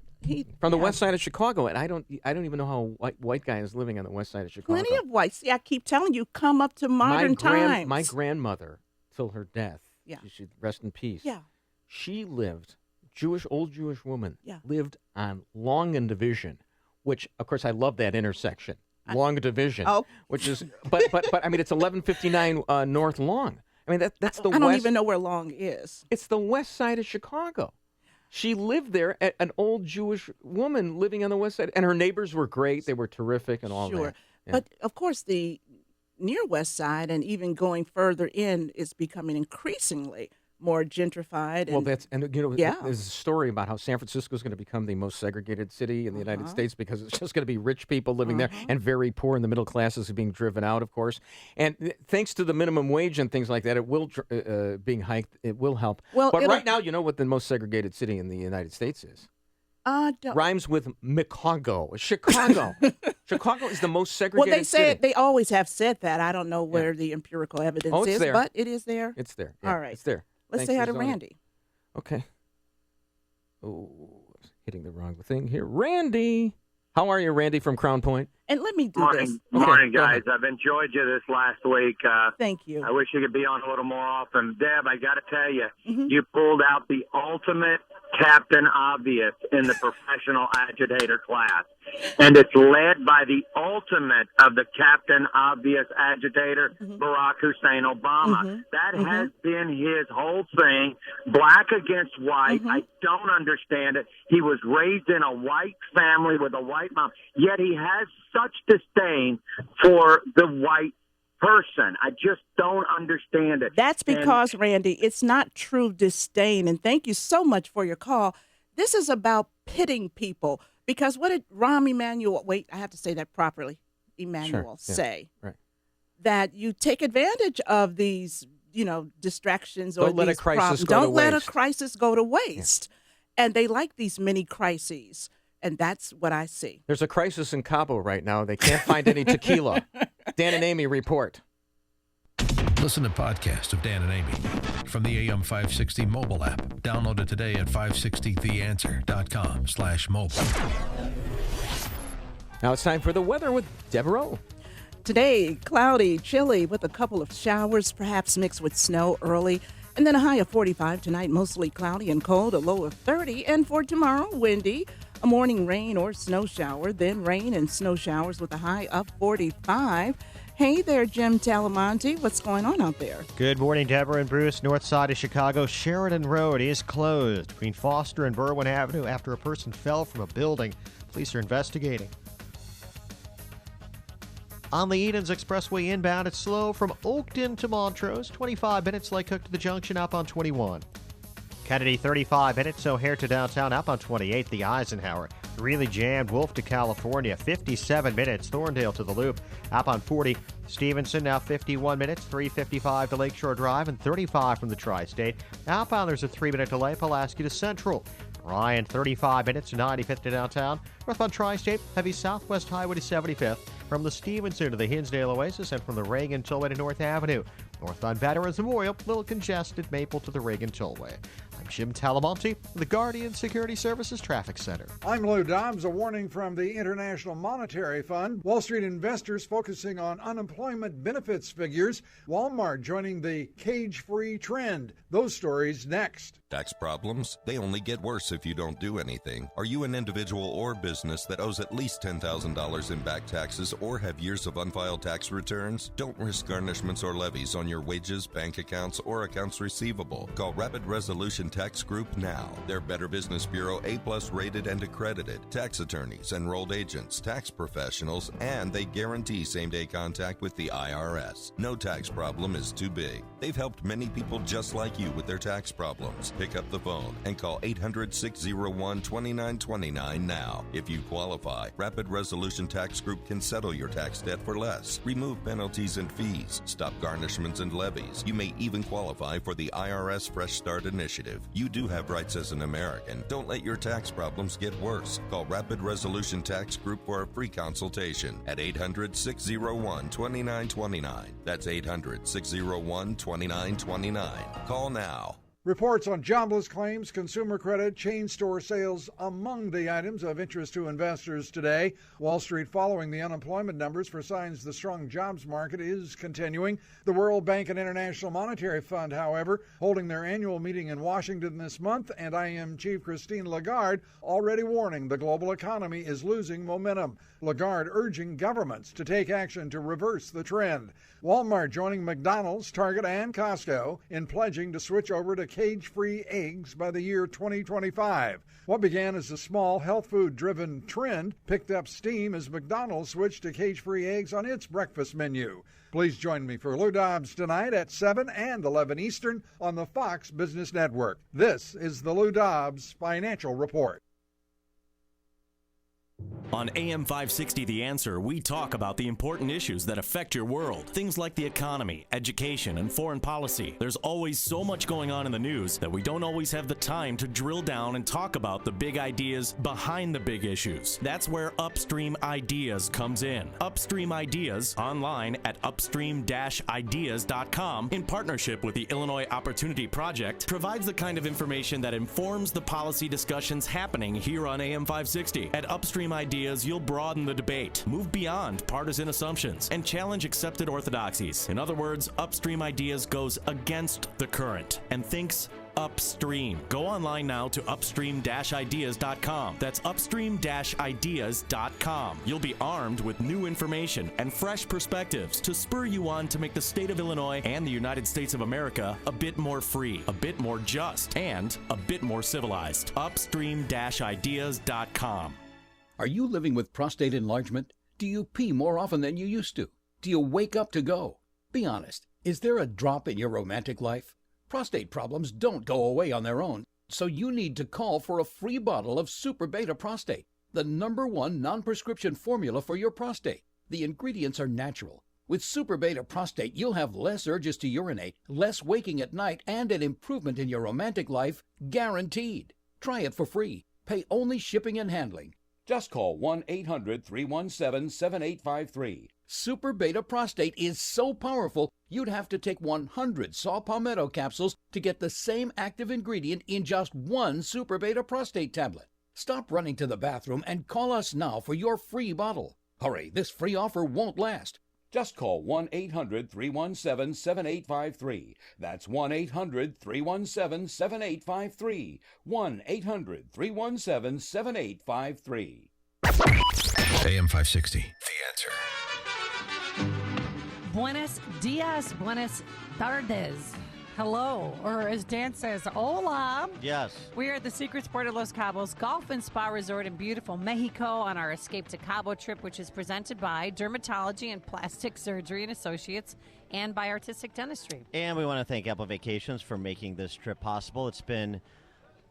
From the west side of Chicago, and I don't even know how white guy is living on the west side of Chicago. Plenty of whites. See, I keep telling you, come up to modern times. My grandmother, till her death, Yeah. she should rest in peace. Yeah. She lived, old Jewish woman, Yeah. lived on Long and Division, which, of course, I love that intersection. Long Division, Oh. which is, but I mean, it's 1159 North Long. I mean, that's the I west. don't even know where Long is. It's the west side of Chicago. She lived there, an old Jewish woman living on the west side, and her neighbors were great. They were terrific and all Sure. that. Yeah. But, of course, the near west side and even going further in is becoming increasingly more gentrified. Well, And, yeah. there's a story about how San Francisco is going to become the most segregated city in the United States because it's just going to be rich people living there and very poor, and the middle classes are being driven out, of course. And thanks to the minimum wage and things like that, it will being hiked. It will help. Well, but right now, you know what the most segregated city in the United States is? Rhymes with Chicago. Chicago. Chicago is the most segregated Well, they say city. they always have said that. I don't know where the empirical evidence Oh, it's is, there. but it is there. It's there. Yeah, All right. It's there. Let's Thanks say for hi to zoning. Randy. Okay. Oh, hitting the wrong thing here. Randy. How are you, Randy from Crown Point? And let me do Morning, this. morning, go guys. ahead. I've enjoyed you this last week. Thank you. I wish you could be on a little more often. Deb, I got to tell you, Mm-hmm. you pulled out the ultimate Captain Obvious in the professional agitator class. And it's led by the ultimate of the Captain Obvious agitator, Barack Hussein Obama. That has been his whole thing, black against white. I don't understand it. He was raised in a white family with a white mom, yet he has such disdain for the white person. I just don't understand it. That's because, Randy, it's not true disdain. And thank you so much for your call. This is about pitting people. Because what did Rahm Emanuel, wait, I have to say that properly, Emanuel, Sure. Yeah. say? Right. That you take advantage of these, distractions or Don't let a these crisis problems. go to Don't let a waste. crisis go to waste. And they like these mini crises. And that's what I see. There's a crisis in Cabo right now. They can't find any tequila. Dan and Amy report. Listen to podcasts of Dan and Amy from the AM 560 mobile app. Download it today at 560theanswer.com/mobile. Now it's time for the weather with Deborah. Today, cloudy, chilly with a couple of showers, perhaps mixed with snow early. And then a high of 45 tonight, mostly cloudy and cold, a low of 30. And for tomorrow, windy, a morning rain or snow shower, then rain and snow showers with a high of 45. Hey there, Jim Talamonte. What's going on out there? Good morning, Deborah and Bruce. North side of Chicago, Sheridan Road is closed between Foster and Berwyn Avenue after a person fell from a building. Police are investigating. On the Edens Expressway inbound, it's slow from Oakton to Montrose. 25 minutes Lake Hook to the junction up on 21. Kennedy, 35 minutes. O'Hare to downtown, outbound 28, the Eisenhower. Really jammed. Wolf to California, 57 minutes. Thorndale to the Loop, outbound 40. Stevenson, now 51 minutes. 3:55 to Lakeshore Drive and 35 from the Tri-State. Outbound, there's a 3-minute delay. Pulaski to Central. Ryan, 35 minutes, 95th to downtown. Northbound Tri-State, heavy Southwest Highway to 75th. From the Stevenson to the Hinsdale Oasis and from the Reagan Tollway to North Avenue. Northbound Veterans Memorial, little congested. Maple to the Reagan Tollway. I'm Jim Talamonte, the Guardian Security Services Traffic Center. I'm Lou Dobbs. A warning from the International Monetary Fund. Wall Street investors focusing on unemployment benefits figures. Walmart joining the cage-free trend. Those stories next. Tax problems? They only get worse if you don't do anything. Are you an individual or business that owes at least $10,000 in back taxes or have years of unfiled tax returns? Don't risk garnishments or levies on your wages, bank accounts, or accounts receivable. Call Rapid Resolution Tax Group now. They're Better Business Bureau A+ rated and accredited. Tax attorneys, enrolled agents, tax professionals, and they guarantee same-day contact with the IRS. No tax problem is too big. They've helped many people just like you with their tax problems. Pick up the phone and call 800-601-2929 now. If you qualify, Rapid Resolution Tax Group can settle your tax debt for less, remove penalties and fees, stop garnishments and levies. You may even qualify for the IRS Fresh Start Initiative. You do have rights as an American. Don't let your tax problems get worse. Call Rapid Resolution Tax Group for a free consultation at 800-601-2929. That's 800-601-2929. Call now. Reports on jobless claims, consumer credit, chain store sales among the items of interest to investors today. Wall Street following the unemployment numbers for signs the strong jobs market is continuing. The World Bank and International Monetary Fund, however, holding their annual meeting in Washington this month, and IM Chief Christine Lagarde already warning the global economy is losing momentum. Lagarde urging governments to take action to reverse the trend. Walmart joining McDonald's, Target, and Costco in pledging to switch over to cage-free eggs by the year 2025. What began as a small health food-driven trend picked up steam as McDonald's switched to cage-free eggs on its breakfast menu. Please join me for Lou Dobbs tonight at 7 and 11 Eastern on the Fox Business Network. This is the Lou Dobbs Financial Report. On AM 560 The Answer, we talk about the important issues that affect your world. Things like the economy, education, and foreign policy. There's always so much going on in the news that we don't always have the time to drill down and talk about the big ideas behind the big issues. That's where Upstream Ideas comes in. Upstream Ideas, online at upstream-ideas.com, in partnership with the Illinois Opportunity Project, provides the kind of information that informs the policy discussions happening here on AM 560. At Upstream Ideas, you'll broaden the debate, move beyond partisan assumptions, and challenge accepted orthodoxies. In other words, Upstream Ideas goes against the current and thinks upstream. Go online now to upstream-ideas.com. That's upstream-ideas.com. You'll be armed with new information and fresh perspectives to spur you on to make the state of Illinois and the United States of America a bit more free, a bit more just, and a bit more civilized. Upstream-ideas.com. Are you living with prostate enlargement? Do you pee more often than you used to? Do you wake up to go? Be honest, is there a drop in your romantic life? Prostate problems don't go away on their own, so you need to call for a free bottle of Super Beta Prostate, the #1 non-prescription formula for your prostate. The ingredients are natural. With Super Beta Prostate, you'll have less urges to urinate, less waking at night, and an improvement in your romantic life, guaranteed. Try it for free. Pay only shipping and handling. Just call 1-800-317-7853. Super Beta Prostate is so powerful, you'd have to take 100 saw palmetto capsules to get the same active ingredient in just one Super Beta Prostate tablet. Stop running to the bathroom and call us now for your free bottle. Hurry, this free offer won't last. Just call 1-800-317-7853. That's 1-800-317-7853. 1-800-317-7853. AM 560, The Answer. Buenos dias, buenas tardes. Hello, or as Dan says, hola. Yes. We are at the Secret Sport of Los Cabos Golf and Spa Resort in beautiful Mexico on our Escape to Cabo trip, which is presented by Dermatology and Plastic Surgery and Associates and by Artistic Dentistry. And we want to thank Apple Vacations for making this trip possible. It's been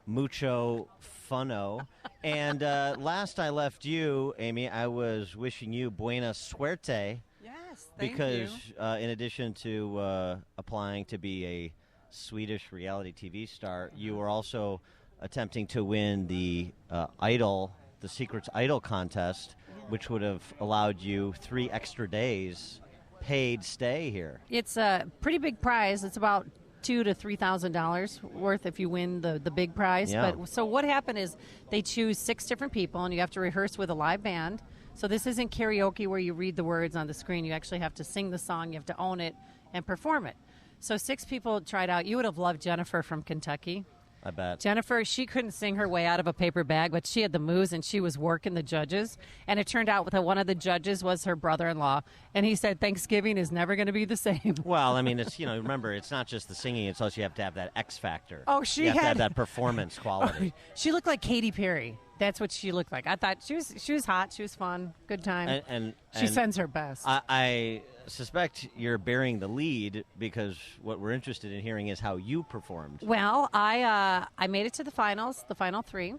mucho funno. And last I left you, Amy, I was wishing you buena suerte. Yes, because in addition to applying to be a Swedish reality TV star, you were also attempting to win the the Secrets Idol contest, which would have allowed you 3 extra days paid stay here. It's a pretty big prize. It's about $2,000 to $3,000 worth if you win the big prize. Yeah. But so what happened is they choose 6 different people, and you have to rehearse with a live band. So this isn't karaoke where you read the words on the screen. You actually have to sing the song. You have to own it and perform it. So 6 people tried out. You would have loved Jennifer from Kentucky. I bet. Jennifer, she couldn't sing her way out of a paper bag, but she had the moves, and she was working the judges. And it turned out that one of the judges was her brother-in-law, and he said Thanksgiving is never going to be the same. Well, I mean, it's remember, it's not just the singing; it's also you have to have that X factor. Oh, she you have to had have that performance quality. She looked like Katy Perry. That's what she looked like. I thought she was hot. She was fun. Good time. And she sends her best. I suspect you're bearing the lead because what we're interested in hearing is how you performed. Well, I made it to the finals, the final 3.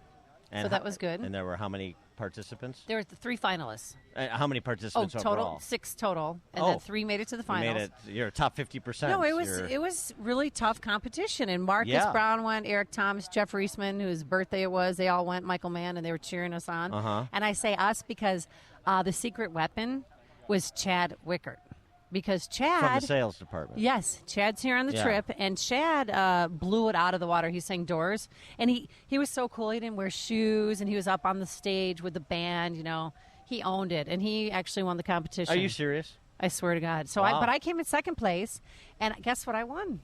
And so that was good. And there were how many participants? There were 3 finalists. How many participants total? overall? 6 total, and then 3 made it to the finals. You're a top 50%. No, it was really tough competition. And Marcus Brown went, Eric Thomas, Jeff Reisman, whose birthday it was. They all went, Michael Mann, and they were cheering us on. Uh-huh. And I say us because the secret weapon was Chad Wickert. Because Chad... From the sales department. Yes, Chad's here on the trip, and Chad blew it out of the water. He sang Doors, and he was so cool. He didn't wear shoes, and he was up on the stage with the band, He owned it, and he actually won the competition. Are you serious? I swear to God. So, wow. But I came in 2nd place, and guess what I won?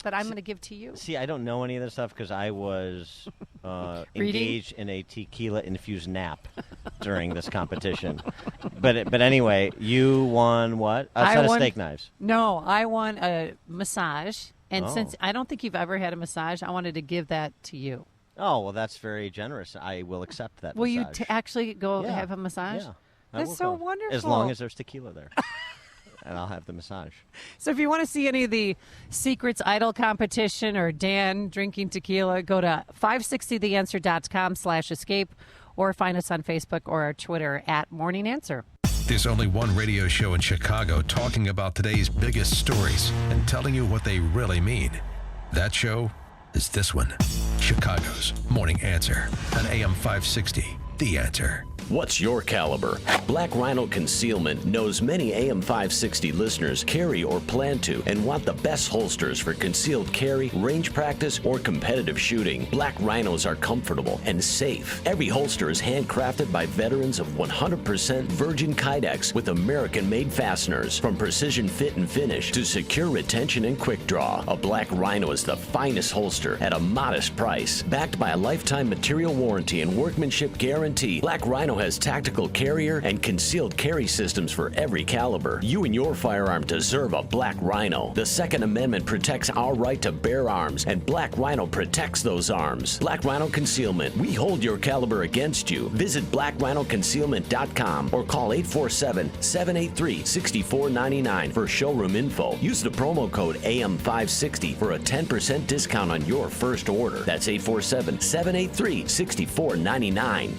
That I'm going to give to you. See, I don't know any of this stuff because I was engaged in a tequila-infused nap during this competition. But anyway, you won what? A set of steak knives. No, I won a massage. And since I don't think you've ever had a massage, I wanted to give that to you. Oh, well, that's very generous. I will accept that Will massage. you actually go have a massage? Yeah. That's so wonderful. As long as there's tequila there. And I'll have the massage. So if you want to see any of the Secrets Idol competition or Dan drinking tequila, go to 560theanswer.com/escape or find us on Facebook or our Twitter @Morning Answer. There's only one radio show in Chicago talking about today's biggest stories and telling you what they really mean. That show is this one, Chicago's Morning Answer on AM 560, The Answer. What's your caliber? Black Rhino Concealment knows many AM 560 listeners carry or plan to and want the best holsters for concealed carry, range practice, or competitive shooting. Black Rhinos are comfortable and safe. Every holster is handcrafted by veterans of 100% virgin Kydex with American-made fasteners. From precision fit and finish to secure retention and quick draw, a Black Rhino is the finest holster at a modest price. Backed by a lifetime material warranty and workmanship guarantee, Black Rhino has tactical carrier and concealed carry systems for every caliber. You and your firearm deserve a Black Rhino. The Second Amendment protects our right to bear arms, and Black Rhino protects those arms. Black Rhino Concealment. We hold your caliber against you. Visit blackrhinoconcealment.com or call 847-783-6499 for showroom info. Use the promo code AM560 for a 10% discount on your first order. That's 847-783-6499.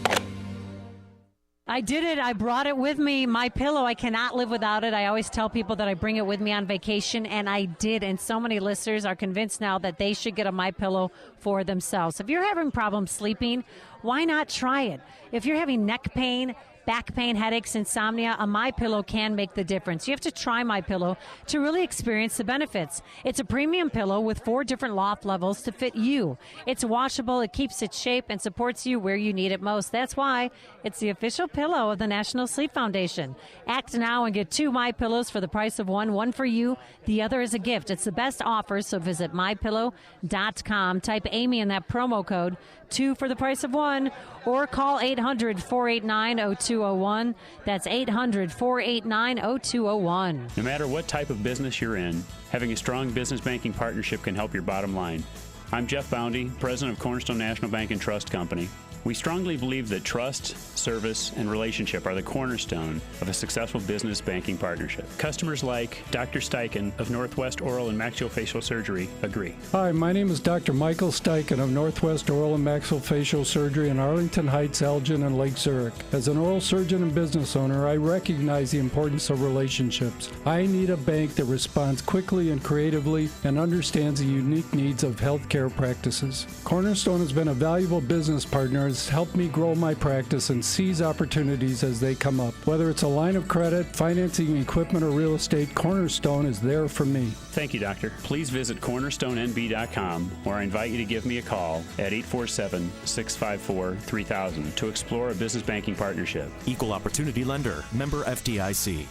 I did it. I brought it with me. My pillow. I cannot live without it. I always tell people that I bring it with me on vacation, and I did. And so many listeners are convinced now that they should get a My Pillow for themselves. If you're having problems sleeping, why not try it? If you're having neck pain, back pain, headaches, insomnia, a My Pillow can make the difference. You have to try My Pillow to really experience the benefits. It's a premium pillow with 4 different loft levels to fit you. It's washable, it keeps its shape, and supports you where you need it most. That's why it's the official pillow of the National Sleep Foundation. Act now and get 2 My Pillows for the price of one for you. The other is a gift. It's the best offer, so visit mypillow.com. Type Amy in that promo code, 2 for the price of 1, or call 800-489-02 0201. That's 800-489-0201. No matter what type of business you're in, having a strong business banking partnership can help your bottom line. I'm Jeff Boundy, president of Cornerstone National Bank and Trust Company. We strongly believe that trust, service, and relationship are the cornerstone of a successful business banking partnership. Customers like Dr. Steichen of Northwest Oral and Maxillofacial Surgery agree. Hi, my name is Dr. Michael Steichen of Northwest Oral and Maxillofacial Surgery in Arlington Heights, Elgin, and Lake Zurich. As an oral surgeon and business owner, I recognize the importance of relationships. I need a bank that responds quickly and creatively and understands the unique needs of healthcare practices. Cornerstone has been a valuable business partner, has helped me grow my practice and seize opportunities as they come up. Whether it's a line of credit, financing equipment, or real estate, Cornerstone is there for me. Thank you, Doctor. Please visit cornerstonenb.com, or I invite you to give me a call at 847-654-3000 to explore a business banking partnership. Equal Opportunity Lender. Member FDIC.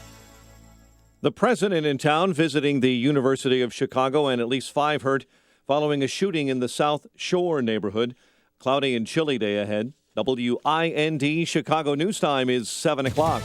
The president in town visiting the University of Chicago, and at least 5 hurt following a shooting in the South Shore neighborhood. Cloudy and chilly day ahead. WIND Chicago News Time is 7 o'clock.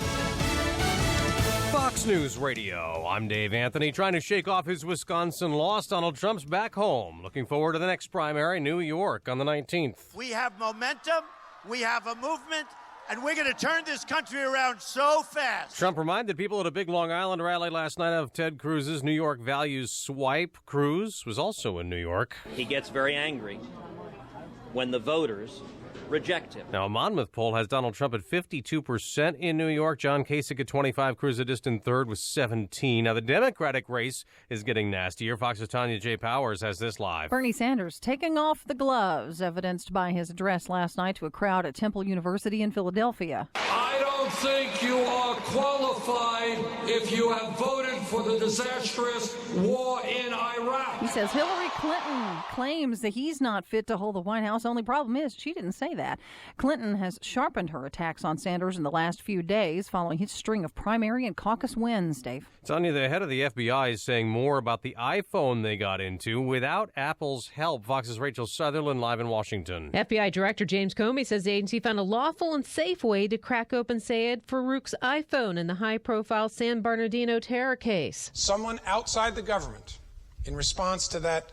Fox News Radio. I'm Dave Anthony, trying to shake off his Wisconsin loss. Donald Trump's back home. Looking forward to the next primary, New York, on the 19th. We have momentum, we have a movement, and we're going to turn this country around so fast. Trump reminded people at a big Long Island rally last night of Ted Cruz's New York values swipe. Cruz was also in New York. He gets very angry when the voters reject him. Now, a Monmouth poll has Donald Trump at 52% in New York. John Kasich at 25, Cruz a distant third with 17. Now, the Democratic race is getting nastier. Fox's Tanya J. Powers has this live. Bernie Sanders taking off the gloves, evidenced by his address last night to a crowd at Temple University in Philadelphia. I don't think you are qualified if you have voted for the disastrous war in Iraq. He says Hillary Clinton claims that he's not fit to hold the White House. Only problem is she didn't say that. Clinton has sharpened her attacks on Sanders in the last few days following his string of primary and caucus wins, Dave. Tanya, the head of the FBI is saying more about the iPhone they got into without Apple's help. Fox's Rachel Sutherland live in Washington. FBI Director James Comey says the agency found a lawful and safe way to crack open Sayed Farouk's iPhone in the high-profile San Bernardino terror case. Someone outside the government, in response to that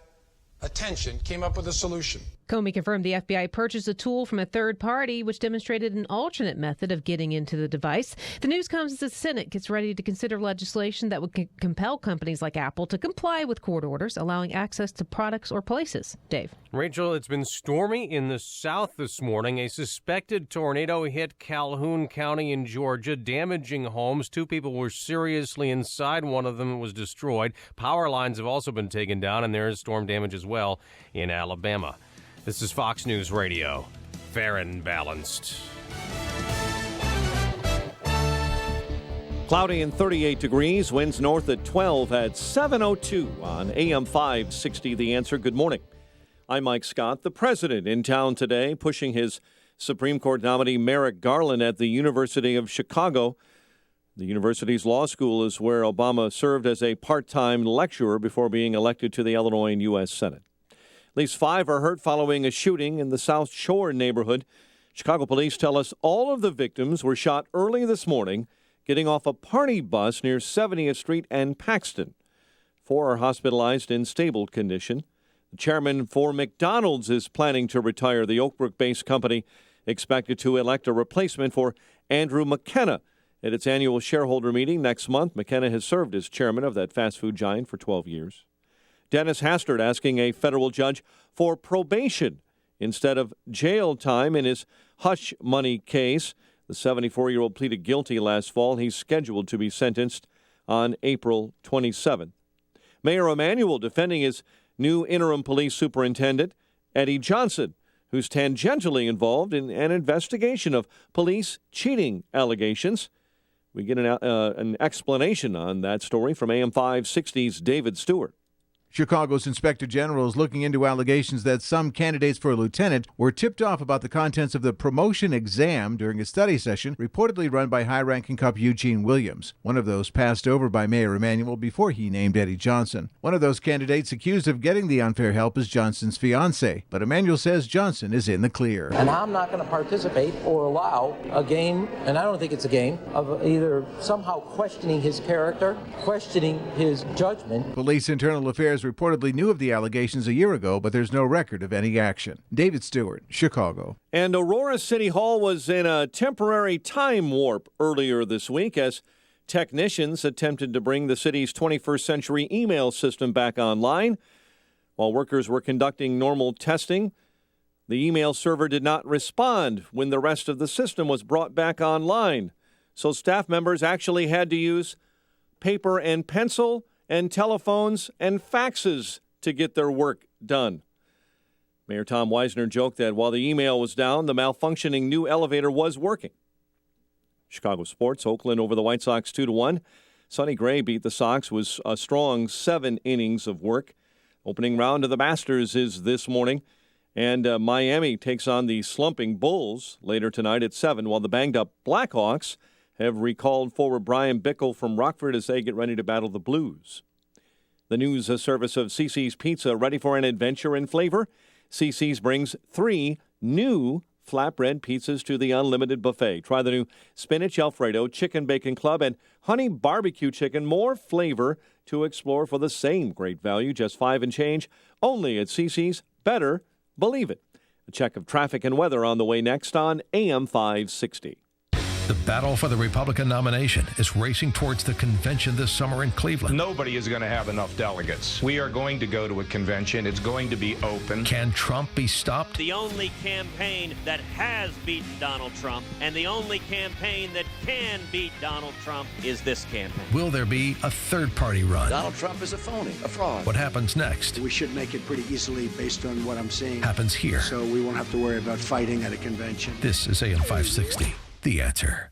attention, came up with a solution. Comey confirmed the FBI purchased a tool from a third party, which demonstrated an alternate method of getting into the device. The news comes as the Senate gets ready to consider legislation that would compel companies like Apple to comply with court orders, allowing access to products or places. Dave. Rachel, it's been stormy in the south this morning. A suspected tornado hit Calhoun County in Georgia, damaging homes. 2 people were seriously inside. One of them was destroyed. Power lines have also been taken down, and there is storm damage as well in Alabama. This is Fox News Radio. Fair and balanced. Cloudy and 38 degrees. Winds north at 12 at 7:02 on AM 560. The Answer. Good morning. I'm Mike Scott. The president in town today, pushing his Supreme Court nominee Merrick Garland at the University of Chicago. The university's law school is where Obama served as a part-time lecturer before being elected to the Illinois and U.S. Senate. At least 5 are hurt following a shooting in the South Shore neighborhood. Chicago police tell us all of the victims were shot early this morning, getting off a party bus near 70th Street and Paxton. 4 are hospitalized in stable condition. The chairman for McDonald's is planning to retire. The Oak Brook-based company expected to elect a replacement for Andrew McKenna at its annual shareholder meeting next month. McKenna has served as chairman of that fast food giant for 12 years. Dennis Hastert asking a federal judge for probation instead of jail time in his hush money case. The 74-year-old pleaded guilty last fall. He's scheduled to be sentenced on April 27th. Mayor Emanuel defending his new interim police superintendent, Eddie Johnson, who's tangentially involved in an investigation of police cheating allegations. We get an explanation on that story from AM 560's David Stewart. Chicago's Inspector General is looking into allegations that some candidates for a lieutenant were tipped off about the contents of the promotion exam during a study session reportedly run by high-ranking cop Eugene Williams. One of those passed over by Mayor Emanuel before he named Eddie Johnson. One of those candidates accused of getting the unfair help is Johnson's fiancée, but Emanuel says Johnson is in the clear. And I'm not going to participate or allow a game, and I don't think it's a game, of either somehow questioning his character, questioning his judgment. Police Internal Affairs reportedly knew of the allegations a year ago, but there's no record of any action. David Stewart, Chicago. And Aurora City Hall was in a temporary time warp earlier this week as technicians attempted to bring the city's 21st century email system back online. While workers were conducting normal testing, the email server did not respond when the rest of the system was brought back online. So staff members actually had to use paper and pencil and telephones and faxes to get their work done. Mayor Tom Weisner joked that while the email was down, the malfunctioning new elevator was working. Chicago sports, Oakland over the White Sox 2-1. Sonny Gray beat the Sox with a strong 7 innings of work. Opening round of the Masters is this morning, and Miami takes on the slumping Bulls later tonight at 7, while the banged-up Blackhawks have recalled forward Brian Bickle from Rockford as they get ready to battle the Blues. The news service of CC's Pizza, ready for an adventure in flavor? CC's brings 3 new flatbread pizzas to the unlimited buffet. Try the new Spinach Alfredo, Chicken Bacon Club, and Honey Barbecue Chicken. More flavor to explore for the same great value, just $5 and change, only at CC's. Better believe it. A check of traffic and weather on the way next on AM 560. The battle for the Republican nomination is racing towards the convention this summer in Cleveland. Nobody is going to have enough delegates. We are going to go to a convention. It's going to be open. Can Trump be stopped? The only campaign that has beaten Donald Trump and the only campaign that can beat Donald Trump is this campaign. Will there be a third-party run? Donald Trump is a phony, a fraud. What happens next? We should make it pretty easily based on what I'm seeing. Happens here. So we won't have to worry about fighting at a convention. This is AM 560. The Answer.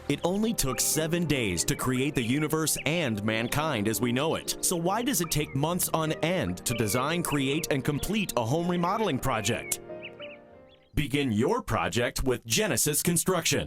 It only took 7 days to create the universe and mankind as we know it. So why does it take months on end to design, create, and complete a home remodeling project? Begin your project with Genesis Construction.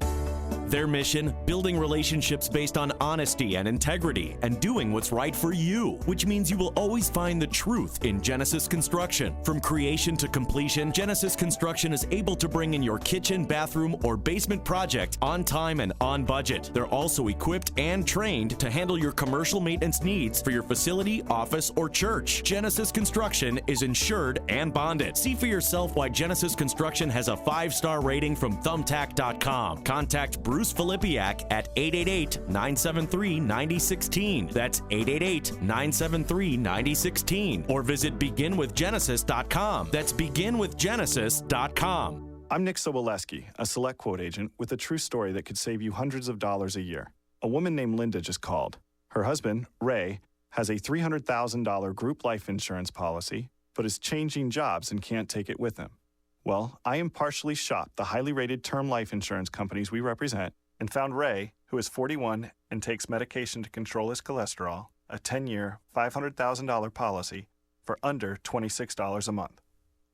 Their mission, building relationships based on honesty and integrity and doing what's right for you, which means you will always find the truth in Genesis Construction. From creation to completion, Genesis Construction is able to bring in your kitchen, bathroom, or basement project on time and on budget. They're also equipped and trained to handle your commercial maintenance needs for your facility, office, or church. Genesis Construction is insured and bonded. See for yourself why Genesis Construction has a 5-star rating from Thumbtack.com. Contact Bruce Filipiak at 888-973-9016. That's 888-973-9016. Or visit beginwithgenesis.com. That's beginwithgenesis.com. I'm Nick Soboleski, a Select Quote agent with a true story that could save you hundreds of dollars a year. A woman named Linda just called. Her husband, Ray, has a $300,000 group life insurance policy, but is changing jobs and can't take it with him. Well, I impartially shopped the highly rated term life insurance companies we represent and found Ray, who is 41 and takes medication to control his cholesterol, a 10-year, $500,000 policy for under $26 a month.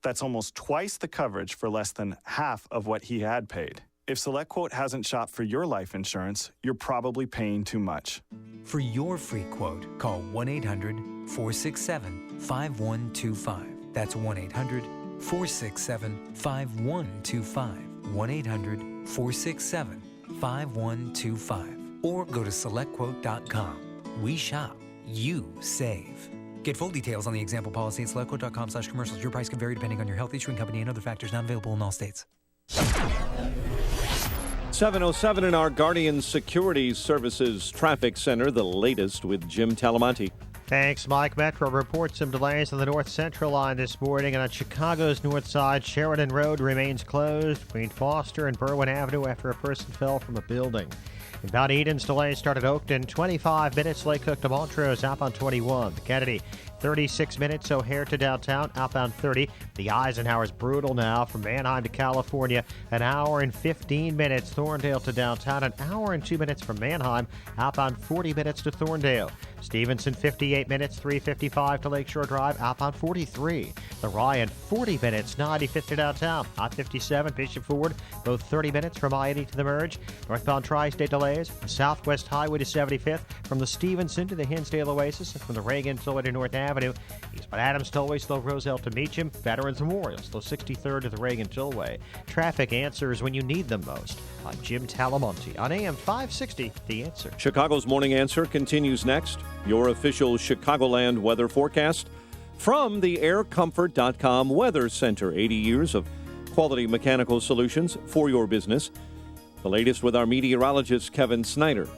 That's almost twice the coverage for less than half of what he had paid. If SelectQuote hasn't shopped for your life insurance, you're probably paying too much. For your free quote, call 1-800-467-5125. That's 1-800-467-5125. 1-800-467-5125. Or go to SelectQuote.com. We shop, you save. Get full details on the example policy at SelectQuote.com/commercials. Your price can vary depending on your health, issuing company, and other factors not available in all states. 7:07 in our Guardian Security Services Traffic Center, the latest with Jim Talamonte. Thanks, Mike. Metro reports some delays on the North Central line this morning, and on Chicago's north side, Sheridan Road remains closed between Foster and Berwyn Avenue after a person fell from a building. About Eden's delay started Oakton, 25 minutes. Lake Cook to Montrose, outbound 21. The Kennedy, 36 minutes. O'Hare to downtown, outbound 30. The Eisenhower's brutal now from Manheim to California, an hour and 15 minutes. Thorndale to downtown, an hour and 2 minutes from Manheim, outbound 40 minutes to Thorndale. Stevenson, 58 minutes, 3:55 to Lakeshore Drive, outbound 43. The Ryan, 40 minutes, 95th to downtown. I-57, Bishop Ford, both 30 minutes from I-80 to the merge. Northbound Tri-State delays from Southwest Highway to 75th, from the Stevenson to the Hinsdale Oasis, and from the Reagan Tollway to North Avenue. Eastbound Adams Tollway, slow Roselle to Meacham. Veterans Memorial, slow 63rd to the Reagan Tollway. Traffic answers when you need them most. I'm Jim Talamonte on AM 560, The Answer. Chicago's Morning Answer continues next. Your official Chicagoland weather forecast from the aircomfort.com Weather Center. 80 years of quality mechanical solutions for your business. The latest with our meteorologist, Kevin Snyder.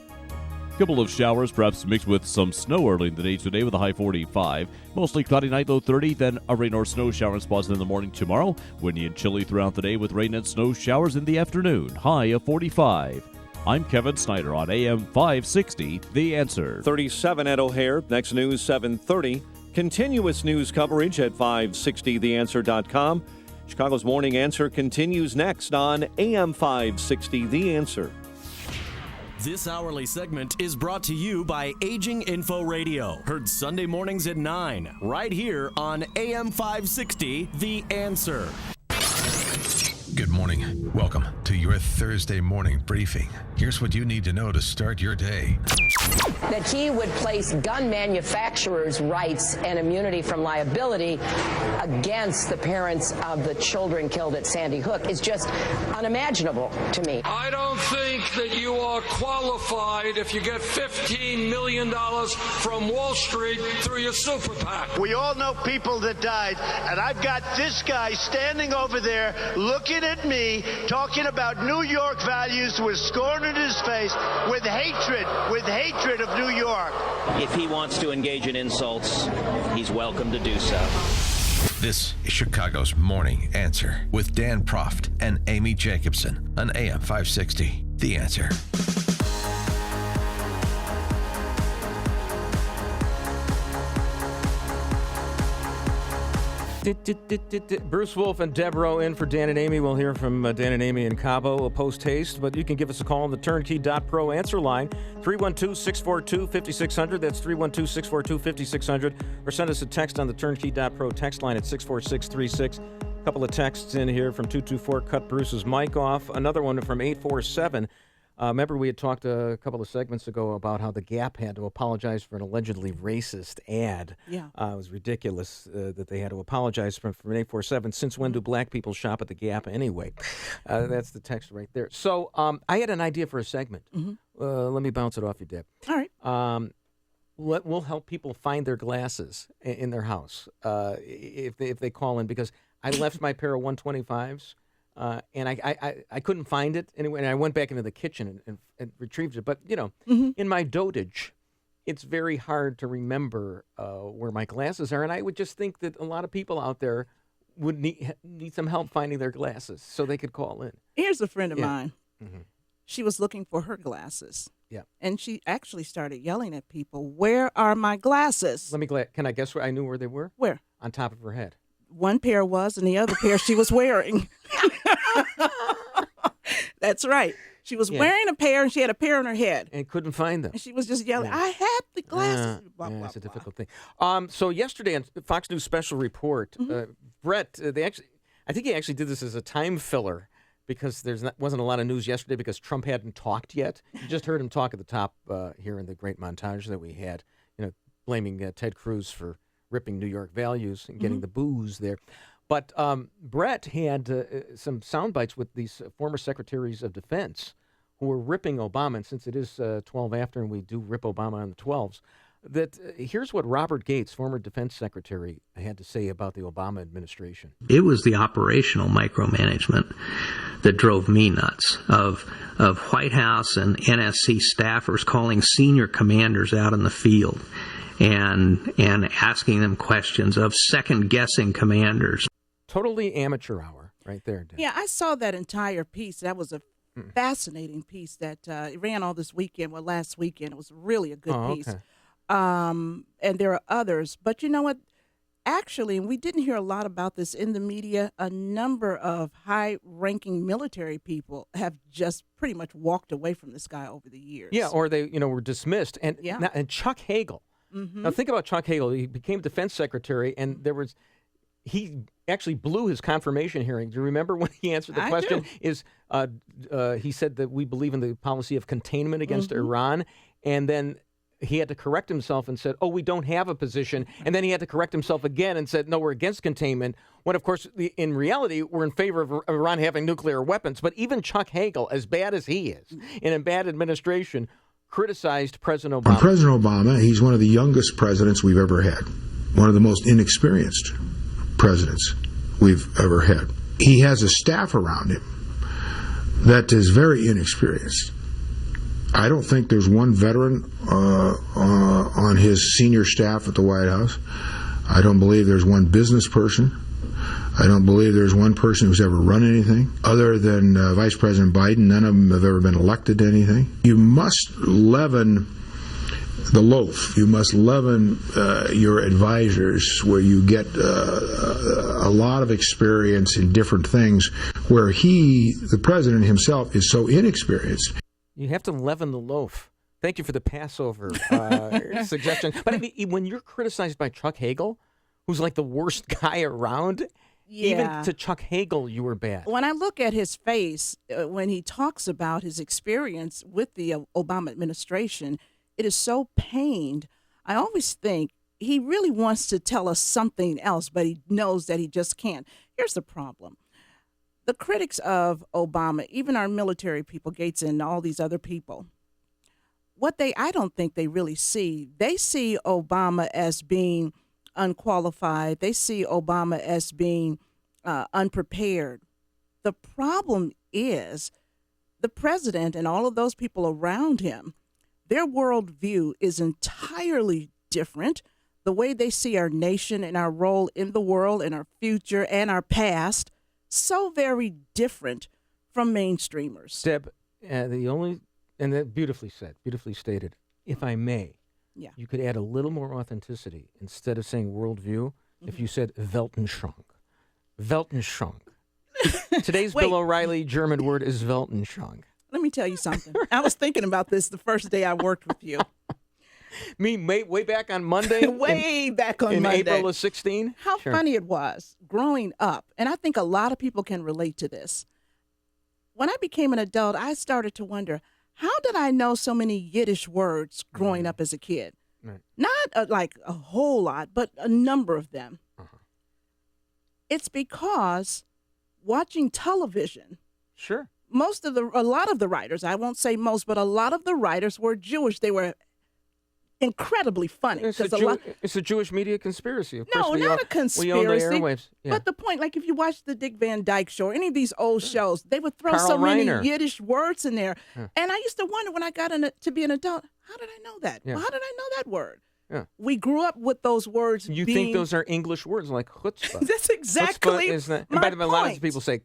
Couple of showers, perhaps mixed with some snow early in the day today with a high 45. Mostly cloudy night, low 30. Then a rain or snow shower spotted in the morning tomorrow. Windy and chilly throughout the day with rain and snow showers in the afternoon. High of 45. I'm Kevin Snyder on AM 560, The Answer. 37 at O'Hare. Next news, 7:30. Continuous news coverage at 560theanswer.com. Chicago's Morning Answer continues next on AM 560, The Answer. This hourly segment is brought to you by Aging Info Radio. Heard Sunday mornings at 9, right here on AM 560, The Answer. Good morning. Welcome to your Thursday morning briefing. Here's what you need to know to start your day. That he would place gun manufacturers' rights and immunity from liability against the parents of the children killed at Sandy Hook is just unimaginable to me. I don't think that you are qualified if you get $15 million from Wall Street through your super PAC. We all know people that died, and I've got this guy standing over there looking at me, talking about New York values with scorn in his face, with hatred of New York. If he wants to engage in insults, he's welcome to do so. This is Chicago's Morning Answer with Dan Proft and Amy Jacobson on AM 560, The Answer. Bruce Wolf and Deborah in for Dan and Amy. We'll hear from Dan and Amy in Cabo post haste, but you can give us a call on the turnkey.pro answer line, 312-642-5600. That's 312-642-5600. Or send us a text on the turnkey.pro text line at 64636. A couple of texts in here from 224, cut Bruce's mic off. Another one from 847. Remember we had talked a couple of segments ago about how the Gap had to apologize for an allegedly racist ad. Yeah. It was ridiculous that they had to apologize from 847. Since when do black people shop at the Gap anyway? That's the text right there. So I had an idea for a segment. Let me bounce it off you, Deb. All right. We'll help people find their glasses in their house if they call in, because I left my pair of 125s. And I couldn't find it anyway, and I went back into the kitchen and retrieved it. But, in my dotage, it's very hard to remember where my glasses are. And I would just think that a lot of people out there would need some help finding their glasses so they could call in. Here's a friend of mine. Mm-hmm. She was looking for her glasses. Yeah. And she actually started yelling at people, "Where are my glasses?" Can I guess where I knew where they were? Where? On top of her head. One pair was, and the other pair she was wearing. That's right. She was wearing a pair, and she had a pair on her head. And couldn't find them. And she was just yelling, "I have the glasses." Blah, blah, it's a blah. difficult thing. So yesterday on Fox News Special Report, Brett, I think he actually did this as a time filler because wasn't a lot of news yesterday because Trump hadn't talked yet. You just heard him talk at the top here in the great montage that we had, blaming Ted Cruz for ripping New York values and getting the booze there. But Brett had some sound bites with these former secretaries of defense who were ripping Obama. And since it is 12 after and we do rip Obama on the 12s, here's what Robert Gates, former defense secretary, had to say about the Obama administration. It was the operational micromanagement that drove me nuts, of White House and NSC staffers calling senior commanders out in the field and asking them questions, of second-guessing commanders. Totally amateur hour right there, Dan. Yeah, I saw that entire piece. That was a fascinating piece that it ran all this weekend. Well, last weekend. It was really a good piece. Okay. And there are others. But you know what? Actually, and we didn't hear a lot about this in the media, a number of high-ranking military people have just pretty much walked away from this guy over the years. Yeah, or they, were dismissed. And and Chuck Hagel. Mm-hmm. Now think about Chuck Hagel. He became defense secretary, and he actually blew his confirmation hearing. Do you remember when he answered the question? He said that we believe in the policy of containment against Iran, and then he had to correct himself and said, we don't have a position. And then he had to correct himself again and said, no, we're against containment, when, of course, in reality, we're in favor of Iran having nuclear weapons. But even Chuck Hagel, as bad as he is, in a bad administration, criticized President Obama. President Obama, he's one of the youngest presidents we've ever had, one of the most inexperienced presidents we've ever had. He has a staff around him that is very inexperienced. I don't think there's one veteran on his senior staff at the White House. I don't believe there's one business person. I don't believe there's one person who's ever run anything. Other than Vice President Biden, none of them have ever been elected to anything. You must leaven the loaf. You must leaven your advisors where you get a lot of experience in different things, where the president himself, is so inexperienced. You have to leaven the loaf. Thank you for the Passover suggestion. But I mean, when you're criticized by Chuck Hagel, who's like the worst guy around, even to Chuck Hagel, you were bad. When I look at his face, when he talks about his experience with the Obama administration, it is so pained. I always think he really wants to tell us something else, but he knows that he just can't. Here's the problem. The critics of Obama, even our military people, Gates and all these other people, I don't think they really see. They see Obama as being unqualified. They see Obama as being unprepared. The problem is the president and all of those people around him, their worldview is entirely different. The way they see our nation and our role in the world and our future and our past, so very different from mainstreamers. Deb, and that beautifully said, beautifully stated, if I may, you could add a little more authenticity. Instead of saying worldview, if you said Weltanschauung. Weltanschauung. Today's Bill O'Reilly German word is Weltanschauung. Let me tell you something. I was thinking about this the first day I worked with you. Way back on Monday? Back on Monday. In April of 16? How funny it was growing up. And I think a lot of people can relate to this. When I became an adult, I started to wonder, how did I know so many Yiddish words growing up as a kid? Right. Not like a whole lot, but a number of them. It's because watching television. Sure. A lot of the writers, I won't say most, but a lot of the writers were Jewish. They were incredibly funny. It's a Jewish media conspiracy. Of course, not a conspiracy. We own the airwaves. Yeah. But the point, like if you watch the Dick Van Dyke Show or any of these old shows, they would throw Carl so Reiner. many Yiddish words in there. Yeah. And I used to wonder when I got to be an adult, how did I know that? Yeah. Well, how did I know that word? Yeah. We grew up with those words. You think those are English words like chutzpah? That's exactly chutzpah is that, and by the way, a lot of people say,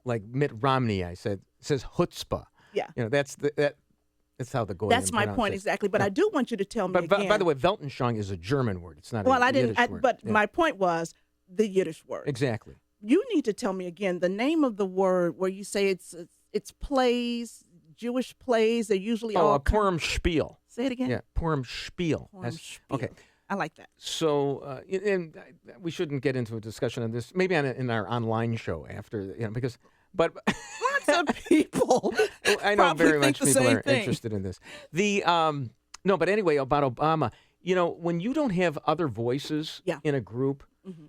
like Mitt Romney, says chutzpah. Yeah. That's how the Goyim That's my point exactly. But I do want you to tell me again. By the way, Weltanschauung is a German word. It's not. Yiddish word. But my point was the Yiddish word. Exactly. You need to tell me again the name of the word where you say it's plays, Jewish plays. They're usually all Purim Spiel. Say it again. Yeah, Purim Spiel. Okay. I like that. So, and we shouldn't get into a discussion on this. Maybe in our online show after, because. But lots of people. I know very much people are interested in this. No, but anyway, about Obama, when you don't have other voices in a group,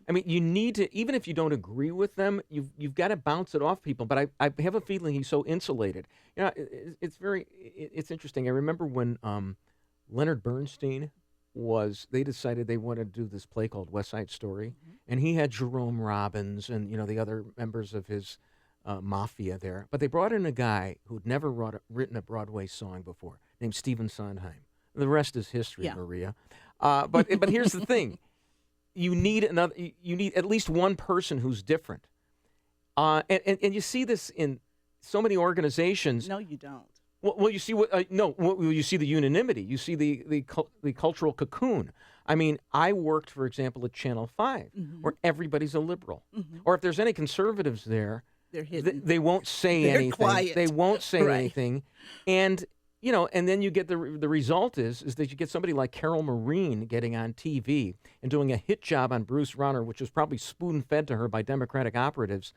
I mean, you need to, even if you don't agree with them, you've got to bounce it off people. But I have a feeling he's so insulated. It's interesting. I remember when Leonard Bernstein they decided they wanted to do this play called West Side Story, and he had Jerome Robbins and the other members of his mafia there, but they brought in a guy who'd never written a Broadway song before, named Stephen Sondheim. The rest is history, Maria. But here's the thing: you need at least one person who's different, and you see this in so many organizations. No, you don't. Well, you see what? No, you see the unanimity. You see the cultural cocoon. I mean, I worked, for example, at Channel 5, where everybody's a liberal. Or if there's any conservatives there, they're hidden. They won't say They're anything. quiet. They won't say Right. anything. And and then you get the result is that you get somebody like Carol Marine getting on TV and doing a hit job on Bruce Rauner, which was probably spoon-fed to her by Democratic operatives.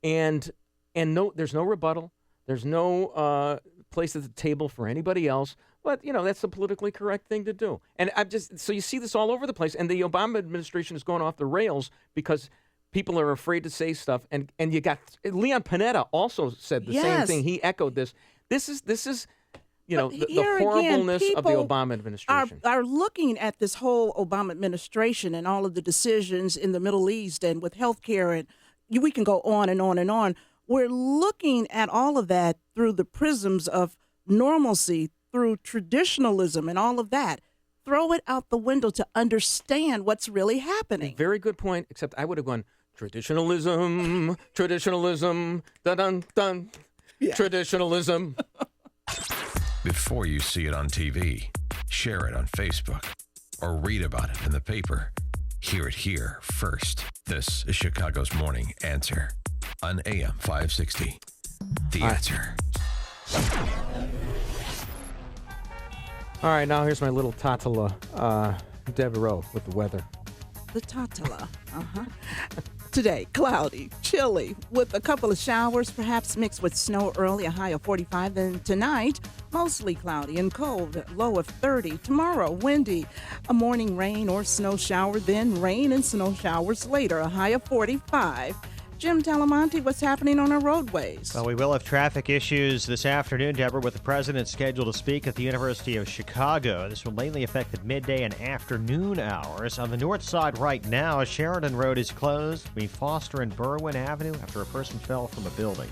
And there's no rebuttal. There's no place at the table for anybody else. But, that's the politically correct thing to do. And so you see this all over the place. And the Obama administration is going off the rails because people are afraid to say stuff. And you got Leon Panetta also said the same thing. He echoed this. This is the horribleness of the Obama administration. Are looking at this whole Obama administration and all of the decisions in the Middle East and with healthcare, and we can go on and on and on. We're looking at all of that through the prisms of normalcy, through traditionalism and all of that. Throw it out the window to understand what's really happening. Very good point, except I would have gone, traditionalism, dun-dun, dun, traditionalism. Before you see it on TV, share it on Facebook, or read about it in the paper. Hear it here first. This is Chicago's Morning Answer on AM 560. The Answer. All right, now here's my little Tatala Devereaux with the weather. The Tatala. Today, cloudy, chilly, with a couple of showers, perhaps mixed with snow early, a high of 45. Then tonight, mostly cloudy and cold, low of 30. Tomorrow, windy, a morning rain or snow shower, then rain and snow showers later, a high of 45. Jim Talamonte, what's happening on our roadways? Well, we will have traffic issues this afternoon, Deborah, with the president scheduled to speak at the University of Chicago. This will mainly affect the midday and afternoon hours. On the north side right now, Sheridan Road is closed between Foster and Berwyn Avenue after a person fell from a building.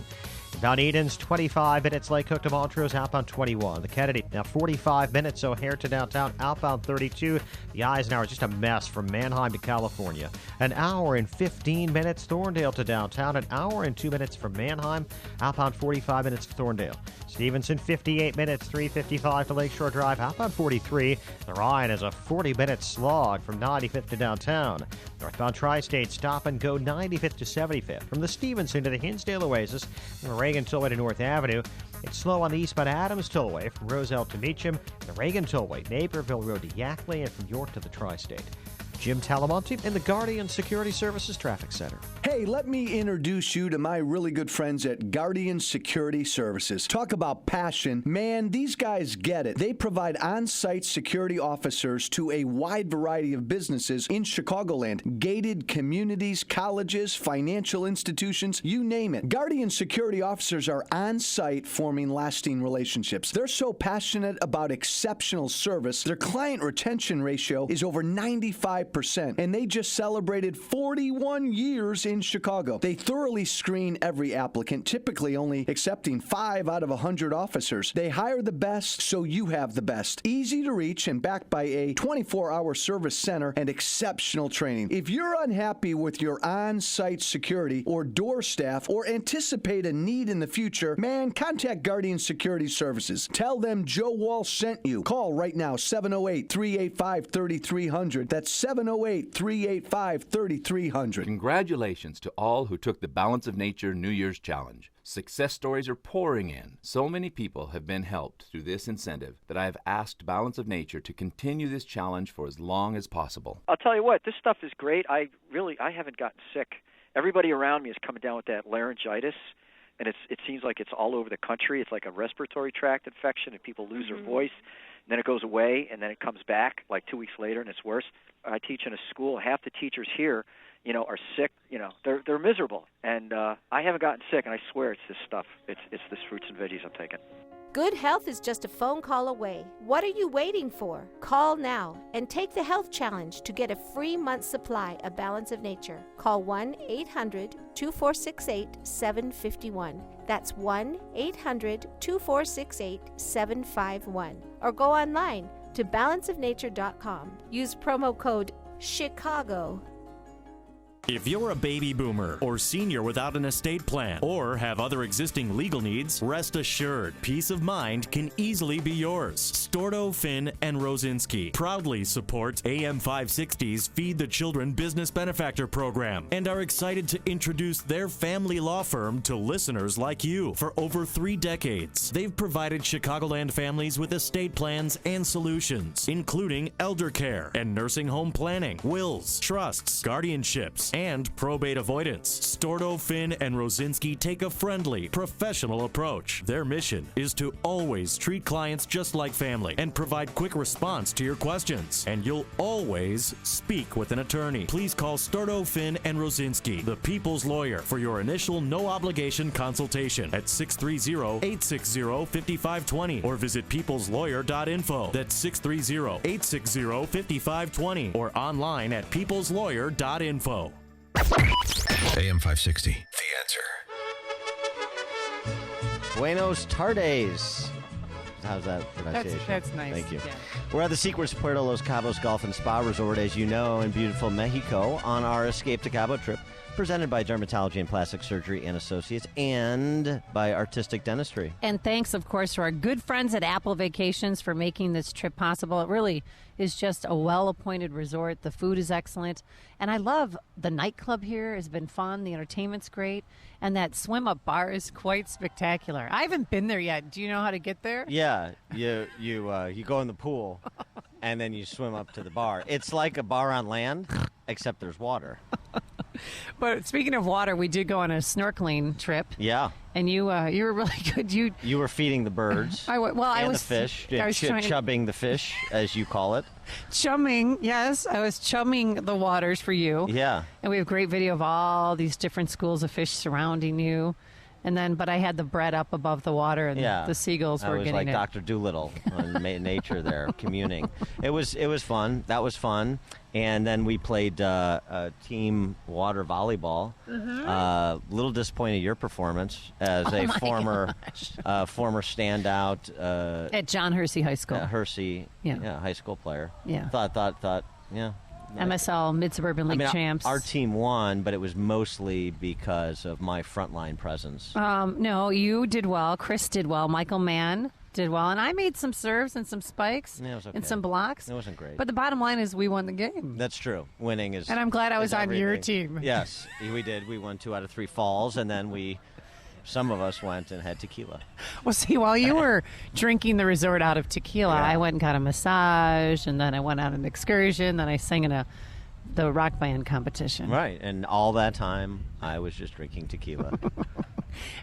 Mount Eden's 25 minutes, Lake Cook to Montrose, outbound 21. The Kennedy, now 45 minutes, O'Hare to downtown, outbound 32. The Eisenhower is just a mess from Manheim to California. An hour and 15 minutes, Thorndale to downtown. An hour and 2 minutes from Manheim, outbound 45 minutes to Thorndale. Stevenson, 58 minutes, 3:55 to Lakeshore Drive, outbound 43. The Ryan is a 40-minute slog from 95th to downtown. Northbound Tri-State, stop and go 95th to 75th. From the Stevenson to the Hinsdale Oasis, and Reagan Tollway to North Avenue. It's slow on the eastbound Adams Tollway from Roselle to Meacham, the Reagan Tollway, Naperville Road to Yackley, and from York to the Tri-State. Jim Talamonte in the Guardian Security Services Traffic Center. Hey, let me introduce you to my really good friends at Guardian Security Services. Talk about passion. Man, these guys get it. They provide on-site security officers to a wide variety of businesses in Chicagoland. Gated communities, colleges, financial institutions, you name it. Guardian Security Officers are on-site forming lasting relationships. They're so passionate about exceptional service, their client retention ratio is over 95%. And they just celebrated 41 years in Chicago. They thoroughly screen every applicant, typically only accepting 5 out of 100 officers. They hire the best, so you have the best. Easy to reach and backed by a 24-hour service center and exceptional training. If you're unhappy with your on-site security or door staff or anticipate a need in the future, man, contact Guardian Security Services. Tell them Joe Walsh sent you. Call right now, 708-385-3300. That's 708-385-3300. Congratulations to all who took the Balance of Nature New Year's Challenge. Success stories are pouring in. So many people have been helped through this incentive that I have asked Balance of Nature to continue this challenge for as long as possible. I'll tell you what, this stuff is great. I haven't gotten sick. Everybody around me is coming down with that laryngitis, and it seems like it's all over the country. It's like a respiratory tract infection, and people lose their voice. And then it goes away, and then it comes back like 2 weeks later, and it's worse. I teach in a school. Half the teachers here, are sick. They're miserable. And I haven't gotten sick, and I swear it's this stuff. It's this fruits and veggies I'm taking. Good health is just a phone call away. What are you waiting for? Call now and take the health challenge to get a free month's supply of Balance of Nature. Call 1-800-2468-751. That's 1-800-2468-751. Or go online to balanceofnature.com. Use promo code CHICAGO. If you're a baby boomer or senior without an estate plan or have other existing legal needs, rest assured, peace of mind can easily be yours. Stordo, Finn, and Rosinski proudly support AM 560's Feed the Children Business Benefactor Program and are excited to introduce their family law firm to listeners like you. For over 3 decades, they've provided Chicagoland families with estate plans and solutions, including elder care and nursing home planning, wills, trusts, guardianships, and probate avoidance. Stordo, Finn, and Rosinski take a friendly, professional approach. Their mission is to always treat clients just like family and provide quick response to your questions. And you'll always speak with an attorney. Please call Stordo, Finn, and Rosinski, the People's Lawyer, for your initial no-obligation consultation at 630-860-5520 or visit peopleslawyer.info. That's 630-860-5520 or online at peopleslawyer.info. AM 560, The Answer. Buenos tardes. How's that pronunciation? That's nice. Thank you. Yeah. We're at the Secrets Puerto Los Cabos Golf and Spa Resort, as you know, in beautiful Mexico on our Escape to Cabo trip, presented by Dermatology and Plastic Surgery and Associates and by Artistic Dentistry. And thanks, of course, to our good friends at Apple Vacations for making this trip possible. It really is just a well-appointed resort. The food is excellent. And I love the nightclub here. It's been fun. The entertainment's great. And that swim-up bar is quite spectacular. I haven't been there yet. Do you know how to get there? Yeah, you go in the pool, and then you swim up to the bar. It's like a bar on land, except there's water. But speaking of water, we did go on a snorkeling trip. Yeah. And you were really good. You were feeding the birds. I was the fish. I was chubbing the fish, as you call it. Chumming, yes. I was chumming the waters for you. Yeah. And we have great video of all these different schools of fish surrounding you. And then, but I had the bread up above the water, and the seagulls were getting it. I was like Dr. Dolittle on nature there, communing. It was fun. That was fun. And then we played team water volleyball. A little disappointed in your performance as a former standout at John Hersey High School. Hersey, high school player. Yeah. Thought, yeah. MSL Mid-Suburban League champs. Our team won, but it was mostly because of my frontline presence. No, you did well. Chris did well. Michael Mann did well. And I made some serves and some spikes and some blocks. It wasn't great. But the bottom line is we won the game. That's true. Winning is. And I'm glad I was on everything. your team. Yes, we did. We won 2 out of 3 falls, and then some of us went and had tequila. Well, see, while you were drinking the resort out of tequila, I went and got a massage, and then I went on an excursion, then I sang in the rock band competition. Right, and all that time, I was just drinking tequila.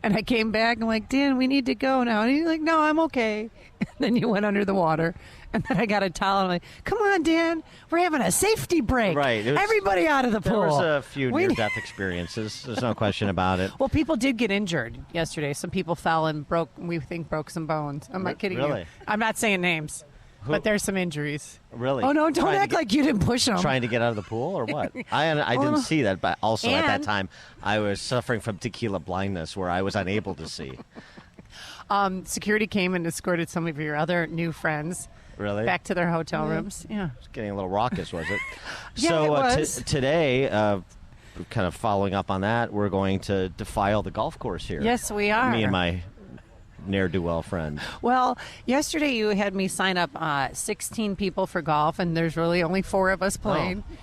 And I came back, and I'm like, Dan, we need to go now. And he's like, no, I'm okay. And then you went under the water. And then I got a towel, and I'm like, come on, Dan, we're having a safety break. Right. Everybody out of the pool. There was a few near-death experiences. There's no question about it. Well, people did get injured yesterday. Some people fell and broke some bones. I'm not kidding you. I'm not saying names. But there's some injuries. Really? Oh, no, don't act like you didn't push them. Trying to get out of the pool or what? I didn't see that, but also at that time, I was suffering from tequila blindness where I was unable to see. Security came and escorted some of your other new friends. Really? Back to their hotel rooms. Yeah. It's getting a little raucous, was it? Yeah, so it was. Today, kind of following up on that, we're going to defile the golf course here. Yes, we are. Me and my ne'er-do-well friend. Well, yesterday you had me sign up 16 people for golf, and there's really only 4 of us playing. Oh.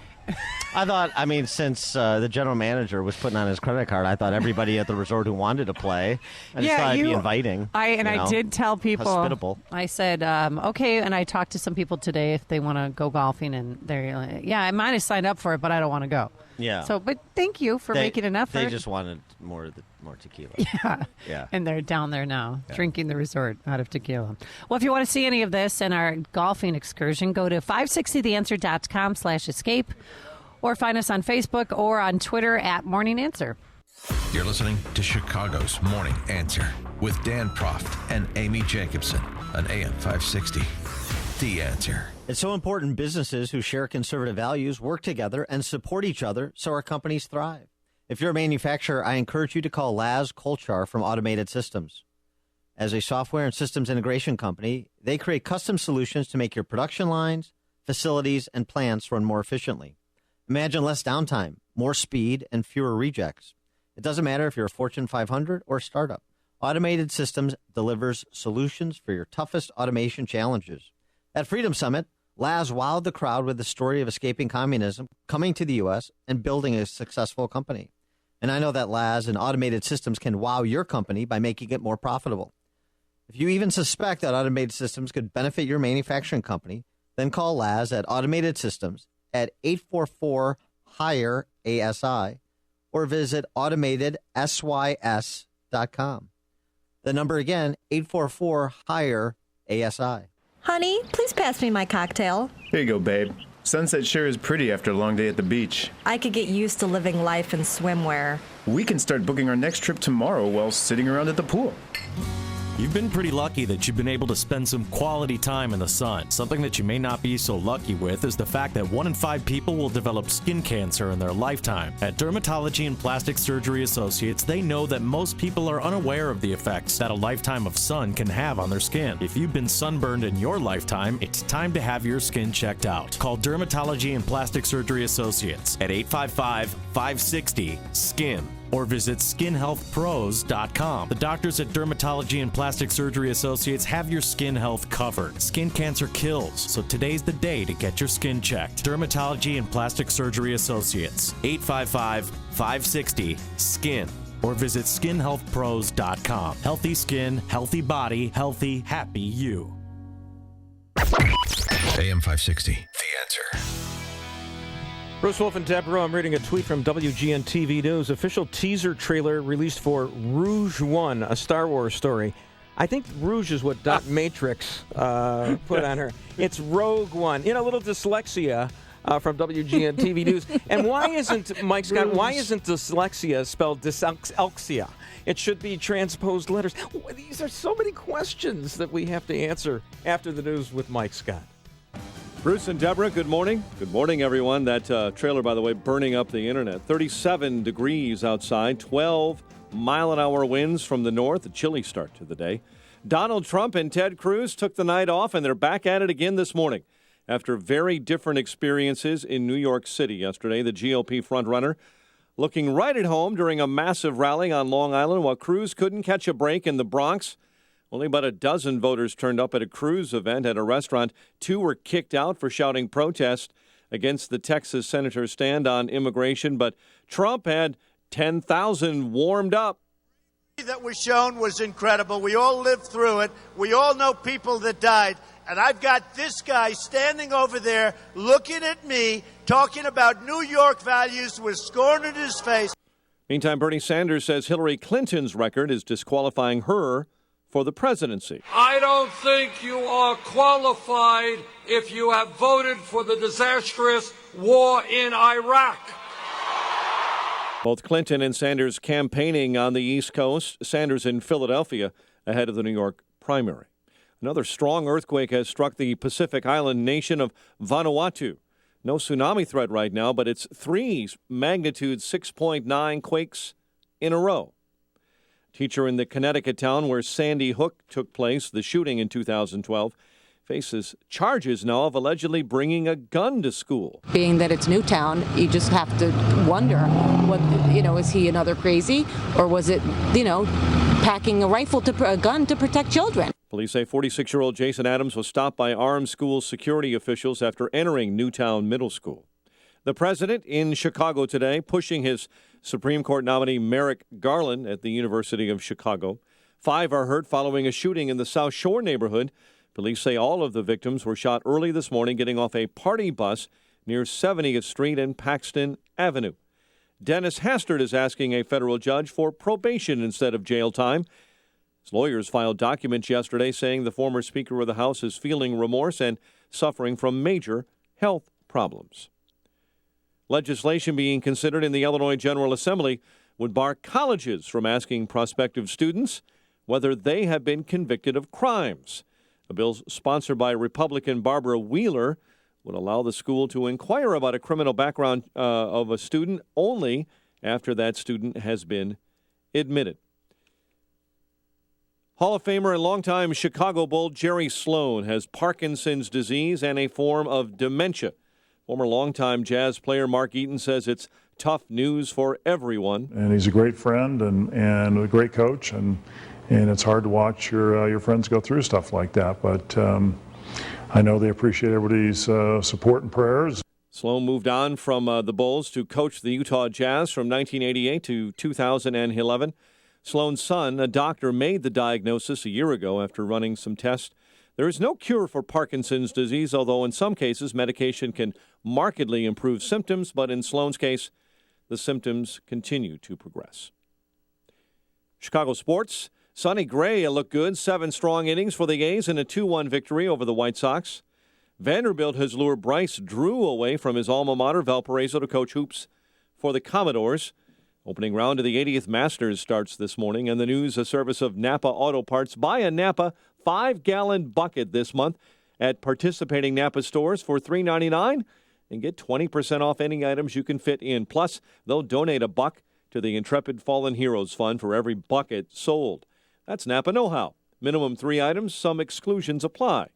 I thought, since the general manager was putting on his credit card, I thought everybody at the resort who wanted to play. I just thought I'd be inviting. I did tell people. Hospitable. I said, okay, and I talked to some people today if they want to go golfing, and they're like, I might have signed up for it, but I don't want to go. Yeah. So, but thank you for making an effort. They just wanted more tequila. Yeah. And they're down there now drinking the resort out of tequila. Well, if you want to see any of this and our golfing excursion, go to 560theanswer.com/escape or find us on Facebook or on Twitter at Morning Answer. You're listening to Chicago's Morning Answer with Dan Proft and Amy Jacobson on AM 560. The Answer. It's so important businesses who share conservative values work together and support each other so our companies thrive. If you're a manufacturer, I encourage you to call Laz Kolchar from Automated Systems. As a software and systems integration company, they create custom solutions to make your production lines, facilities, and plants run more efficiently. Imagine less downtime, more speed, and fewer rejects. It doesn't matter if you're a Fortune 500 or a startup. Automated Systems delivers solutions for your toughest automation challenges. At Freedom Summit, Laz wowed the crowd with the story of escaping communism, coming to the U.S., and building a successful company. And I know that Laz and Automated Systems can wow your company by making it more profitable. If you even suspect that Automated Systems could benefit your manufacturing company, then call Laz at Automated Systems at 844-HIRE-ASI or visit automatedsys.com. The number again, 844-HIRE-ASI. Honey, please pass me my cocktail. Here you go, babe. Sunset sure is pretty after a long day at the beach. I could get used to living life in swimwear. We can start booking our next trip tomorrow while sitting around at the pool. You've been pretty lucky that you've been able to spend some quality time in the sun. Something that you may not be so lucky with is the fact that 1 in 5 people will develop skin cancer in their lifetime. At Dermatology and Plastic Surgery Associates, they know that most people are unaware of the effects that a lifetime of sun can have on their skin. If you've been sunburned in your lifetime, it's time to have your skin checked out. Call Dermatology and Plastic Surgery Associates at 855-560-SKIN. or visit skinhealthpros.com. The doctors at Dermatology and Plastic Surgery Associates have your skin health covered. Skin cancer kills, so today's the day to get your skin checked. Dermatology and Plastic Surgery Associates, 855-560-SKIN. or visit skinhealthpros.com. Healthy skin, healthy body, healthy, happy you. AM 560, The Answer. Bruce Wolf and Deborah, I'm reading a tweet from WGN TV News. Official teaser trailer released for Rouge One, a Star Wars story. I think Rouge is what Dot Matrix put on her. It's Rogue One. You know, a little dyslexia from WGN TV News. And why isn't, Mike Scott, why isn't dyslexia spelled dyslexia? It should be transposed letters. These are so many questions that we have to answer after the news with Mike Scott. Bruce and Deborah, good morning. Good morning, everyone. That trailer, by the way, burning up the internet. 37 degrees outside, 12 mile-an-hour winds from the north, a chilly start to the day. Donald Trump and Ted Cruz took the night off, and they're back at it again this morning. After very different experiences in New York City yesterday, the GOP frontrunner looking right at home during a massive rally on Long Island, while Cruz couldn't catch a break in the Bronx. Only about a dozen voters turned up at a Cruz event at a restaurant. 2 were kicked out for shouting protest against the Texas senator's stand on immigration, but Trump had 10,000 warmed up. That was shown was incredible. We all lived through it. We all know people that died. And I've got this guy standing over there looking at me, talking about New York values with scorn in his face. Meantime, Bernie Sanders says Hillary Clinton's record is disqualifying her for the presidency. I don't think you are qualified if you have voted for the disastrous war in Iraq. Both Clinton and Sanders campaigning on the East Coast, Sanders in Philadelphia ahead of the New York primary. Another strong earthquake has struck the Pacific island nation of Vanuatu. No tsunami threat right now, but it's 3 magnitude 6.9 quakes in a row. Teacher in the Connecticut town where Sandy Hook took place, the shooting in 2012, faces charges now of allegedly bringing a gun to school. Being that it's Newtown, you just have to wonder, what, is he another crazy, or was it, packing a gun to protect children? Police say 46-year-old Jason Adams was stopped by armed school security officials after entering Newtown Middle School. The president in Chicago today pushing his Supreme Court nominee Merrick Garland at the University of Chicago. 5 are hurt following a shooting in the South Shore neighborhood. Police say all of the victims were shot early this morning getting off a party bus near 70th Street and Paxton Avenue. Dennis Hastert is asking a federal judge for probation instead of jail time. His lawyers filed documents yesterday saying the former Speaker of the House is feeling remorse and suffering from major health problems. Legislation being considered in the Illinois General Assembly would bar colleges from asking prospective students whether they have been convicted of crimes. A bill sponsored by Republican Barbara Wheeler would allow the school to inquire about a criminal background of a student only after that student has been admitted. Hall of Famer and longtime Chicago Bull Jerry Sloan has Parkinson's disease and a form of dementia. Former longtime Jazz player Mark Eaton says it's tough news for everyone. And he's a great friend and a great coach, and it's hard to watch your friends go through stuff like that. But I know they appreciate everybody's support and prayers. Sloan moved on from the Bulls to coach the Utah Jazz from 1988 to 2011. Sloan's son, a doctor, made the diagnosis a year ago after running some tests. There is no cure for Parkinson's disease, although in some cases medication can markedly improve symptoms, but in Sloan's case, the symptoms continue to progress. Chicago sports. Sonny Gray looked good, 7 strong innings for the A's in a 2-1 victory over the White Sox. Vanderbilt has lured Bryce Drew away from his alma mater, Valparaiso, to coach hoops for the Commodores. Opening round of the 80th Masters starts this morning, and the news, a service of Napa Auto Parts. Buy a Napa 5-gallon bucket this month at participating Napa stores for $3.99 and get 20% off any items you can fit in. Plus, they'll donate $1 to the Intrepid Fallen Heroes Fund for every bucket sold. That's Napa know-how. Minimum 3 items, some exclusions apply.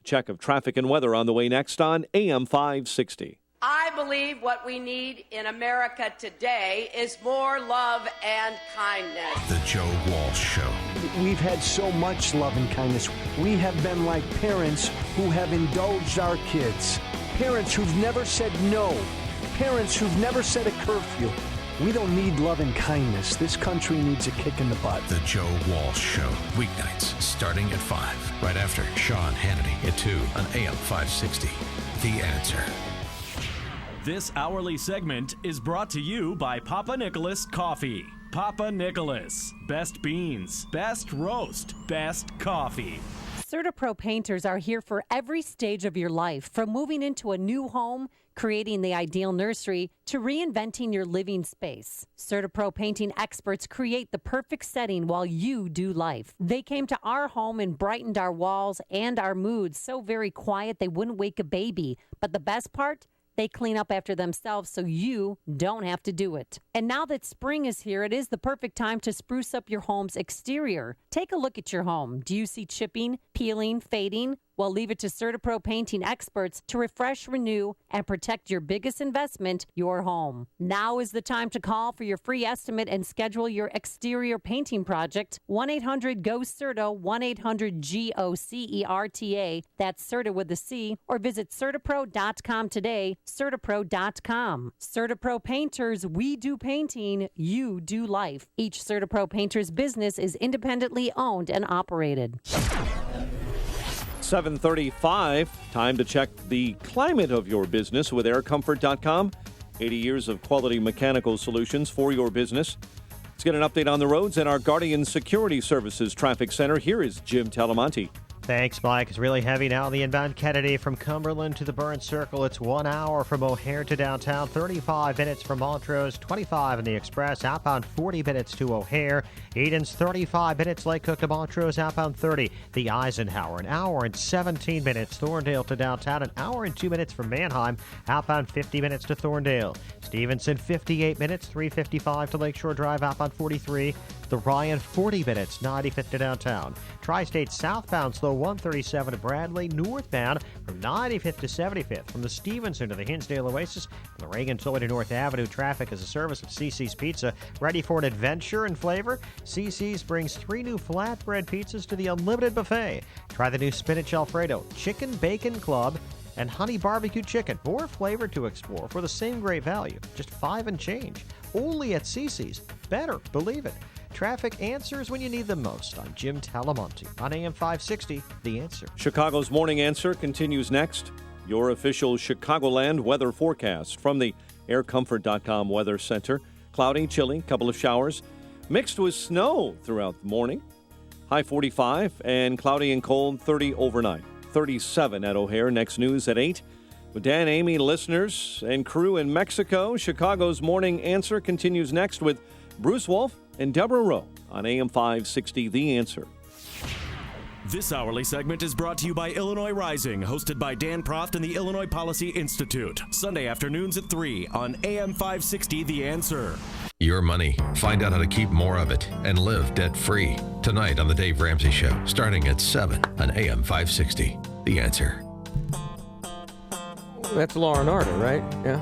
Check of traffic and weather on the way next on AM 560. I believe what we need in America today is more love and kindness. The Joe Walsh Show. We've had so much love and kindness. We have been like parents who have indulged our kids. Parents who've never said no. Parents who've never set a curfew. We don't need love and kindness. This country needs a kick in the butt. The Joe Walsh Show. Weeknights starting at 5. Right after Sean Hannity at 2 on AM 560. The Answer. This hourly segment is brought to you by Papa Nicholas Coffee. Papa Nicholas. Best beans, best roast, best coffee. CertaPro painters are here for every stage of your life, from moving into a new home, creating the ideal nursery, to reinventing your living space. CertaPro painting experts create the perfect setting while you do life. They came to our home and brightened our walls and our moods so very quiet they wouldn't wake a baby. But the best part? They clean up after themselves so you don't have to do it. And now that spring is here, it is the perfect time to spruce up your home's exterior. Take a look at your home. Do you see chipping, peeling, fading? Well, leave it to CertaPro painting experts to refresh, renew, and protect your biggest investment, your home. Now is the time to call for your free estimate and schedule your exterior painting project. 1-800-GO-CERTA, 1-800-GOCERTA. That's CERTA with a C. Or visit CertaPro.com today, CertaPro.com. CertaPro Painters, we do painting, you do life. Each CertaPro Painters business is independently owned and operated. 7:35. Time to check the climate of your business with aircomfort.com. 80 years of quality mechanical solutions for your business. Let's get an update on the roads at our Guardian Security Services Traffic Center. Here is Jim Talamonte. Thanks, Mike. It's really heavy now. The inbound Kennedy from Cumberland to the Burn Circle. It's 1 hour from O'Hare to downtown, 35 minutes from Montrose, 25 in the Express. Outbound 40 minutes to O'Hare. Eden's 35 minutes. Lake Cook to Montrose, outbound 30. The Eisenhower, an hour and 17 minutes. Thorndale to downtown, an hour and 2 minutes from Manheim. Outbound 50 minutes to Thorndale. Stevenson, 58 minutes, 3:55 to Lakeshore Drive, outbound 43. The Ryan, 40 minutes, 95th to downtown. Tri-State southbound slow 137 to Bradley. Northbound from 95th to 75th. From the Stevenson to the Hinsdale Oasis. From the Reagan Toy to North Avenue. Traffic is a service of CC's Pizza. Ready for an adventure and flavor? CC's brings 3 new flatbread pizzas to the Unlimited Buffet. Try the new Spinach Alfredo, Chicken Bacon Club, and Honey Barbecue Chicken. More flavor to explore for the same great value. Just $5 and change. Only at CC's. Better, believe it. Traffic answers when you need them most. I'm Jim Talamonte on AM 560, The Answer. Chicago's Morning Answer continues next. Your official Chicagoland weather forecast from the aircomfort.com Weather Center. Cloudy, chilly, couple of showers, mixed with snow throughout the morning. High 45 and cloudy and cold 30 overnight. 37 at O'Hare. Next news at 8. With Dan, Amy, listeners, and crew in Mexico, Chicago's Morning Answer continues next with Bruce Wolf and Deborah Rowe on AM 560, The Answer. This hourly segment is brought to you by Illinois Rising, hosted by Dan Proft and the Illinois Policy Institute. Sunday afternoons at 3 on AM 560, The Answer. Your money. Find out how to keep more of it and live debt-free. Tonight on The Dave Ramsey Show, starting at 7 on AM 560, The Answer. That's Law and Order, right? Yeah.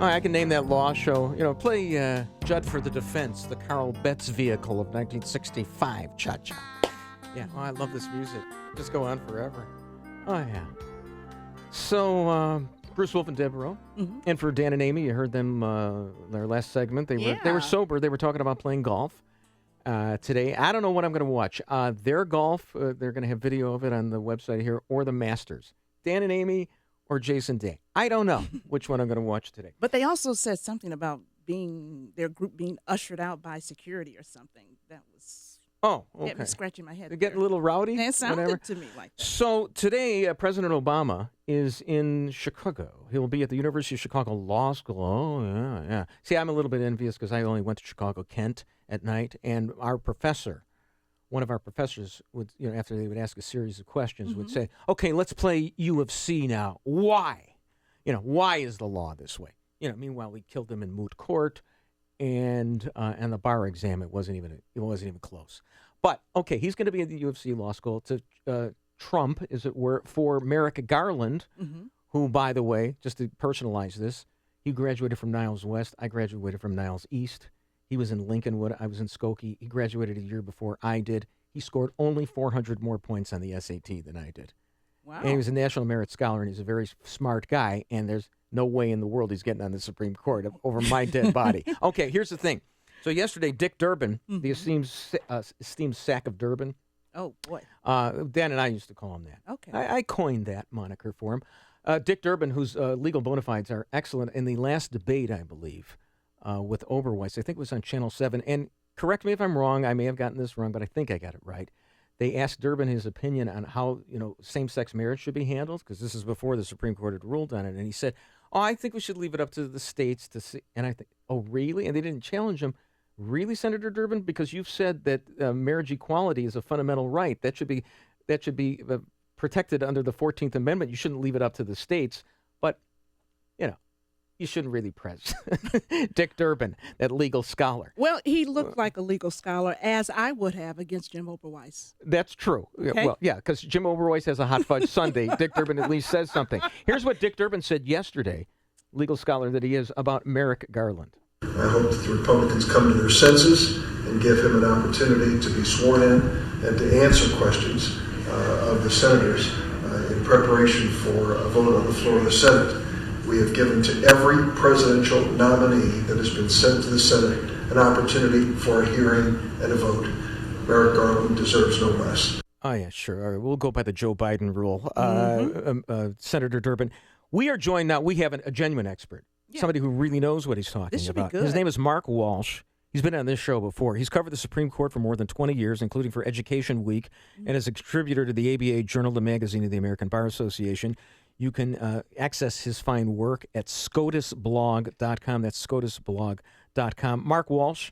Oh, I can name that law show. Play Judd for the Defense, the Carl Betts vehicle of 1965. Cha-cha. Yeah, I love this music. Just go on forever. Oh, yeah. So, Bruce Wolf and Deborah, and for Dan and Amy, you heard them their last segment. They were sober. They were talking about playing golf today. I don't know what I'm going to watch. Their golf, they're going to have video of it on the website here, or the Masters. Dan and Amy or Jason Day. I don't know which one I'm going to watch today. But they also said something about their group being ushered out by security or something. That was okay. Me scratching my head. They're getting a little rowdy. It sounded whatever. to me like that. So today, President Obama is in Chicago. He'll be at the University of Chicago Law School. Oh, yeah. See, I'm a little bit envious because I only went to Chicago, Kent at night, and one of our professors would, after they would ask a series of questions, would say, okay, let's play U of C now. Why? Why is the law this way? Meanwhile, we killed them in moot court, and the bar exam, it wasn't even close. But, okay, he's going to be at the U of C Law School to Trump, as it were, for Merrick Garland, who, by the way, just to personalize this, he graduated from Niles West. I graduated from Niles East. He was in Lincolnwood. I was in Skokie. He graduated a year before I did. He scored only 400 more points on the SAT than I did. Wow. And he was a National Merit Scholar, and he's a very smart guy, and there's no way in the world he's getting on the Supreme Court over my dead body. Okay, here's the thing. So yesterday, Dick Durbin, the esteemed sack of Durbin. Oh, boy. Dan and I used to call him that. Okay. I coined that moniker for him. Dick Durbin, whose legal bona fides are excellent, in the last debate, I believe, with Oberweis, I think it was on Channel 7, and correct me if I'm wrong, I may have gotten this wrong, but I think I got it right. They asked Durbin his opinion on how, same-sex marriage should be handled, because this is before the Supreme Court had ruled on it, and he said, I think we should leave it up to the states to see. And I think, oh, really? And they didn't challenge him. Really, Senator Durbin? Because you've said that marriage equality is a fundamental right. That should be protected under the 14th Amendment. You shouldn't leave it up to the states. But, you shouldn't really press Dick Durbin, that legal scholar. Well, he looked like a legal scholar, as I would have against Jim Oberweis. That's true. Okay. Well, yeah, because Jim Oberweis has a hot fudge sundae. Dick Durbin at least says something. Here's what Dick Durbin said yesterday, legal scholar that he is, about Merrick Garland. I hope that the Republicans come to their senses and give him an opportunity to be sworn in and to answer questions of the senators in preparation for a vote on the floor of the Senate. We have given to every presidential nominee that has been sent to the Senate an opportunity for a hearing and a vote. Merrick Garland deserves no less. Oh, yeah, sure. All right, we'll go by the Joe Biden rule. Senator Durbin, we are joined now. We have a genuine expert, somebody who really knows what he's talking about. His name is Mark Walsh. He's been on this show before. He's covered the Supreme Court for more than 20 years, including for Education Week, and is a contributor to the ABA Journal, the magazine of the American Bar Association. You can access his fine work at scotusblog.com. That's scotusblog.com. Mark Walsh,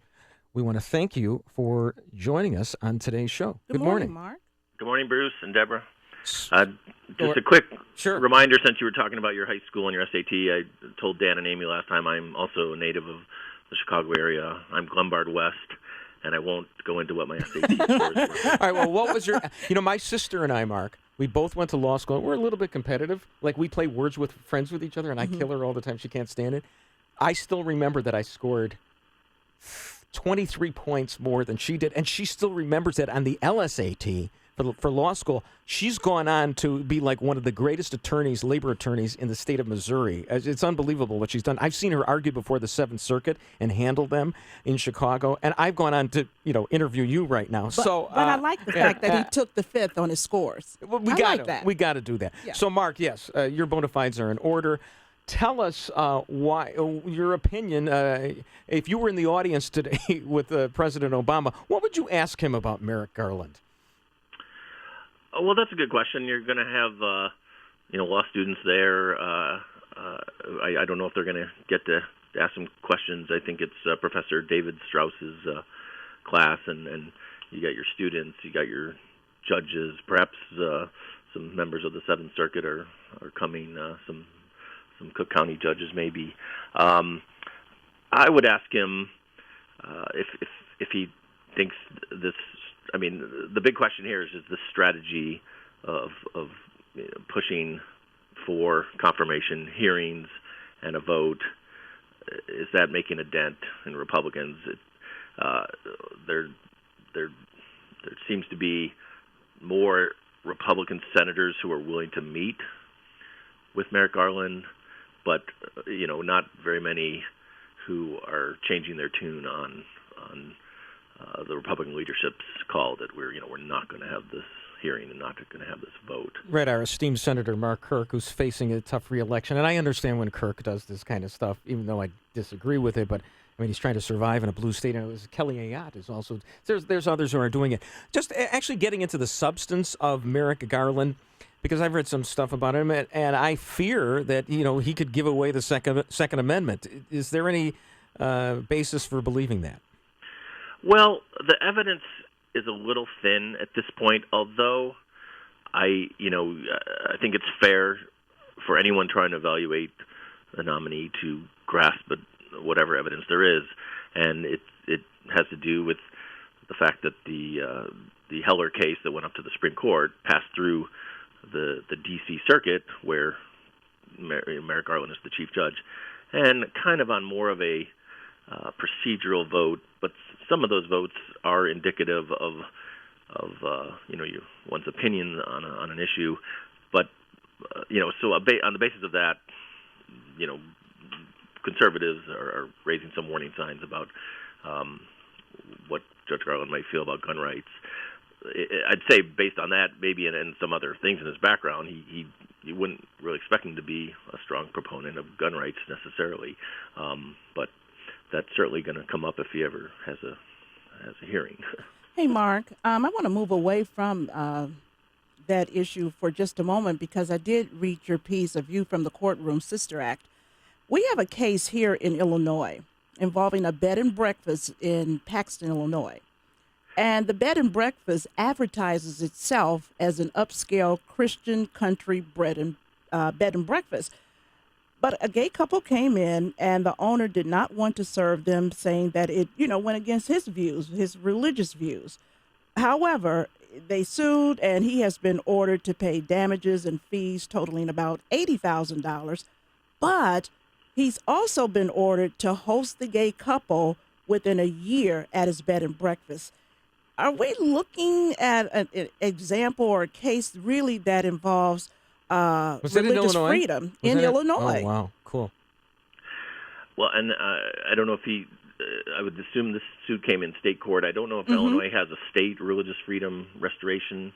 we want to thank you for joining us on today's show. Good morning, Mark. Good morning, Bruce and Deborah. Just a quick reminder, since you were talking about your high school and your SAT, I told Dan and Amy last time I'm also a native of the Chicago area. I'm Glenbard West, and I won't go into what my SAT scores were. All right, well, what was your... my sister and I, Mark, we both went to law school. We're a little bit competitive. Like, we play Words with Friends with each other, and I kill her all the time. She can't stand it. I still remember that I scored 23 points more than she did, and she still remembers that on the LSAT for law school. She's gone on to be like one of the greatest attorneys, labor attorneys in the state of Missouri. It's unbelievable what she's done. I've seen her argue before the Seventh Circuit and handle them in Chicago, and I've gone on to interview you right now. But I like the fact that he took the fifth on his scores. Well, we got to do that. Yeah. So, Mark, yes, your bona fides are in order. Tell us why your opinion. If you were in the audience today with President Obama, what would you ask him about Merrick Garland? Well, that's a good question. You're going to have, law students there. I don't know if they're going to get to ask some questions. I think it's Professor David Strauss's class, and you got your students, you got your judges, perhaps some members of the Seventh Circuit are coming, some Cook County judges maybe. I would ask him if he thinks this. I mean, the big question here is the strategy of pushing for confirmation hearings and a vote is that making a dent in Republicans? There seems to be more Republican senators who are willing to meet with Merrick Garland, but not very many who are changing their tune on the Republican leadership's call that we're not going to have this hearing and not going to have this vote. Right, our esteemed Senator Mark Kirk, who's facing a tough re-election, and I understand when Kirk does this kind of stuff, even though I disagree with it, but I mean, he's trying to survive in a blue state, and it was Kelly Ayotte is also, there's others who are doing it. Just actually getting into the substance of Merrick Garland, because I've read some stuff about him, and I fear that, he could give away the Second Amendment. Is there any basis for believing that? Well, the evidence is a little thin at this point, although I think it's fair for anyone trying to evaluate the nominee to grasp whatever evidence there is, and it has to do with the fact that the Heller case that went up to the Supreme Court passed through the D.C. Circuit, where Merrick Garland is the chief judge, and kind of on more of a procedural vote, but some of those votes are indicative of one's opinion on an issue, but so on the basis of that, conservatives are raising some warning signs about what Judge Garland might feel about gun rights. I'd say based on that, maybe and some other things in his background, you wouldn't really expect him to be a strong proponent of gun rights necessarily, but that's certainly going to come up if he ever has a hearing. Hey, Mark, I want to move away from that issue for just a moment because I did read your piece, A View from the Courtroom, Sister Act. We have a case here in Illinois involving a bed and breakfast in Paxton, Illinois. And the bed and breakfast advertises itself as an upscale Christian country bed and breakfast. But a gay couple came in, and the owner did not want to serve them, saying that it, went against his views, his religious views. However, they sued, and he has been ordered to pay damages and fees totaling about $80,000. But he's also been ordered to host the gay couple within a year at his bed and breakfast. Are we looking at an example or a case really that involves religious freedom in Illinois? Oh, wow. Cool. Well, and I don't know if I would assume this suit came in state court. I don't know if Illinois has a state religious freedom restoration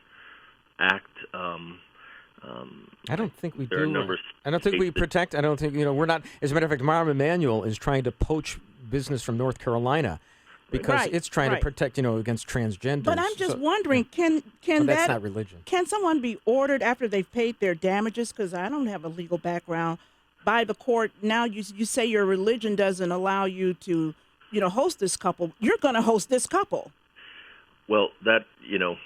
act. I don't think we do. I don't think we protect. I don't think, we're not. As a matter of fact, Rahm Emanuel is trying to poach business from North Carolina because it's trying to protect, against transgenders. But I'm just wondering, can that's not religion. Can someone be ordered after they've paid their damages? Because I don't have a legal background by the court. Now you say your religion doesn't allow you to, host this couple. You're going to host this couple. Well, that's kind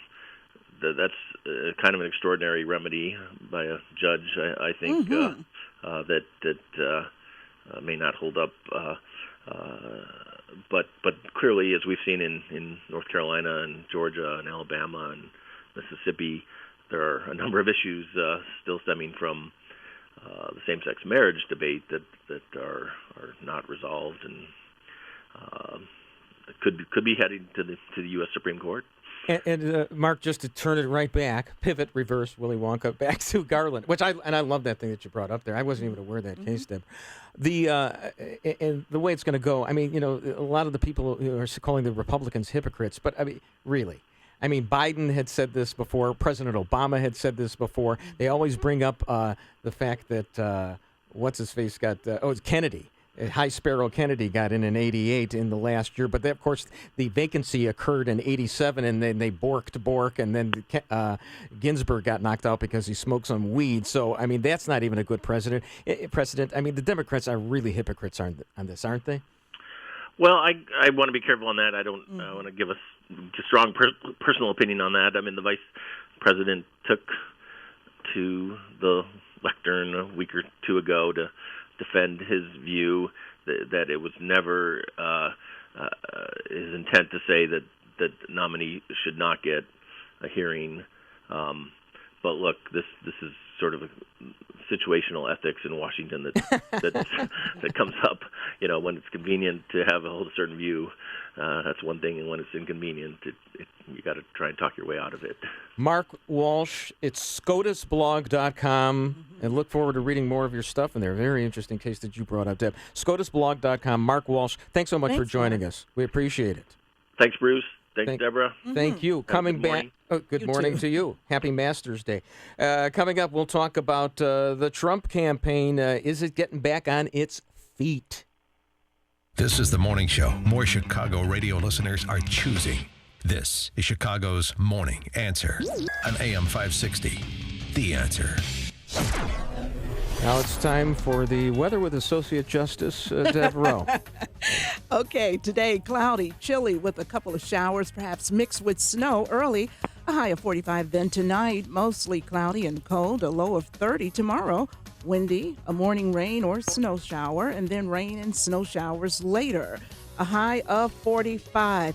of an extraordinary remedy by a judge. I think that may not hold up. But clearly, as we've seen in North Carolina and Georgia and Alabama and Mississippi, there are a number of issues still stemming from the same-sex marriage debate that are not resolved and could be heading to the U.S. Supreme Court. And Mark, just to turn it right back, pivot, reverse, Willy Wonka, back to Garland, which I love that thing that you brought up there. I wasn't even aware of that case, Deb. And the way it's going to go, I mean, a lot of the people who are calling the Republicans hypocrites, but I mean, really. I mean, Biden had said this before. President Obama had said this before. They always bring up the fact that, what's-his-face got, it's Kennedy. High Sparrow Kennedy got in 88 in the last year, but of course the vacancy occurred in 87, and then they borked Bork, and then Ginsburg got knocked out because he smoked some weed. So I mean, that's not even a good precedent. I mean, the Democrats are really hypocrites on this, aren't they? Well, I want to be careful on that. I don't want to give a strong personal opinion on that. I mean, the vice president took to the lectern a week or two ago to defend his view that it was never his intent to say that the nominee should not get a hearing. But look, this is sort of situational ethics in Washington that comes up. When it's convenient to have a certain view, that's one thing, and when it's inconvenient, you got to try and talk your way out of it. Mark Walsh, it's scotusblog.com, and look forward to reading more of your stuff in there. Very interesting case that you brought up, Deb. scotusblog.com. Mark Walsh, thanks so much for joining us. We appreciate it. Thanks, Bruce. Thanks, Deborah. Thank you. Coming back. Good morning to you. Happy Masters Day. Coming up, we'll talk about the Trump campaign. Is it getting back on its feet? This is the morning show more Chicago radio listeners are choosing. This is Chicago's Morning Answer on AM 560. The Answer. Now it's time for the weather with Associate Justice Deb Rowe. Okay, today cloudy, chilly with a couple of showers, perhaps mixed with snow early. A high of 45 then tonight, mostly cloudy and cold, a low of 30 tomorrow. Windy, a morning rain or snow shower, and then rain and snow showers later. A high of 45.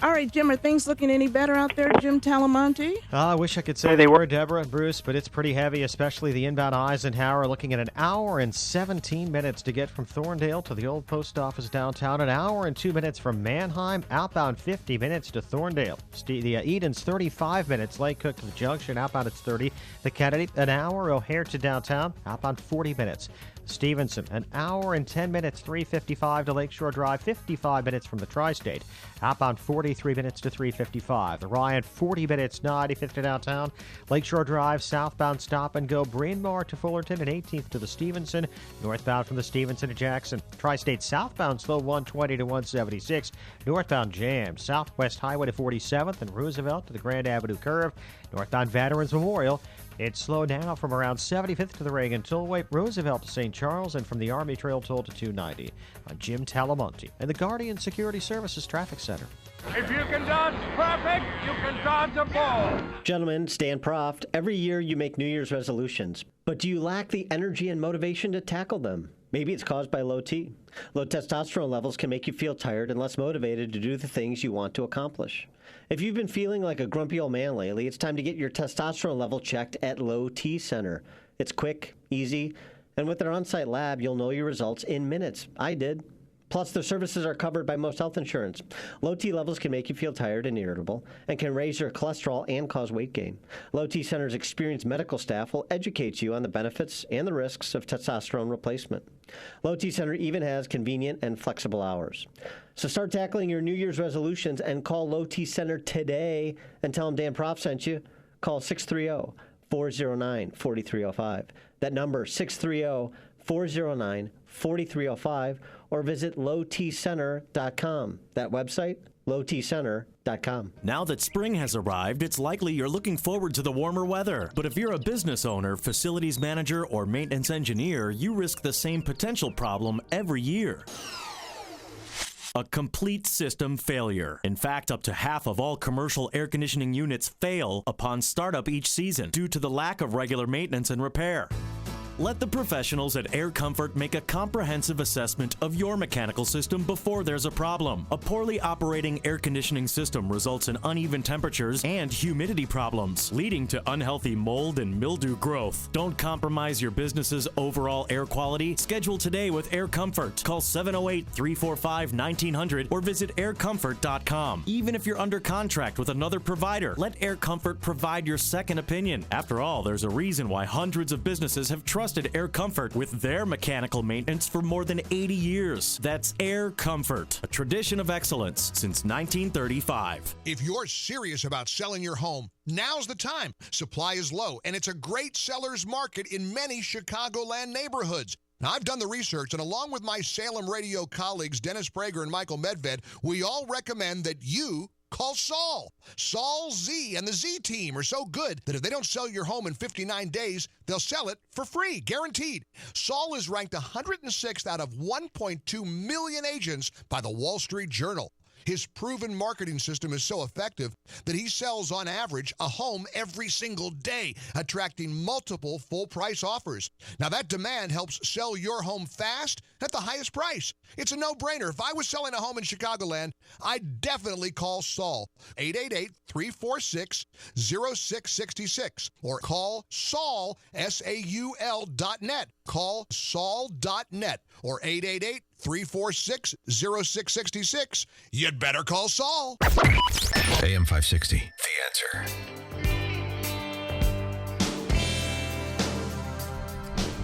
All right, Jim, are things looking any better out there, Jim Talamonte? I wish I could say they were, Deborah and Bruce, but it's pretty heavy, especially the inbound Eisenhower, looking at an hour and 17 minutes to get from Thorndale to the old post office downtown, an hour and 2 minutes from Manheim, outbound 50 minutes to Thorndale. The Eden's 35 minutes, Lake Cook to the Junction, outbound it's 30. The Kennedy, an hour, O'Hare to downtown, outbound 40 minutes. Stevenson, an hour and 10 minutes, 355 to Lakeshore Drive, 55 minutes from the Tri-State. Outbound 43 minutes to 355. The Ryan, 40 minutes, 95th to downtown. Lakeshore Drive, southbound stop and go, Bryn Mawr to Fullerton, and 18th to the Stevenson. Northbound from the Stevenson to Jackson. Tri-State southbound slow 120 to 176. Northbound jam, Southwest Highway to 47th and Roosevelt to the Grand Avenue curve. Northbound Veterans Memorial. It's slow now from around 75th to the Reagan Tollway, Roosevelt to St. Charles, and from the Army Trail Toll to 290. I'm Jim Talamonte and the Guardian Security Services Traffic Center. If you can dodge traffic, you can dodge a ball. Gentlemen, Stan Proft, every year you make New Year's resolutions, but do you lack the energy and motivation to tackle them? Maybe it's caused by low T. Low testosterone levels can make you feel tired and less motivated to do the things you want to accomplish. If you've been feeling like a grumpy old man lately, it's time to get your testosterone level checked at Low T Center. It's quick, easy, and with their on-site lab, you'll know your results in minutes. I did. Plus, their services are covered by most health insurance. Low T levels can make you feel tired and irritable and can raise your cholesterol and cause weight gain. Low T Center's experienced medical staff will educate you on the benefits and the risks of testosterone replacement. Low T Center even has convenient and flexible hours. So start tackling your New Year's resolutions and call Low T Center today and tell them Dan Proft sent you. Call 630-409-4305. That number, 630-409-4305, or visit lowtcenter.com. That website, lowtcenter.com. Now that spring has arrived, it's likely you're looking forward to the warmer weather. But if you're a business owner, facilities manager, or maintenance engineer, you risk the same potential problem every year. A complete system failure. In fact, up to half of all commercial air conditioning units fail upon startup each season due to the lack of regular maintenance and repair. Let the professionals at Air Comfort make a comprehensive assessment of your mechanical system before there's a problem. A poorly operating air conditioning system results in uneven temperatures and humidity problems, leading to unhealthy mold and mildew growth. Don't compromise your business's overall air quality. Schedule today with Air Comfort. Call 708-345-1900 or visit aircomfort.com. Even if you're under contract with another provider, let Air Comfort provide your second opinion. After all, there's a reason why hundreds of businesses have trusted Air Comfort with their mechanical maintenance for more than 80 years. That's Air Comfort, a tradition of excellence since 1935. If you're serious about selling your home, now's the time. Supply is low, and it's a great seller's market in many Chicagoland neighborhoods. Now, I've done the research, and along with my Salem radio colleagues, Dennis Prager and Michael Medved, we all recommend that you call Saul. Saul Z and the Z team are so good that if they don't sell your home in 59 days, they'll sell it for free, guaranteed. Saul is ranked 106th out of 1.2 million agents by the Wall Street Journal. His proven marketing system is so effective that he sells on average a home every single day, attracting multiple full-price offers. Now that demand helps sell your home fast at the highest price. It's a no-brainer. If I was selling a home in Chicagoland, I'd definitely call Saul. 888-346-0666 or call Saul, SAUL.net. Call Saul.net or 888-346-0666. You'd better call Saul. AM 560, The Answer.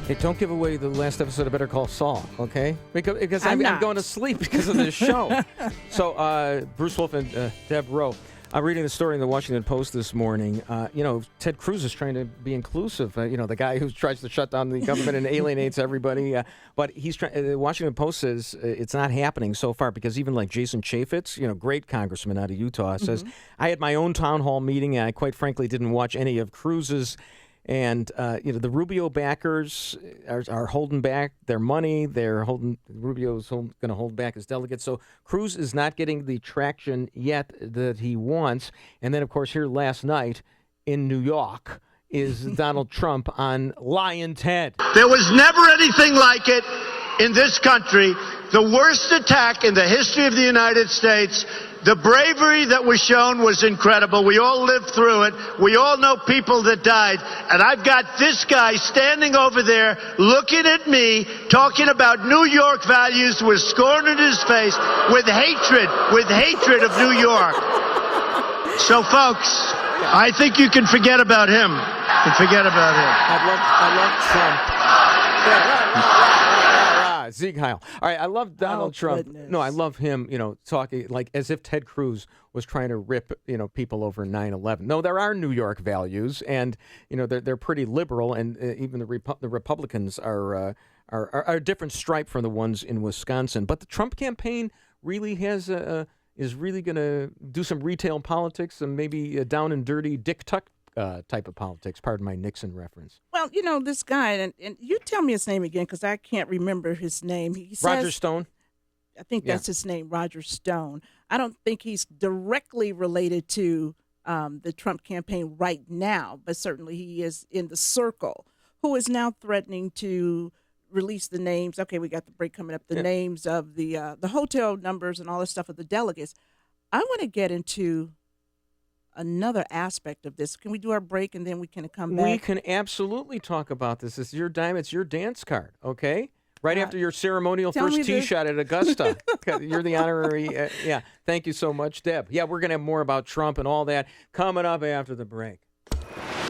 Hey, don't give away the last episode of Better Call Saul, okay? Because I'm going to sleep because of this show. So, Bruce Wolf and Deb Rowe. I'm reading the story in the Washington Post this morning. Ted Cruz is trying to be inclusive. The guy who tries to shut down the government and alienates everybody. But he's trying. The Washington Post says it's not happening so far because even like Jason Chaffetz, great congressman out of Utah, says, I had my own town hall meeting and I quite frankly didn't watch any of Cruz's. And, the Rubio backers are holding back their money. Rubio's going to hold back his delegates. So Cruz is not getting the traction yet that he wants. And then, of course, here last night in New York is Donald Trump on Lyin' Ted. There was never anything like it in this country. The worst attack in the history of the United States. The bravery that was shown was incredible. We all lived through it. We all know people that died. And I've got this guy standing over there looking at me, talking about New York values with scorn in his face, with hatred of New York. So, folks, I think you can forget about him. I love Trump. Sieg Heil. All right, I love Donald Trump. Goodness. No, I love him, talking like as if Ted Cruz was trying to rip, people over 9/11. No, there are New York values, and, they're pretty liberal, and even the Republicans are a different stripe from the ones in Wisconsin. But the Trump campaign really is really going to do some retail politics and maybe down and dirty Dick Tuck type of politics. Pardon my Nixon reference. Well, this guy, and you tell me his name again because I can't remember his name. He says, Roger Stone? I think that's his name, Roger Stone. I don't think he's directly related to the Trump campaign right now, but certainly he is in the circle, who is now threatening to release the names. Okay, we got the break coming up. The names of the hotel numbers and all this stuff of the delegates. I want to get into another aspect of this. Can we do our break and then we can come back? We can absolutely talk about this. It's your dime. It's your dance card, okay? Right after your ceremonial first tee shot at Augusta. You're the honorary. Thank you so much, Deb. Yeah, we're going to have more about Trump and all that coming up after the break.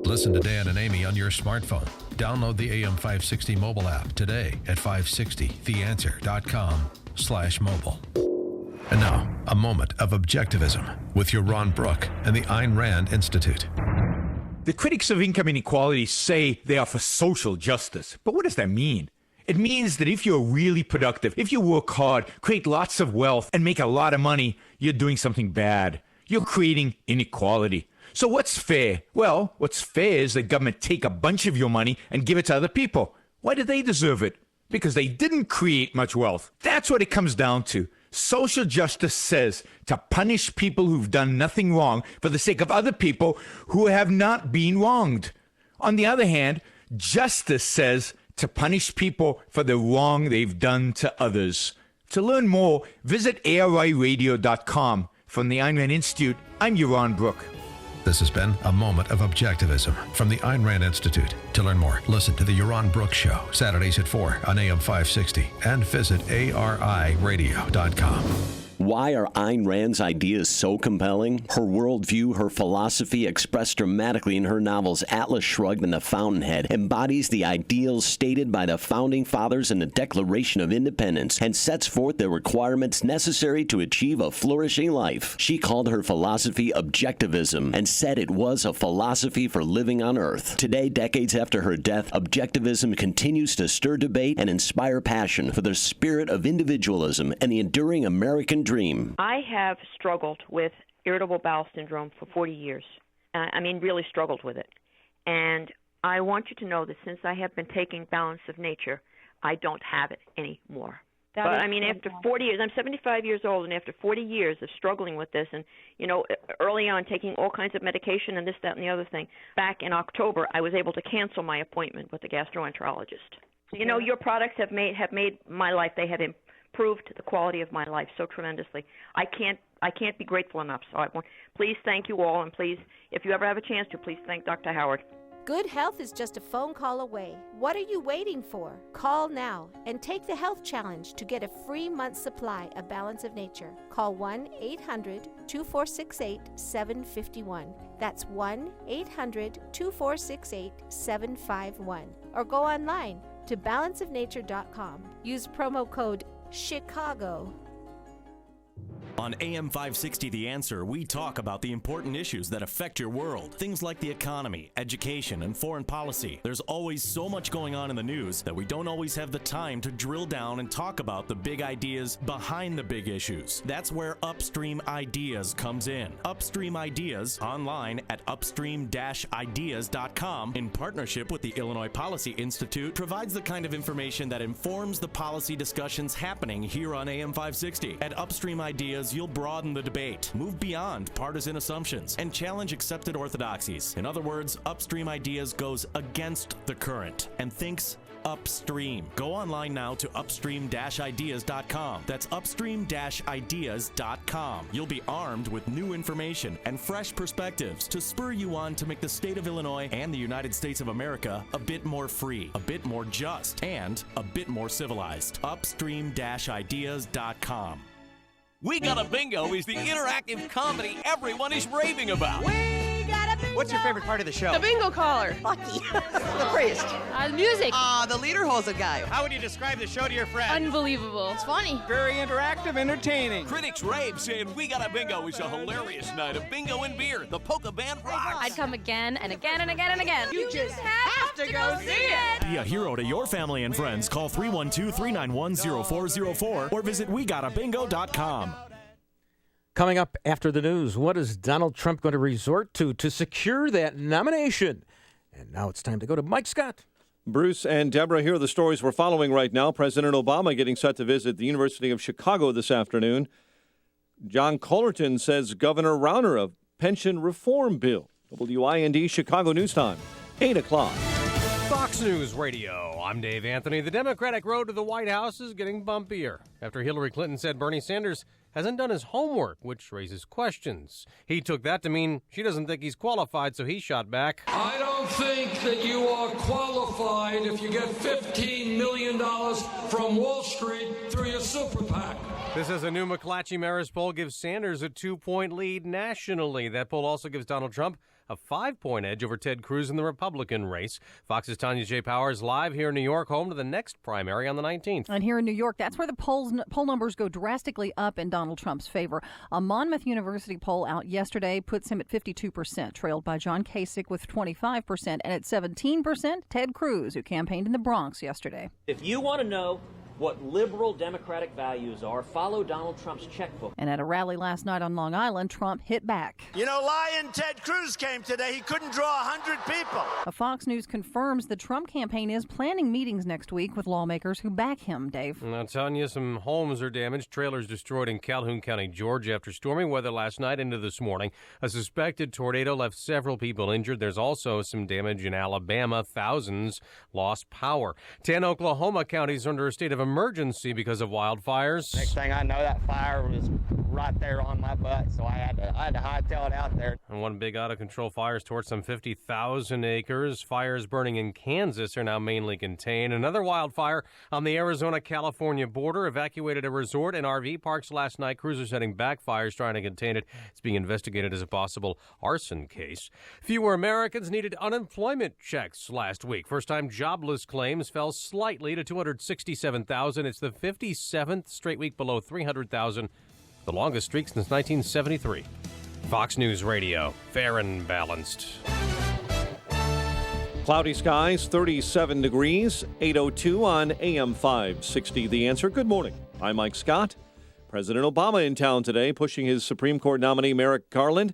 Listen to Dan and Amy on your smartphone. Download the AM 560 mobile app today at 560theanswer.com/mobile. And now, a moment of objectivism with Yaron Brook and the Ayn Rand Institute. The critics of income inequality say they are for social justice. But what does that mean? It means that if you're really productive, if you work hard, create lots of wealth, and make a lot of money, you're doing something bad. You're creating inequality. So what's fair? Well, what's fair is that government take a bunch of your money and give it to other people. Why do they deserve it? Because they didn't create much wealth. That's what it comes down to. Social justice says to punish people who've done nothing wrong for the sake of other people who have not been wronged. On the other hand, justice says to punish people for the wrong they've done to others. To learn more, visit ARIradio.com. From the Ayn Rand Institute, I'm Yaron Brook. This has been a moment of objectivism from the Ayn Rand Institute. To learn more, listen to the Yaron Brook Show, Saturdays at 4 on AM 560, and visit ARIradio.com. Why are Ayn Rand's ideas so compelling? Her worldview, her philosophy, expressed dramatically in her novels Atlas Shrugged and The Fountainhead, embodies the ideals stated by the Founding Fathers in the Declaration of Independence and sets forth the requirements necessary to achieve a flourishing life. She called her philosophy objectivism and said it was a philosophy for living on Earth. Today, decades after her death, objectivism continues to stir debate and inspire passion for the spirit of individualism and the enduring American dream. I have struggled with irritable bowel syndrome for 40 years. Really struggled with it. And I want you to know that since I have been taking Balance of Nature, I don't have it anymore. But I mean, after 40 years, I'm 75 years old, and after 40 years of struggling with this, and early on taking all kinds of medication and this, that, and the other thing, back in October, I was able to cancel my appointment with the gastroenterologist. Your products have made my life. They have improved the quality of my life so tremendously. I can't be grateful enough. So please thank you all, and please, if you ever have a chance to, please thank Dr. Howard. Good health is just a phone call away. What are you waiting for? Call now and take the health challenge to get a free month's supply of Balance of Nature. Call 1-800-2468-751. That's 1-800-2468-751. Or go online to balanceofnature.com. Use promo code CHICAGO. On AM 560 The Answer, we talk about the important issues that affect your world. Things like the economy, education, and foreign policy. There's always so much going on in the news that we don't always have the time to drill down and talk about the big ideas behind the big issues. That's where Upstream Ideas comes in. Upstream Ideas, online at upstream-ideas.com, in partnership with the Illinois Policy Institute, provides the kind of information that informs the policy discussions happening here on AM 560. At Upstream Ideas, you'll broaden the debate, move beyond partisan assumptions, and challenge accepted orthodoxies. In other words, Upstream Ideas goes against the current and thinks upstream. Go online now to upstream-ideas.com. That's upstream-ideas.com. You'll be armed with new information and fresh perspectives to spur you on to make the state of Illinois and the United States of America a bit more free, a bit more just, and a bit more civilized. Upstream-ideas.com. We Got a Bingo is the interactive comedy everyone is raving about. We got a bingo. What's your favorite part of the show? The bingo caller. Lucky. The priest. The music. The leaderhosen guy. How would you describe the show to your friends? Unbelievable. It's funny. Very interactive, entertaining. Critics rave, saying We Got a Bingo is a hilarious night of bingo and beer. The polka band rocks. I'd come again and again and again and again. You just have to go see it. Be a hero to your family and friends. Call 312-391-0404 or visit wegotabingo.com. Coming up after the news, what is Donald Trump going to resort to secure that nomination? And now it's time to go to Mike Scott. Bruce and Deborah, here are the stories we're following right now. President Obama getting set to visit the University of Chicago this afternoon. John Collerton says Governor Rauner of pension reform bill. WIND Chicago News Time, 8 o'clock. Fox News Radio. I'm Dave Anthony. The Democratic road to the White House is getting bumpier after Hillary Clinton said Bernie Sanders hasn't done his homework, which raises questions. He took that to mean she doesn't think he's qualified, so he shot back. I don't think that you are qualified if you get $15 million from Wall Street through your super PAC. This is a new McClatchy-Maris poll gives Sanders a 2-point lead nationally. That poll also gives Donald Trump a 5-point edge over Ted Cruz in the Republican race. Fox's Tanya J. Powers live here in New York, home to the next primary on the 19th. And here in New York, that's where the poll numbers go drastically up in Donald Trump's favor. A Monmouth University poll out yesterday puts him at 52%, trailed by John Kasich with 25%, and at 17%, Ted Cruz, who campaigned in the Bronx yesterday. If you want to know what liberal Democratic values are, follow Donald Trump's checkbook. And at a rally last night on Long Island, Trump hit back. Lion Ted Cruz came today. He couldn't draw 100 people. A Fox News confirms the Trump campaign is planning meetings next week with lawmakers who back him, Dave. Now, Tanya, some homes are damaged, trailers destroyed in Calhoun County, Georgia, after stormy weather last night into this morning. A suspected tornado left several people injured. There's also some damage in Alabama. Thousands lost power. 10 Oklahoma counties are under a state of emergency because of wildfires. Next thing I know, that fire was right there on my butt, so I had to hightail it out there. And one big out-of-control fires torched some 50,000 acres. Fires burning in Kansas are now mainly contained. Another wildfire on the Arizona-California border evacuated a resort and RV parks last night. Crews are setting back fires, trying to contain it. It's being investigated as a possible arson case. Fewer Americans needed unemployment checks last week. First-time jobless claims fell slightly to 267,000. It's the 57th straight week below 300,000, the longest streak since 1973. Fox News Radio, fair and balanced. Cloudy skies, 37 degrees, 8:02 on AM 560. The Answer. Good morning. I'm Mike Scott. President Obama in town today, pushing his Supreme Court nominee Merrick Garland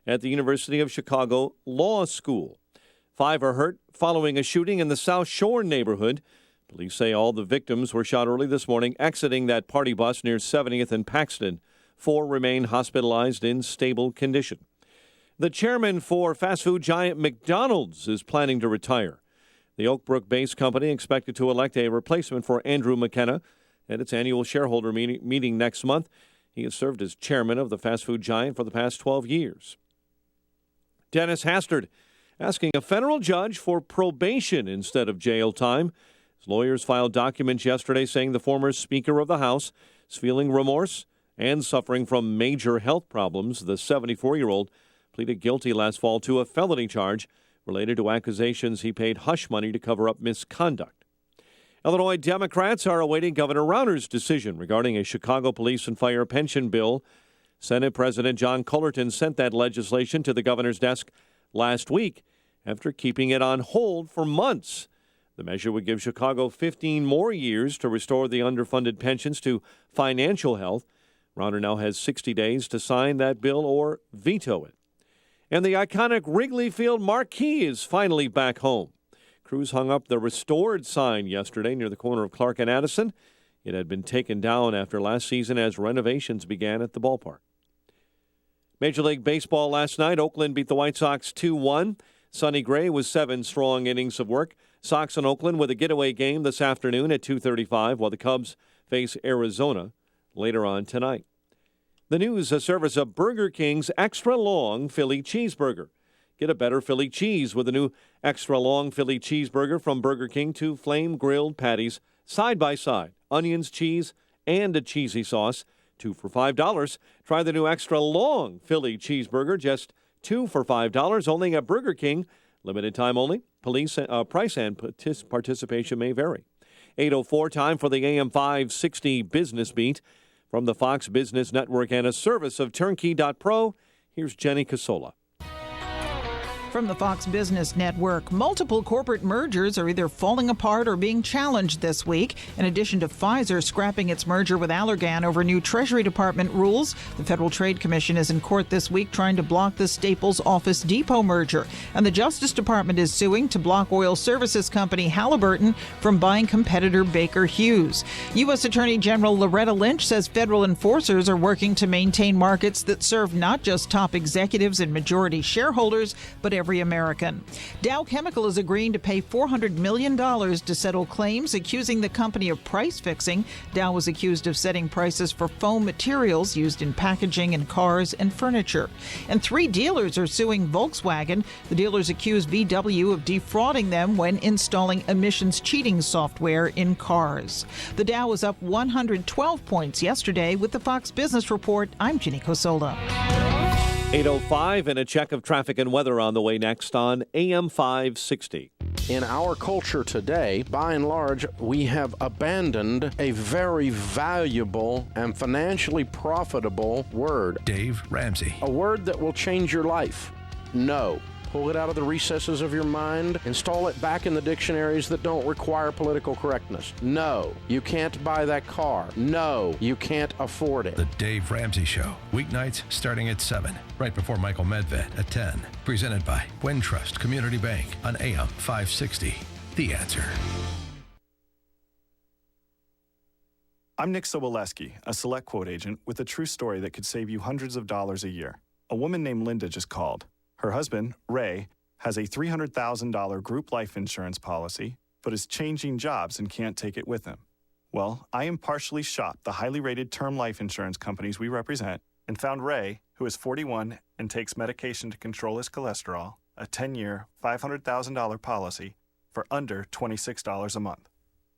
at the University of Chicago Law School. 5 are hurt following a shooting in the South Shore neighborhood. Police say all the victims were shot early this morning exiting that party bus near 70th and Paxton. 4 remain hospitalized in stable condition. The chairman for fast food giant McDonald's is planning to retire. The Oak Brook-based company expected to elect a replacement for Andrew McKenna at its annual shareholder meeting next month. He has served as chairman of the fast food giant for the past 12 years. Dennis Hastert asking a federal judge for probation instead of jail time. His lawyers filed documents yesterday saying the former Speaker of the House is feeling remorse and suffering from major health problems. The 74-year-old pleaded guilty last fall to a felony charge related to accusations he paid hush money to cover up misconduct. Illinois Democrats are awaiting Governor Rauner's decision regarding a Chicago police and fire pension bill. Senate President John Cullerton sent that legislation to the governor's desk last week after keeping it on hold for months. The measure would give Chicago 15 more years to restore the underfunded pensions to financial health. Rauner now has 60 days to sign that bill or veto it. And the iconic Wrigley Field marquee is finally back home. Crews hung up the restored sign yesterday near the corner of Clark and Addison. It had been taken down after last season as renovations began at the ballpark. Major League Baseball last night, Oakland beat the White Sox 2-1. Sonny Gray was 7 strong innings of work. Sox and Oakland with a getaway game this afternoon at 2:35, while the Cubs face Arizona later on tonight. The news, a service of Burger King's Extra Long Philly Cheeseburger. Get a better Philly cheese with a new Extra Long Philly Cheeseburger from Burger King. 2 flame-grilled patties side by side, onions, cheese, and a cheesy sauce. 2 for $5. Try the new Extra Long Philly Cheeseburger, just 2 for $5, only at Burger King. Limited time only. Price and participation may vary. 8:04, time for the AM 560 Business Beat. From the Fox Business Network and a service of Turnkey.pro, here's Jenny Casola. From the Fox Business Network, multiple corporate mergers are either falling apart or being challenged this week. In addition to Pfizer scrapping its merger with Allergan over new Treasury Department rules, the Federal Trade Commission is in court this week trying to block the Staples Office Depot merger. And the Justice Department is suing to block oil services company Halliburton from buying competitor Baker Hughes. U.S. Attorney General Loretta Lynch says federal enforcers are working to maintain markets that serve not just top executives and majority shareholders, but every American. Dow Chemical is agreeing to pay $400 million to settle claims accusing the company of price fixing. Dow was accused of setting prices for foam materials used in packaging in cars and furniture. And 3 dealers are suing Volkswagen. The dealers accuse VW of defrauding them when installing emissions cheating software in cars. The Dow was up 112 points yesterday. With the Fox Business Report, I'm Ginny Cosola. 8:05 and a check of traffic and weather on the way next on AM 560. In our culture today, by and large, we have abandoned a very valuable and financially profitable word. Dave Ramsey. A word that will change your life. No. Pull it out of the recesses of your mind, install it back in the dictionaries that don't require political correctness. No, you can't buy that car. No, you can't afford it. The Dave Ramsey Show, weeknights starting at 7, right before Michael Medved at 10. Presented by Wintrust Community Bank on AM 560. The Answer. I'm Nick Soboleski, a Select Quote agent with a true story that could save you hundreds of dollars a year. A woman named Linda just called. Her husband, Ray, has a $300,000 group life insurance policy, but is changing jobs and can't take it with him. Well, I impartially shopped the highly rated term life insurance companies we represent and found Ray, who is 41 and takes medication to control his cholesterol, a 10-year, $500,000 policy for under $26 a month.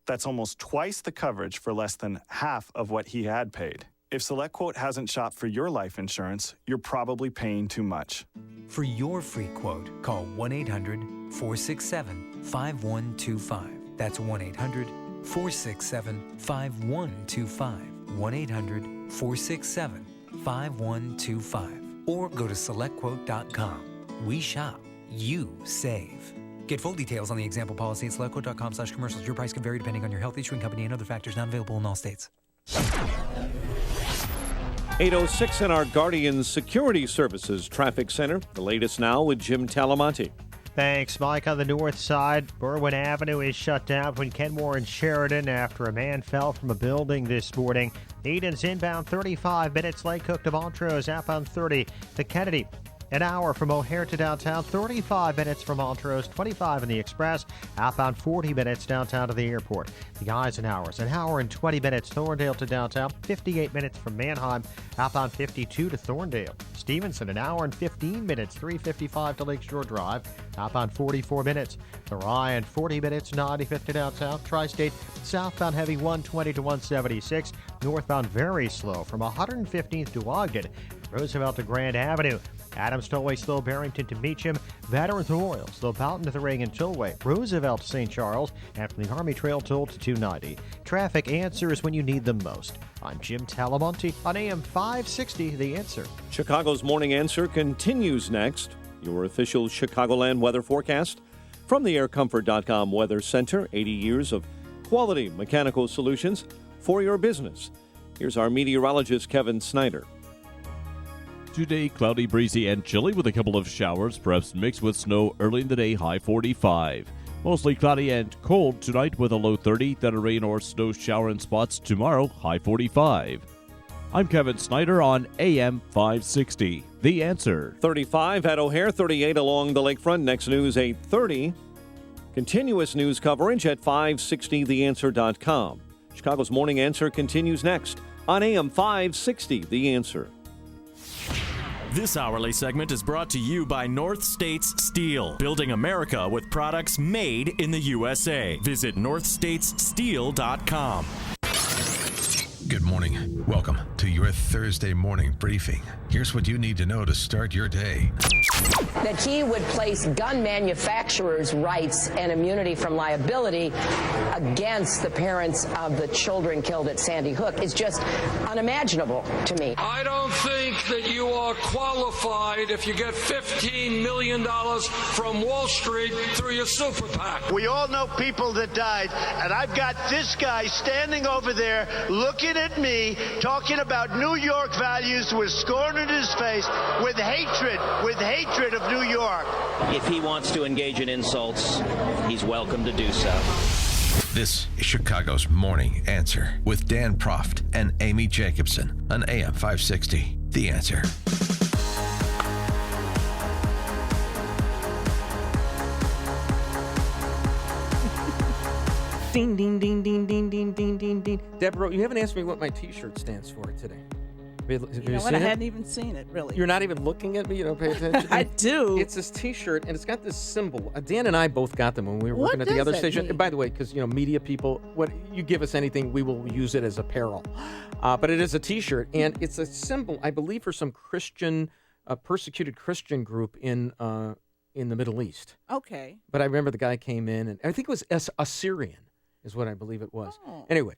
That's almost twice the coverage for less than half of what he had paid. If SelectQuote hasn't shopped for your life insurance, you're probably paying too much. For your free quote, call 1-800-467-5125. That's 1-800-467-5125. 1-800-467-5125. Or go to SelectQuote.com. We shop. You save. Get full details on the example policy at SelectQuote.com/commercials. Your price can vary depending on your health, issuing company, and other factors not available in all states. 8:06 in our Guardian Security Services Traffic Center. The latest now with Jim Talamonte. Thanks, Mike. On the north side, Berwyn Avenue is shut down between Kenmore and Sheridan after a man fell from a building this morning. Eden's inbound 35 minutes. Lake Cook to Montrose, outbound 30 to Kennedy. An hour from O'Hare to downtown, 35 minutes from Montrose, 25 in the Express, outbound 40 minutes downtown to the airport. The Eisenhower's, an hour and 20 minutes, Thorndale to downtown, 58 minutes from Manheim, outbound 52 to Thorndale. Stevenson, an hour and 15 minutes, 355 to Lakeshore Drive, outbound 44 minutes. The Ryan, 40 minutes, 95th to downtown. Tri-State, southbound heavy 120 to 176, northbound very slow from 115th to Ogden, Roosevelt to Grand Avenue. Adams Tollway slow Barrington to Meacham, Veterans Memorial slow Boughton to the Reagan Tollway, Roosevelt to St. Charles, and from the Army Trail Toll to 290. Traffic answers when you need them most. I'm Jim Talamonte on AM 560, The Answer. Chicago's Morning Answer continues next. Your official Chicagoland weather forecast from the AirComfort.com Weather Center. 80 years of quality mechanical solutions for your business. Here's our meteorologist, Kevin Snyder. Today, cloudy, breezy, and chilly with a couple of showers, perhaps mixed with snow early in the day, high 45. Mostly cloudy and cold tonight with a low 30, then a rain or snow shower in spots tomorrow, high 45. I'm Kevin Snyder on AM 560. The Answer. 35 at O'Hare, 38 along the lakefront. Next news, 8:30. Continuous news coverage at 560theanswer.com. Chicago's Morning Answer continues next on AM 560, The Answer. This hourly segment is brought to you by North States Steel, building America with products made in the USA. Visit northstatessteel.com. Good morning. Welcome to your Thursday morning briefing. Here's what you need to know to start your day. That he would place gun manufacturers' rights and immunity from liability against the parents of the children killed at Sandy Hook is just unimaginable to me. I don't think that you are qualified if you get $15 million from Wall Street through your super PAC. We all know people that died, and I've got this guy standing over there looking at me, talking about New York values with scorn in his face, with hatred of New York. If he wants to engage in insults, he's welcome to do so. This is Chicago's Morning Answer with Dan Proft and Amy Jacobson on AM 560. The Answer. Ding, ding, ding, ding, ding, ding, ding, ding, ding. Deborah, you haven't asked me what my T-shirt stands for today. Have you know what? seen I it? hadn't even seen it, really. You're not even looking at me? You don't pay attention? I do. It's this T-shirt, and it's got this symbol. Dan and I both got them when we were What working at the does other that station. mean? And by the way, because, media people, what you give us anything, we will use it as apparel. But it is a T-shirt, and it's a symbol, I believe, for some Christian, persecuted Christian group in the Middle East. Okay. But I remember the guy came in, and I think it was Assyrian is what I believe it was. Oh. Anyway.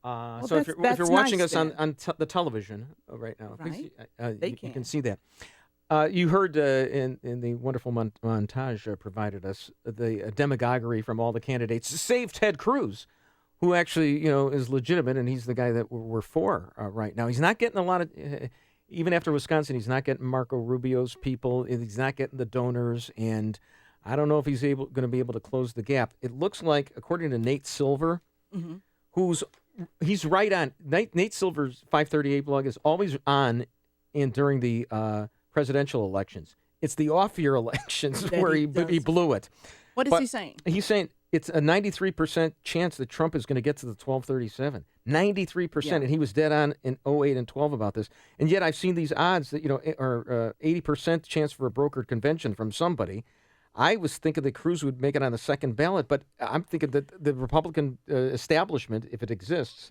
Well, So if you're watching nice us on the television right now, Right. you can see that. You heard in the wonderful montage provided us the demagoguery from all the candidates, save Ted Cruz, who actually is legitimate, and he's the guy that we're for right now. He's not getting a lot of, even after Wisconsin, he's not getting Marco Rubio's people. He's not getting the donors, and I don't know if he's going to be able to close the gap. It looks like, according to Nate Silver, he's right on. Nate Silver's 538 blog is always on during the presidential elections. It's the off-year elections where he blew it. What is he saying? He's saying it's a 93% chance that Trump is going to get to the 1237. 93%. And he was dead on in 08 and 12 about this. And yet I've seen these odds that, are 80% chance for a brokered convention from somebody. I was thinking that Cruz would make it on the second ballot, but I'm thinking that the Republican establishment, if it exists,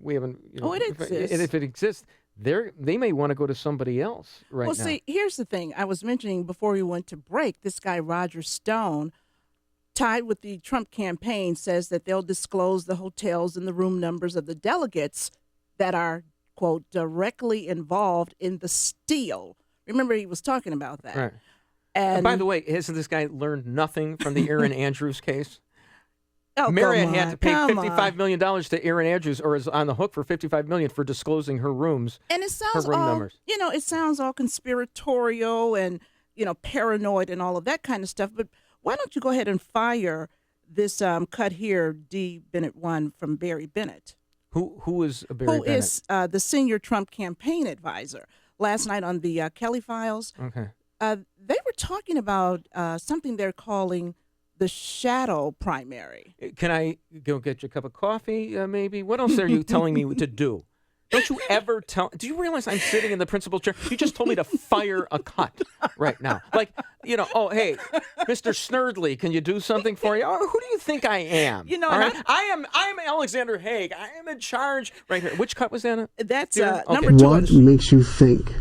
we haven't. It exists. And if it exists, they may want to go to somebody else right now. Well, see, here's the thing. I was mentioning before we went to break, this guy Roger Stone, tied with the Trump campaign, says that they'll disclose the hotels and the room numbers of the delegates that are, quote, directly involved in the steal. Remember, he was talking about that. Right. And by the way, hasn't this guy learned nothing from the Aaron Andrews case? Oh, Marriott come had on, to pay come $55 million to Aaron Andrews, or is on the hook for $55 million for disclosing her rooms. And it sounds her room all, numbers. it sounds all conspiratorial and paranoid and all of that kind of stuff. But why don't you go ahead and fire this cut here, D. Bennett 1 from Barry Bennett? Who is Barry Bennett? Who is the senior Trump campaign advisor. Last night on the Kelly Files, Okay. they were talking about something they're calling the shadow primary. Can I go get you a cup of coffee, maybe? What else are you telling me to do? Don't you ever tell... Do you realize I'm sitting in the principal chair? You just told me to fire a cut right now. Like, oh, hey, Mr. Snurdly, can you do something for you? Oh, who do you think I am? All right? I am Alexander Haig. I am in charge right here. Which cut was that? That's okay. number 2. What makes you think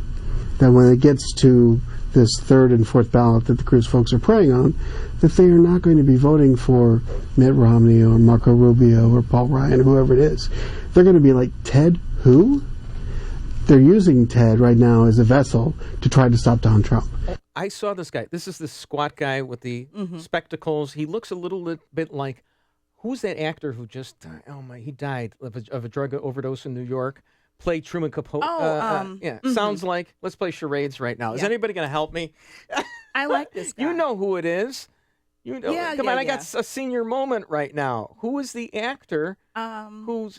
that when it gets to this third and fourth ballot that the Cruz folks are preying on, that they are not going to be voting for Mitt Romney or Marco Rubio or Paul Ryan or whoever it is? They're going to be like, Ted who? They're using Ted right now as a vessel to try to stop Donald Trump. I saw this guy. This is the squat guy with the spectacles. He looks a little bit like, who's that actor who just died? Oh, my, he died of a drug overdose in New York. Played Truman Capote. Sounds like, let's play charades right now. Is anybody going to help me? I like this guy. You know who it is. You know. Come on, I got a senior moment right now. Who is the actor who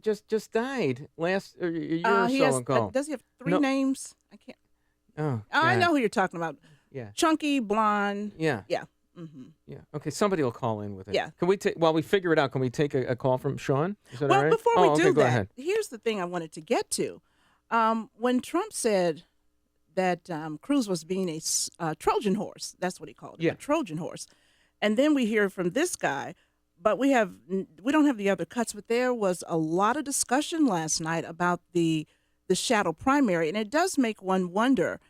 just died last a year or so ago? Does he have 3 names? I can't. Oh, I know who you're talking about. Yeah. Chunky, blonde. Yeah. Yeah. Yeah. Okay, somebody will call in with it. Yeah. Can we while we figure it out, can we take a call from Sean? Is that all right? Before we do go that, ahead. Here's the thing I wanted to get to. When Trump said that Cruz was being a Trojan horse, that's what he called it, a Trojan horse. And then we hear from this guy, but we don't have the other cuts, but there was a lot of discussion last night about the shadow primary, and it does make one wonder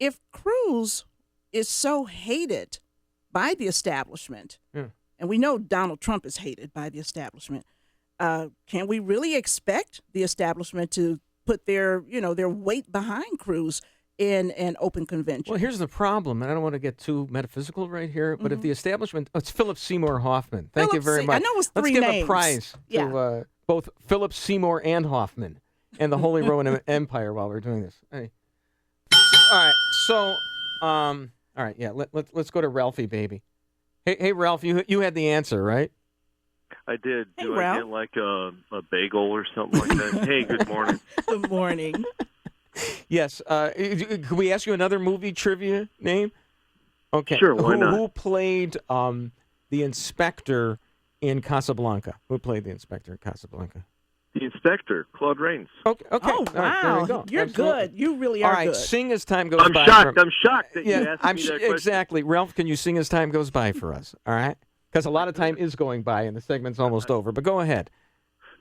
if Cruz is so hated by the establishment, and we know Donald Trump is hated by the establishment, can we really expect the establishment to put their weight behind Cruz in an open convention? Well, here's the problem, and I don't want to get too metaphysical right here, but if the establishment... it's Philip Seymour Hoffman. Thank you very much. I know it was 3 names. Let's names. give a prize to both Philip Seymour and Hoffman and the Holy Roman Empire while we're doing this. Hey. All right, so... all right, let's go to Ralphie, baby. Hey, Ralph, you had the answer, right? I did. Hey, Do Ralph. I get like a bagel or something like that? Hey, good morning. Good morning. Yes. Could we ask you another movie trivia name? Okay. Sure, why not? Who played the inspector in Casablanca? Who played the inspector in Casablanca? The inspector, Claude Rains. Okay. Oh, All right, there wow. we go. You're Absolutely. good. You really are All right, good. sing as time goes I'm by. shocked. I'm shocked that you asked me that question. Exactly. Ralph, can you sing as time goes by for us? All right? Because a lot of time is going by and the segment's almost over. But go ahead.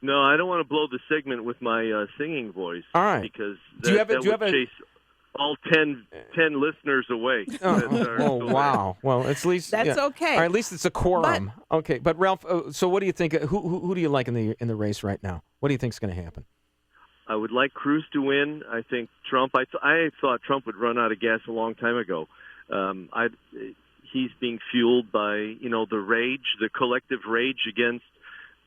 No, I don't want to blow the segment with my singing voice. All right. Because Do you have would chase all 10 listeners away. Wow. Well, at least that's okay. All right, at least it's a quorum. Okay, but Ralph, so what do you think? Who do you like in the race right now? What do you think is going to happen? I would like Cruz to win. I think Trump. I thought Trump would run out of gas a long time ago. He's being fueled by the rage, the collective rage against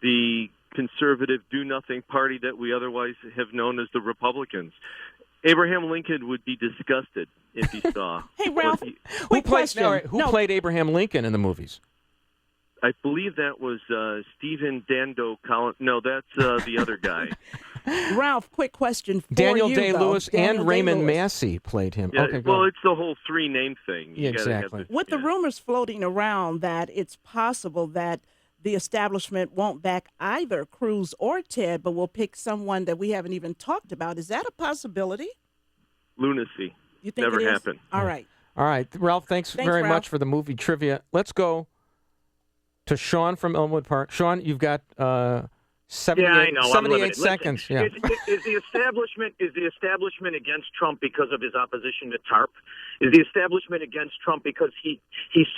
the conservative do-nothing party that we otherwise have known as the Republicans. Abraham Lincoln would be disgusted if he saw. Hey, Ralph, who played Abraham Lincoln in the movies? I believe that was Stephen Dando Collins. No, that's the other guy. Ralph, quick question for Daniel you, Day-Lewis Daniel and Raymond Day-Lewis. Massey played him. Yeah, Okay, well, it's the whole 3-name thing. Yeah, exactly. With the rumors floating around that it's possible that the establishment won't back either Cruz or Ted, but will pick someone that we haven't even talked about. Is that a possibility? Lunacy. You think Never it is? happened. All right. All right, Ralph, thanks very Ralph. much for the movie trivia. Let's go to Sean from Elmwood Park. Sean, you've got 78 seconds. Listen, is the establishment against Trump because of his opposition to TARP? Is the establishment against Trump because he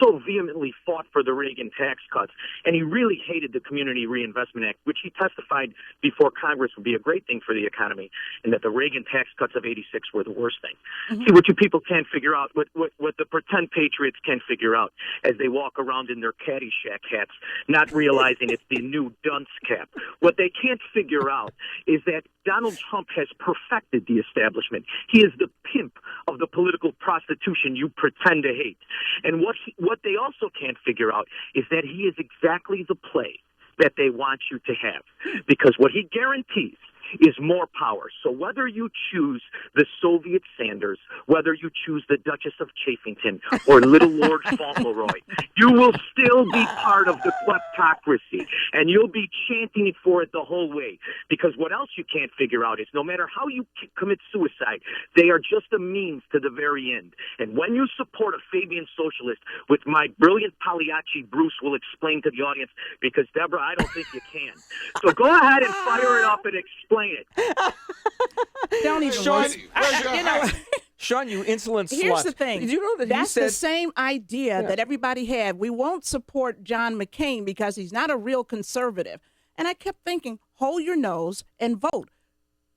so vehemently fought for the Reagan tax cuts, and he really hated the Community Reinvestment Act, which he testified before Congress would be a great thing for the economy, and that the Reagan tax cuts of '86 were the worst thing. Mm-hmm. See, what you people can't figure out, what the pretend patriots can't figure out as they walk around in their Caddyshack hats, not realizing it's the new dunce cap. What they can't figure out is that Donald Trump has perfected the establishment. He is the pimp of the political prostitution you pretend to hate. And what they also can't figure out is that he is exactly the play that they want you to have. Because what he guarantees is more power. So whether you choose the Soviet Sanders, whether you choose the Duchess of Chafington or Little Lord Fauntleroy, you will still be part of the kleptocracy, and you'll be chanting for it the whole way. Because what else you can't figure out is no matter how you commit suicide, they are just a means to the very end. And when you support a Fabian socialist, with my brilliant Pagliacci, Bruce will explain to the audience, because Deborah, I don't think you can. So go ahead and fire it up and explain it. Don't even Sean, worry. Sean, you insolent slut. Here's the thing. Did you know that that's he said the same idea that everybody had. We won't support John McCain because he's not a real conservative. And I kept thinking, hold your nose and vote.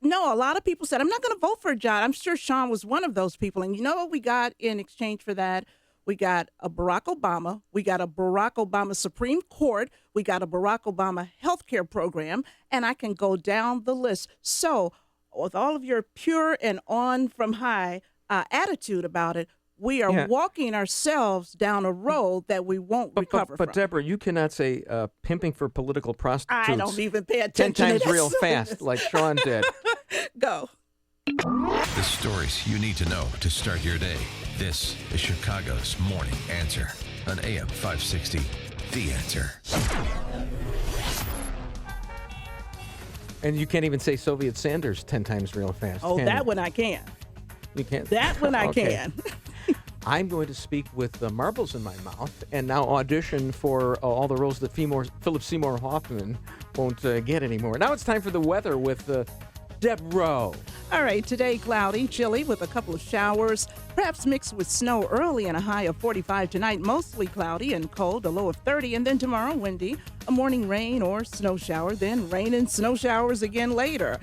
No, a lot of people said, I'm not going to vote for John. I'm sure Sean was one of those people. And you know what we got in exchange for that? We got a Barack Obama. We got a Barack Obama Supreme Court. We got a Barack Obama healthcare program. And I can go down the list. So with all of your pure and on from high attitude about it, we are walking ourselves down a road that we won't recover from. But Deborah, you cannot say pimping for political prostitutes. I don't even pay 10 attention times to this. real fast like Sean did. Go. The stories you need to know to start your day. This is Chicago's Morning Answer on AM 560. The Answer. And you can't even say Soviet Sanders 10 times real fast. Oh, can that you? one I can. You can't. That one I Okay. can. I'm going to speak with the marbles in my mouth and now audition for all the roles that Philip Seymour Hoffman won't get anymore. Now it's time for the weather with Deb Rowe. All right, today cloudy, chilly with a couple of showers, perhaps mixed with snow early and a high of 45 tonight. Mostly cloudy and cold, a low of 30. And then tomorrow, windy, a morning rain or snow shower, then rain and snow showers again later.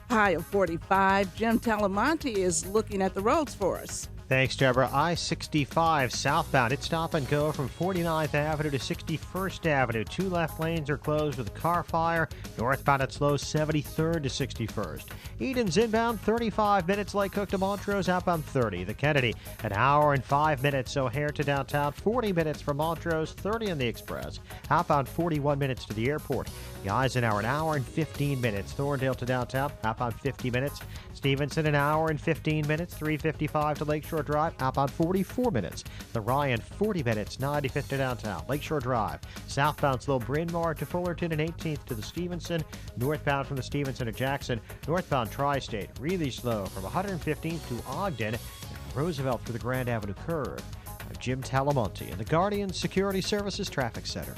High of 45. Jim Talamonte is looking at the roads for us. Thanks, Deborah. I-65 southbound. It's stop and go from 49th Avenue to 61st Avenue. Two left lanes are closed with a car fire. Northbound at slow 73rd to 61st. Eden's inbound 35 minutes. Lake Cook to Montrose outbound 30. The Kennedy an hour and 5 minutes. O'Hare to downtown 40 minutes from Montrose, 30 on the Express. Outbound 41 minutes to the airport. The Eisenhower an hour and 15 minutes. Thorndale to downtown outbound 50 minutes. Stevenson an hour and 15 minutes. 355 to Lakeshore Drive, outbound 44 minutes. The Ryan, 40 minutes, 95th to downtown. Lakeshore Drive, southbound slow Bryn Mawr to Fullerton and 18th to the Stevenson. Northbound from the Stevenson to Jackson. Northbound Tri-State, really slow from 115th to Ogden. And Roosevelt through the Grand Avenue curve. I'm Jim Talamonte in the Guardian Security Services Traffic Center.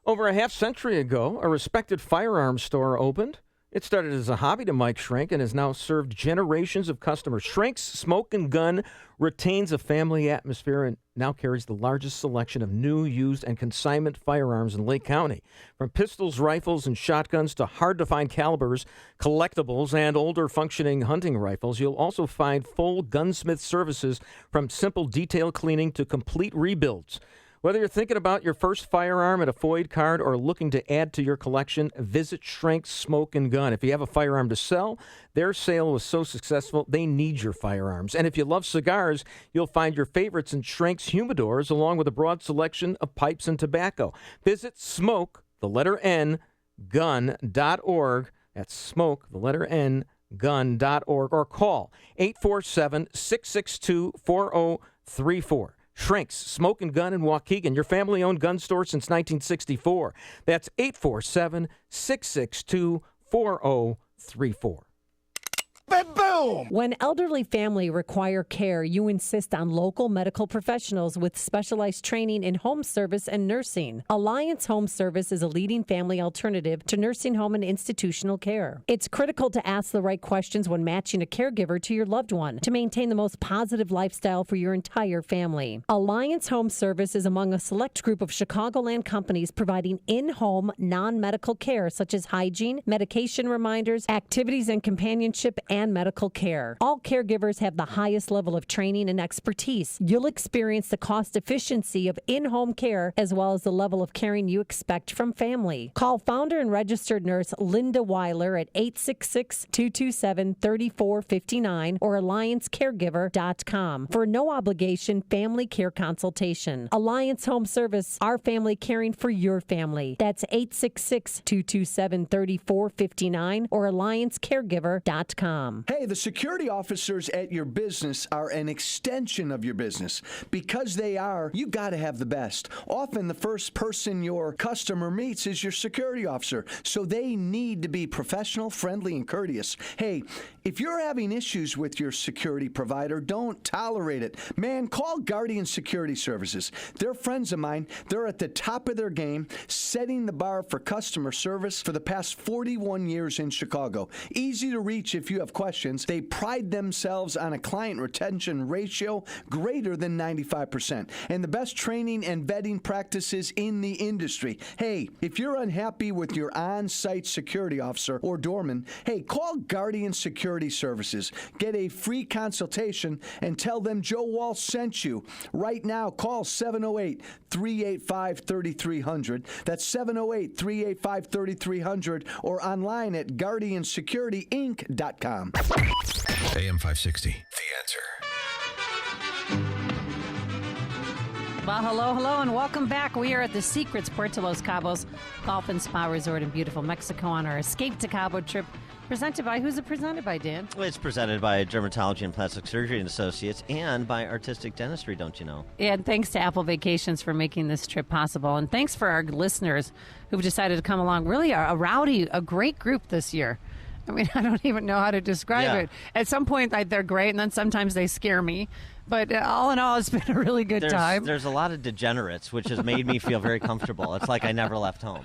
Over a half century ago, a respected firearms store opened. It started as a hobby to Mike Schrank and has now served generations of customers. Schrank's Smoke and Gun retains a family atmosphere and now carries the largest selection of new, used, and consignment firearms in Lake County. From pistols, rifles, and shotguns to hard-to-find calibers, collectibles, and older functioning hunting rifles, you'll also find full gunsmith services from simple detail cleaning to complete rebuilds. Whether you're thinking about your first firearm at a FOID card or looking to add to your collection, visit Schrank's Smoke and Gun. If you have a firearm to sell, their sale was so successful, they need your firearms. And if you love cigars, you'll find your favorites in Schrank's humidors, along with a broad selection of pipes and tobacco. Visit smoke, the letter N, gun.org. That's smoke, the letter N, gun.org. Or call 847-662-4034. Schrank's Smoke and Gun in Waukegan, your family-owned gun store since 1964. That's 847-662-4034. Boom! When elderly family require care, you insist on local medical professionals with specialized training in home service and nursing. Alliance Home Service is a leading family alternative to nursing home and institutional care. It's critical to ask the right questions when matching a caregiver to your loved one to maintain the most positive lifestyle for your entire family. Alliance Home Service is among a select group of Chicagoland companies providing in-home non-medical care such as hygiene, medication reminders, activities and companionship, and medical medical care. All caregivers have the highest level of training and expertise. You'll experience the cost efficiency of in-home care as well as the level of caring you expect from family. Call founder and registered nurse Linda Weiler at 866-227-3459 or alliancecaregiver.com for no obligation family care consultation. Alliance Home Service, our family caring for your family. That's 866-227-3459 or alliancecaregiver.com. Hey, the security officers at your business are an extension of your business. Because they are, you got to have the best. Often the first person your customer meets is your security officer, so they need to be professional, friendly, and courteous. Hey, if you're having issues with your security provider, don't tolerate it. Man, call Guardian Security Services. They're friends of mine. They're at the top of their game, setting the bar for customer service for the past 41 years in Chicago. Easy to reach if you have questions. They pride themselves on a client retention ratio greater than 95% and the best training and vetting practices in the industry. Hey, if you're unhappy with your on-site security officer or doorman, hey, call Guardian Security Services. Get a free consultation and tell them Joe Walsh sent you. Right now, call 708-385-3300. That's 708-385-3300 or online at guardiansecurityinc.com. AM 560, The Answer. Well, hello, and welcome back. We are at the Secrets Puerto Los Cabos Golf and Spa Resort in beautiful Mexico on our Escape to Cabo trip. Presented by, who's it presented by, Dan? Well, it's presented by Dermatology and Plastic Surgery and Associates and by Artistic Dentistry, don't you know? And thanks to Apple Vacations for making this trip possible. And thanks for our listeners who've decided to come along. Really a great group this year. I mean, I don't even know how to describe it. At some point, they're great, and then sometimes they scare me. But all in all, it's been a really good time. There's a lot of degenerates, which has made me feel very comfortable. It's like I never left home.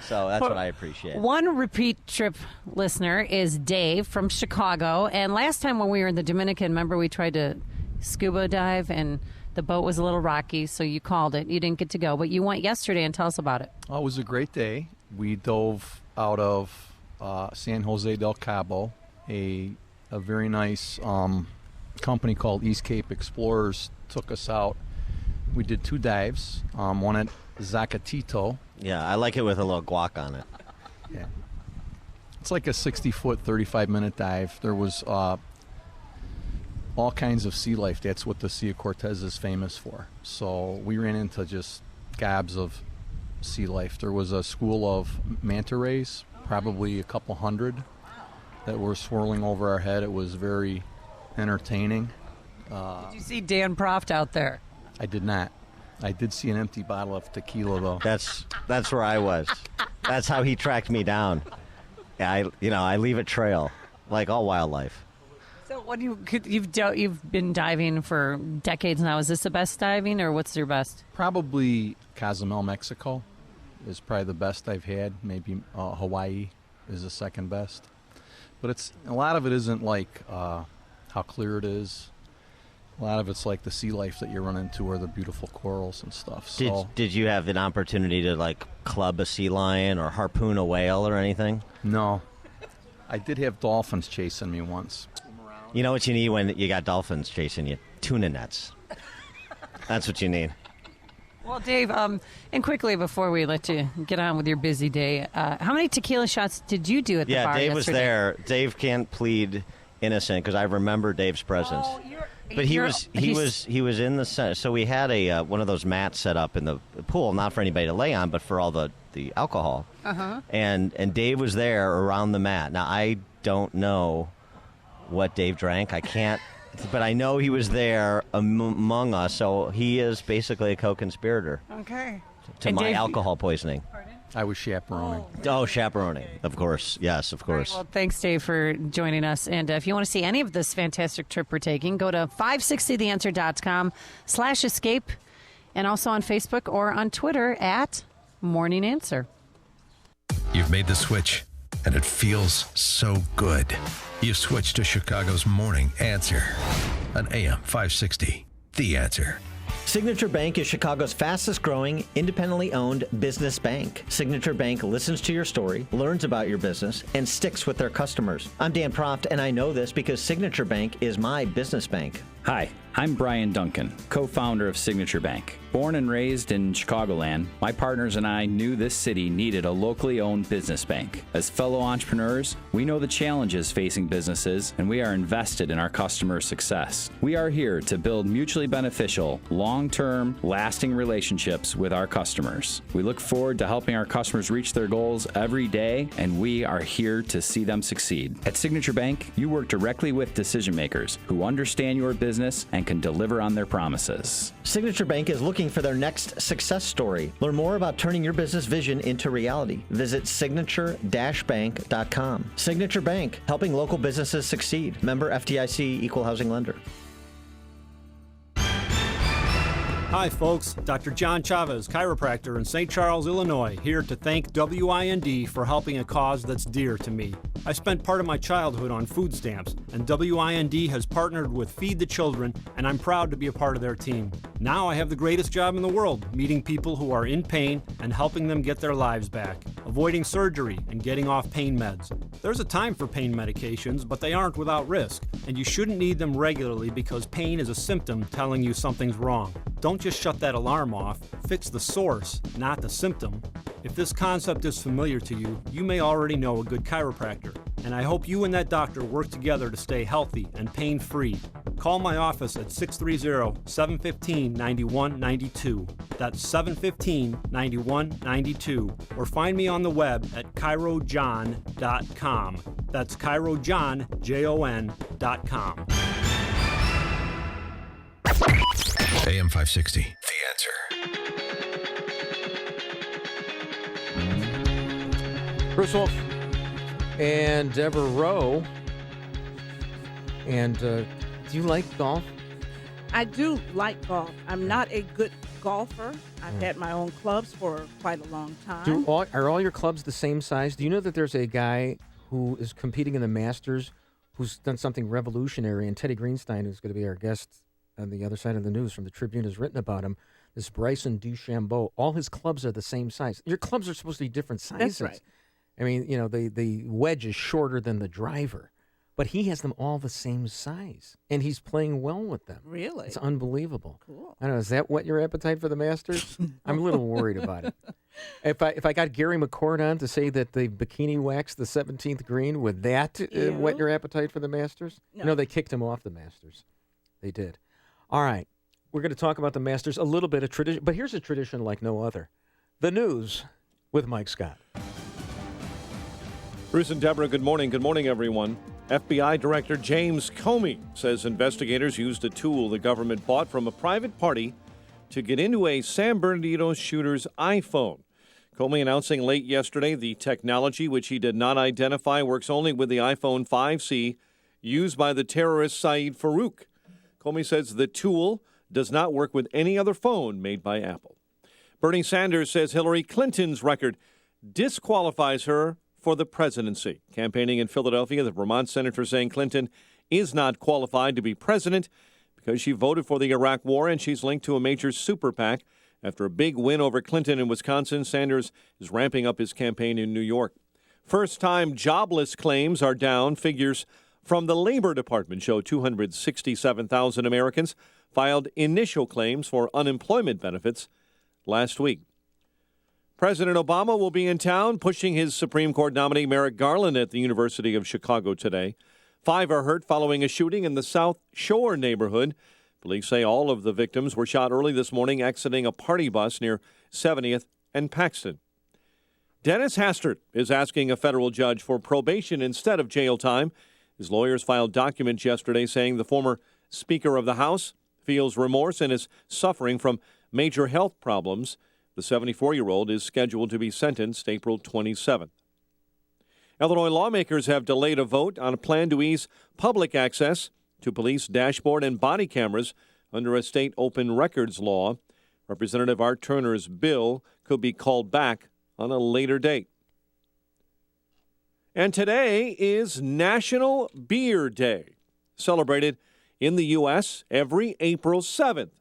So that's what I appreciate. One repeat trip listener is Dave from Chicago. And last time when we were in the Dominican, remember we tried to scuba dive, and the boat was a little rocky, so you called it. You didn't get to go, but you went yesterday, and tell us about it. Oh, it was a great day. We dove out of San Jose del Cabo, a very nice company called East Cape Explorers took us out. We did 2 dives, one at Zacatito. Yeah, I like it with a little guac on it. Yeah. It's like a 60-foot, 35-minute dive. There was all kinds of sea life. That's what the Sea of Cortez is famous for. So we ran into just gobs of sea life. There was a school of manta rays, probably a couple hundred, that were swirling over our head. It was very entertaining. Did you see Dan Proft out there? I did not. I did see an empty bottle of tequila, though. That's where I was. That's how he tracked me down. Yeah, I leave a trail, like all wildlife. So you've been diving for decades now. Is this the best diving, or what's your best? Probably Cozumel, Mexico, is probably the best I've had. Maybe Hawaii is the second best. But a lot of it isn't like how clear it is. A lot of it's like the sea life that you run into, or the beautiful corals and stuff. So, did you have an opportunity to like club a sea lion or harpoon a whale or anything? No. I did have dolphins chasing me once. You know what you need when you got dolphins chasing you? Tuna nets. That's what you need. Well, Dave, and quickly before we let you get on with your busy day, how many tequila shots did you do at the bar yesterday? Yeah, Dave was there. Dave can't plead innocent because I remember Dave's presence. But he was in the center. So we had one of those mats set up in the pool, not for anybody to lay on, but for all the alcohol. Uh-huh. And Dave was there around the mat. Now I don't know what Dave drank. I can't, but I know he was there among us. So he is basically a co-conspirator. Okay. To my alcohol poisoning. I was chaperoning. Oh, chaperoning. Of course. Yes, of course. Right, well, thanks, Dave, for joining us. And if you want to see any of this fantastic trip we're taking, go to 560theanswer.com/escape and also on Facebook or on Twitter at Morning Answer. You've made the switch, and it feels so good. You've switched to Chicago's Morning Answer on AM 560, The Answer. Signature Bank is Chicago's fastest growing, independently owned business bank. Signature Bank listens to your story, learns about your business, and sticks with their customers. I'm Dan Proft, and I know this because Signature Bank is my business bank. Hi, I'm Brian Duncan, co-founder of Signature Bank. Born and raised in Chicagoland, my partners and I knew this city needed a locally owned business bank. As fellow entrepreneurs, we know the challenges facing businesses, and we are invested in our customer success. We are here to build mutually beneficial, long-term, lasting relationships with our customers. We look forward to helping our customers reach their goals every day, and we are here to see them succeed. At Signature Bank, you work directly with decision makers who understand your business and can deliver on their promises. Signature Bank is looking for their next success story. Learn more about turning your business vision into reality. Visit signature-bank.com. Signature Bank, helping local businesses succeed. Member FDIC, Equal Housing Lender. Hi, folks. Dr. John Chavez, chiropractor in St. Charles, Illinois, here to thank WIND for helping a cause that's dear to me. I spent part of my childhood on food stamps, and WIND has partnered with Feed the Children, and I'm proud to be a part of their team. Now I have the greatest job in the world, meeting people who are in pain and helping them get their lives back, avoiding surgery and getting off pain meds. There's a time for pain medications, but they aren't without risk, and you shouldn't need them regularly because pain is a symptom telling you something's wrong. Don't just shut that alarm off. Fix the source, not the symptom. If this concept is familiar to you, you may already know a good chiropractor, and I hope you and that doctor work together to stay healthy and pain-free. Call my office at 630-715-9192. That's 715-9192. Or find me on the web at chirojon.com. That's chirojon.com. AM 560, The Answer. Bruce Wolf and Deborah Rowe. And do you like golf? I do like golf. I'm not a good golfer. I've had my own clubs for quite a long time. Are all your clubs the same size? Do you know that there's a guy who is competing in the Masters who's done something revolutionary, and Teddy Greenstein, who's going to be our guest on the other side of the news from the Tribune, has written about him, this Bryson DeChambeau. All his clubs are the same size. Your clubs are supposed to be different sizes. That's right. I mean, you know, the wedge is shorter than the driver, but he has them all the same size, and he's playing well with them. Really? It's unbelievable. Cool. I don't know, is that what your appetite for the Masters? I'm a little worried about it. If I got Gary McCord on to say that they bikini waxed the 17th green, would that whet your appetite for the Masters? No, they kicked him off the Masters. They did. All right. We're going to talk about the Masters, a little bit of tradition, but here's a tradition like no other. The news with Mike Scott. Bruce and Deborah, good morning. Good morning, everyone. FBI Director James Comey says investigators used a tool the government bought from a private party to get into a San Bernardino shooter's iPhone. Comey announcing late yesterday the technology, which he did not identify, works only with the iPhone 5C used by the terrorist Saeed Farouk. Comey says the tool does not work with any other phone made by Apple. Bernie Sanders says Hillary Clinton's record disqualifies her for the presidency. Campaigning in Philadelphia, the Vermont senator saying Clinton is not qualified to be president because she voted for the Iraq war and she's linked to a major super PAC. After a big win over Clinton in Wisconsin, Sanders is ramping up his campaign in New York. First-time jobless claims are down. Figures from the Labor Department show 267,000 Americans filed initial claims for unemployment benefits last week. President Obama will be in town pushing his Supreme Court nominee Merrick Garland at the University of Chicago today. 5 are hurt following a shooting in the South Shore neighborhood. Police say all of the victims were shot early this morning exiting a party bus near 70th and Paxton. Dennis Hastert is asking a federal judge for probation instead of jail time. His lawyers filed documents yesterday saying the former Speaker of the House feels remorse and is suffering from major health problems. The 74-year-old is scheduled to be sentenced April 27th. Illinois lawmakers have delayed a vote on a plan to ease public access to police dashboard and body cameras under a state open records law. Representative Art Turner's bill could be called back on a later date. And today is National Beer Day, celebrated in the U.S. every April 7th.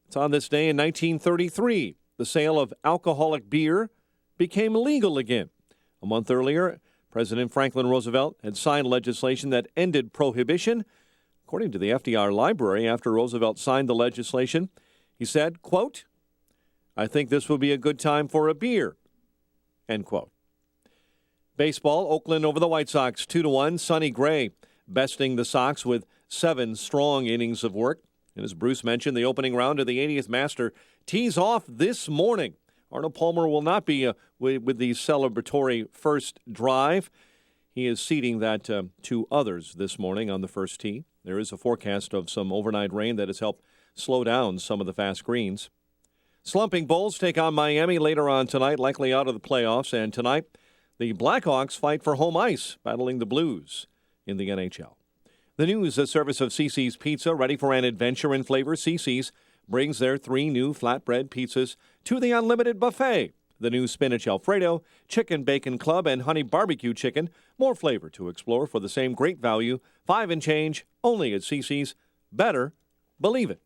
It's on this day in 1933. The sale of alcoholic beer became legal again. A month earlier, President Franklin Roosevelt had signed legislation that ended prohibition. According to the FDR Library, after Roosevelt signed the legislation, he said, quote, "I think this will be a good time for a beer," end quote. Baseball, Oakland over the White Sox, 2-1. Sonny Gray besting the Sox with 7 strong innings of work. And as Bruce mentioned, the opening round of the 80th Master tees off this morning. Arnold Palmer will not be with the celebratory first drive. He is ceding that to others this morning on the first tee. There is a forecast of some overnight rain that has helped slow down some of the fast greens. Slumping Bulls take on Miami later on tonight, likely out of the playoffs. And tonight, the Blackhawks fight for home ice, battling the Blues in the NHL. The news, a service of CiCi's Pizza, ready for an adventure in flavor. CiCi's brings their 3 new flatbread pizzas to the unlimited buffet. The new Spinach Alfredo, Chicken Bacon Club, and Honey Barbecue Chicken. More flavor to explore for the same great value. $5 and change, only at CiCi's. Better believe it.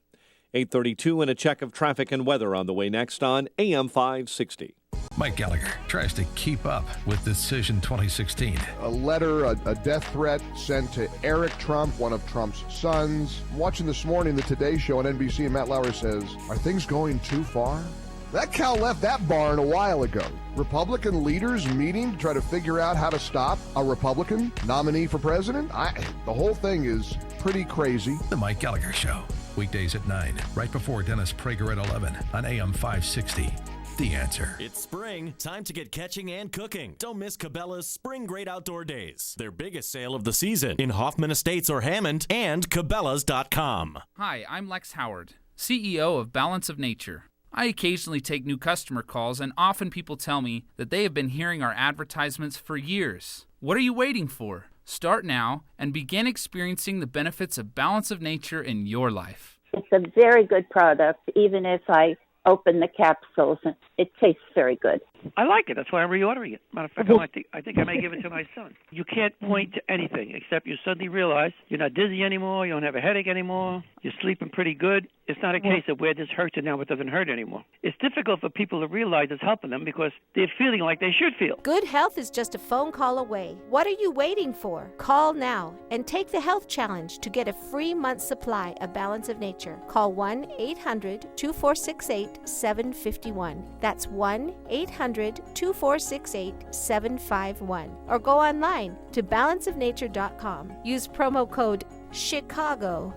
8:32 and a check of traffic and weather on the way next on AM 560. Mike Gallagher tries to keep up with Decision 2016. A letter, a death threat sent to Eric Trump, one of Trump's sons. I'm watching this morning the Today Show on NBC, and Matt Lauer says, "Are things going too far?" That cow left that barn a while ago. Republican leaders meeting to try to figure out how to stop a Republican nominee for president? The whole thing is pretty crazy. The Mike Gallagher Show, weekdays at 9, right before Dennis Prager at 11 on AM 560. The Answer. It's spring. Time to get catching and cooking. Don't miss Cabela's Spring Great Outdoor Days. Their biggest sale of the season in Hoffman Estates or Hammond and Cabela's.com. Hi, I'm Lex Howard, CEO of Balance of Nature. I occasionally take new customer calls, and often people tell me that they have been hearing our advertisements for years. What are you waiting for? Start now and begin experiencing the benefits of Balance of Nature in your life. It's a very good product, even if I open the capsules. It tastes very good. I like it. That's why I'm reordering it. Matter of fact, I think I may give it to my son. You can't point to anything except you suddenly realize you're not dizzy anymore, you don't have a headache anymore, you're sleeping pretty good. It's not a case of where this hurts and now it doesn't hurt anymore. It's difficult for people to realize it's helping them because they're feeling like they should feel. Good health is just a phone call away. What are you waiting for? Call now and take the health challenge to get a free month's supply of Balance of Nature. Call 1-800-2468-751. That's 1-800-2468-751. Or go online to balanceofnature.com. Use promo code CHICAGO.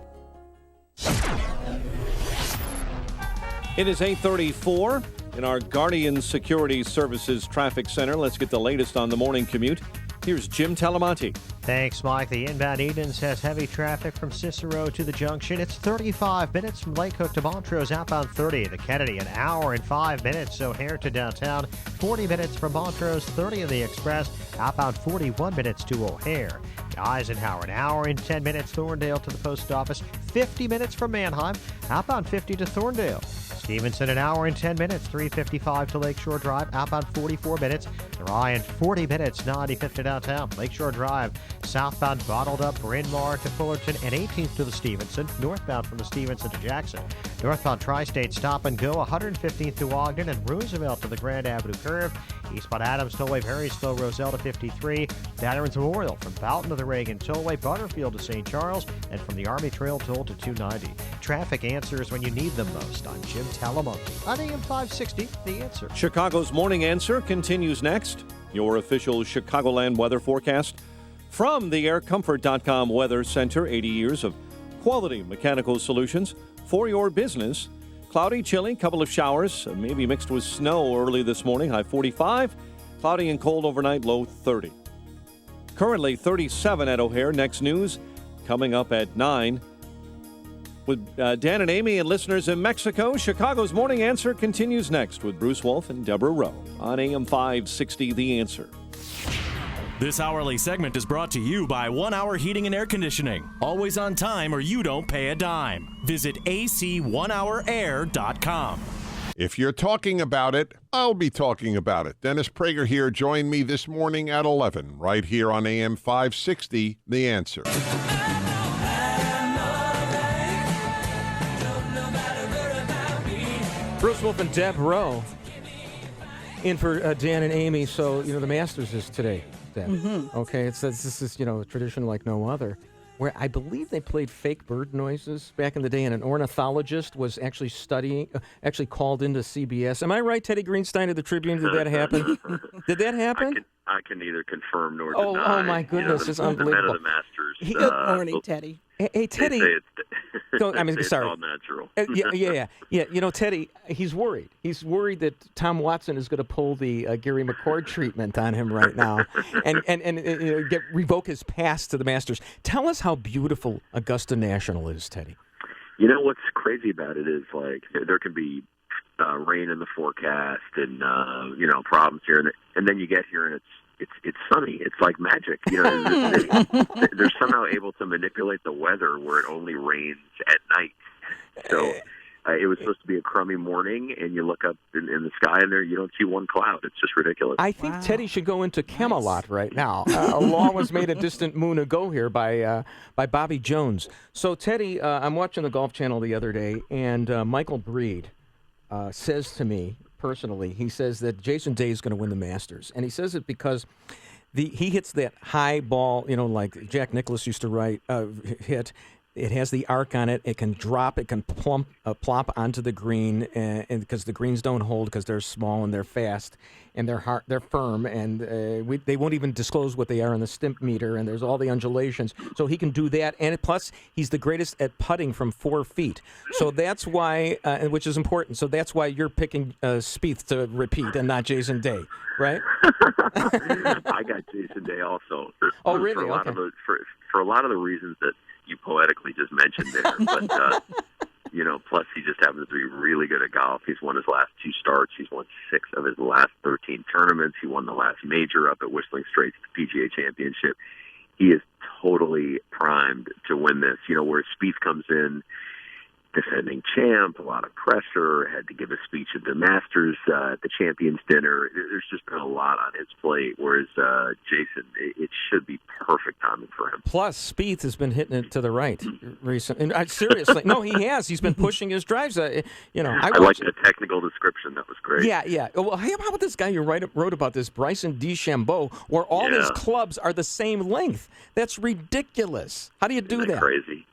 It is 8:34 in our Guardian Security Services Traffic Center. Let's get the latest on the morning commute. Here's Jim Talamonte. Thanks, Mike. The inbound Edens has heavy traffic from Cicero to the junction. It's 35 minutes from Lake Hook to Montrose, outbound 30. The Kennedy, an hour and 5 minutes. O'Hare to downtown, 40 minutes from Montrose, 30 in the Express, outbound 41 minutes to O'Hare. Eisenhower, an hour and 10 minutes. Thorndale to the post office, 50 minutes from Manheim, outbound 50 to Thorndale. Stevenson, an hour and 10 minutes, 355 to Lakeshore Drive, outbound 44 minutes. Ryan, 40 minutes, 95th to downtown. Lakeshore Drive, southbound bottled up, Bryn Mawr to Fullerton, and 18th to the Stevenson. Northbound from the Stevenson to Jackson. Northbound Tri-State stop and go, 115th to Ogden and Roosevelt to the Grand Avenue curve. Eastbound Adams Tollway, very slow, Roselle to 53. Veterans Memorial from Fountain to the Reagan Tollway, Butterfield to St. Charles, and from the Army Trail Toll to 290. Traffic answers when you need them most. I'm Jim Talamonte on AM 560, The Answer. Chicago's Morning Answer continues next. Your official Chicagoland weather forecast from the aircomfort.com Weather Center. 80 years of quality mechanical solutions for your business. Cloudy, chilly, couple of showers, maybe mixed with snow early this morning, high 45. Cloudy and cold overnight, low 30. Currently 37 at O'Hare. Next news coming up at 9. With Dan and Amy and listeners in Mexico, Chicago's Morning Answer continues next with Bruce Wolf and Deborah Rowe on AM 560, The Answer. This hourly segment is brought to you by 1 Hour Heating and Air Conditioning. Always on time or you don't pay a dime. Visit AC1HourAir.com. If you're talking about it, I'll be talking about it. Dennis Prager here. Join me this morning at 11, right here on AM 560, The Answer. Bruce Wolf and Deb Rowe in for Dan and Amy. So, the Masters is today, Deb. Mm-hmm. Okay, this is, a tradition like no other, where I believe they played fake bird noises back in the day, and an ornithologist was actually called into CBS. Am I right, Teddy Greenstein of the Tribune? Did that happen? Did that happen? I can neither confirm nor deny. Oh, my goodness, it's unbelievable. The men of the Masters. Good morning, Teddy. Hey, Teddy. They say sorry. It's all natural. Yeah. Teddy, he's worried. He's worried that Tom Watson is going to pull the Gary McCord treatment on him right now and revoke his pass to the Masters. Tell us how beautiful Augusta National is, Teddy. What's crazy about it is, like, there can be rain in the forecast and problems here, and then you get here and it's sunny. It's like magic. They're somehow able to manipulate the weather where it only rains at night. So it was supposed to be a crummy morning, and you look up in the sky, and there you don't see one cloud. It's just ridiculous. I think Teddy should go into Camelot right now. A law was made a distant moon ago here by Bobby Jones. So, Teddy, I'm watching the Golf Channel the other day, and Michael Breed says to me, personally, he says that Jason Day is going to win the Masters. And he says it because he hits that high ball, like Jack Nicklaus used to hit. It has the arc on it. It can drop. It can plop onto the green, and because the greens don't hold because they're small and they're fast and they're firm, and they won't even disclose what they are on the stimp meter. And there's all the undulations, so he can do that. And plus, he's the greatest at putting from 4 feet. So that's why, which is important. So that's why you're picking Spieth to repeat and not Jason Day, right? I got Jason Day also. Oh, really? For a lot of the reasons that you poetically just mentioned there, but plus he just happens to be really good at golf. He's won his last 2 starts. He's won 6 of his last 13 tournaments. He won the last major up at Whistling Straits, the PGA Championship. He is totally primed to win this. Where Spieth comes in, defending champ, a lot of pressure, had to give a speech at the Masters, at the Champions Dinner. There's just been a lot on his plate, whereas Jason, it should be perfect timing for him. Plus, Spieth has been hitting it to the right recently. Seriously. No, he has. He's been pushing his drives. I like the technical description. That was great. Yeah. Well, how about this guy you wrote about this, Bryson DeChambeau, where all his clubs are the same length? That's ridiculous. How do you do that? Crazy.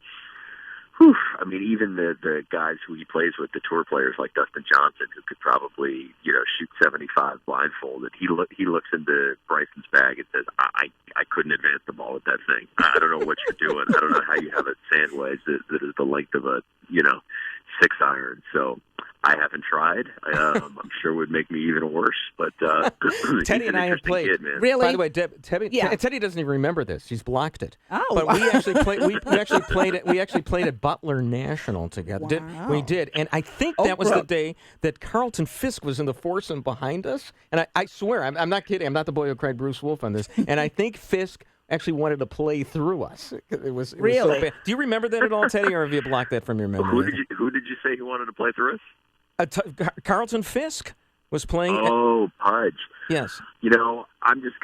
I mean, even the guys who he plays with, the tour players like Dustin Johnson, who could probably shoot 75 blindfolded. He looks into Bryson's bag and says, "I couldn't advance the ball with that thing. I don't know what you're doing. I don't know how you have a sand wedge that is the length of a 6-iron." So I haven't tried. I'm sure it would make me even worse. But Teddy and I have played. Kid, man. Really? By the way, Teddy doesn't even remember this. He's blocked it. Oh, but we actually played. We actually played it. We actually played at Butler National together. Wow. We did, and I think that was the day that Carlton Fisk was in the foursome behind us. And I swear, I'm not kidding. I'm not the boy who cried Bruce Wolf on this. And I think Fisk actually wanted to play through us. It was really so bad. Do you remember that at all, Teddy, or have you blocked that from your memory? Who did you say he wanted to play through us? Carlton Fisk was playing. Oh, Pudge. Yes. I'm just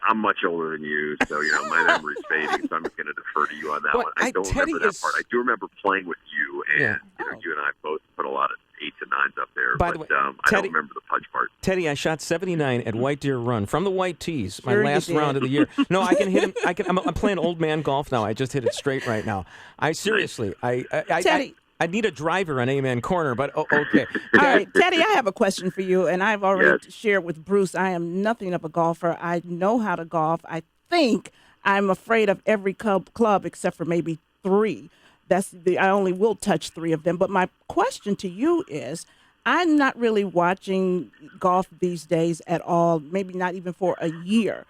I'm much older than you, so, my memory's fading, so I'm just going to defer to you on that one. I don't remember that part. I do remember playing with you, and you and I both put a lot of 8s and 9s up there, By the way, I Teddy, don't remember the Pudge part. Teddy, I shot 79 at White Deer Run from the White Tees, my last round of the year. No, I can hit him. I'm playing old man golf now. I just hit it straight right now. Seriously, Teddy. I need a driver on Amen Corner, but okay. All right, Teddy, I have a question for you, and I've already shared with Bruce. I am nothing of a golfer. I know how to golf. I think I'm afraid of every club except for maybe 3. I only will touch 3 of them. But my question to you is, I'm not really watching golf these days at all, maybe not even for a year.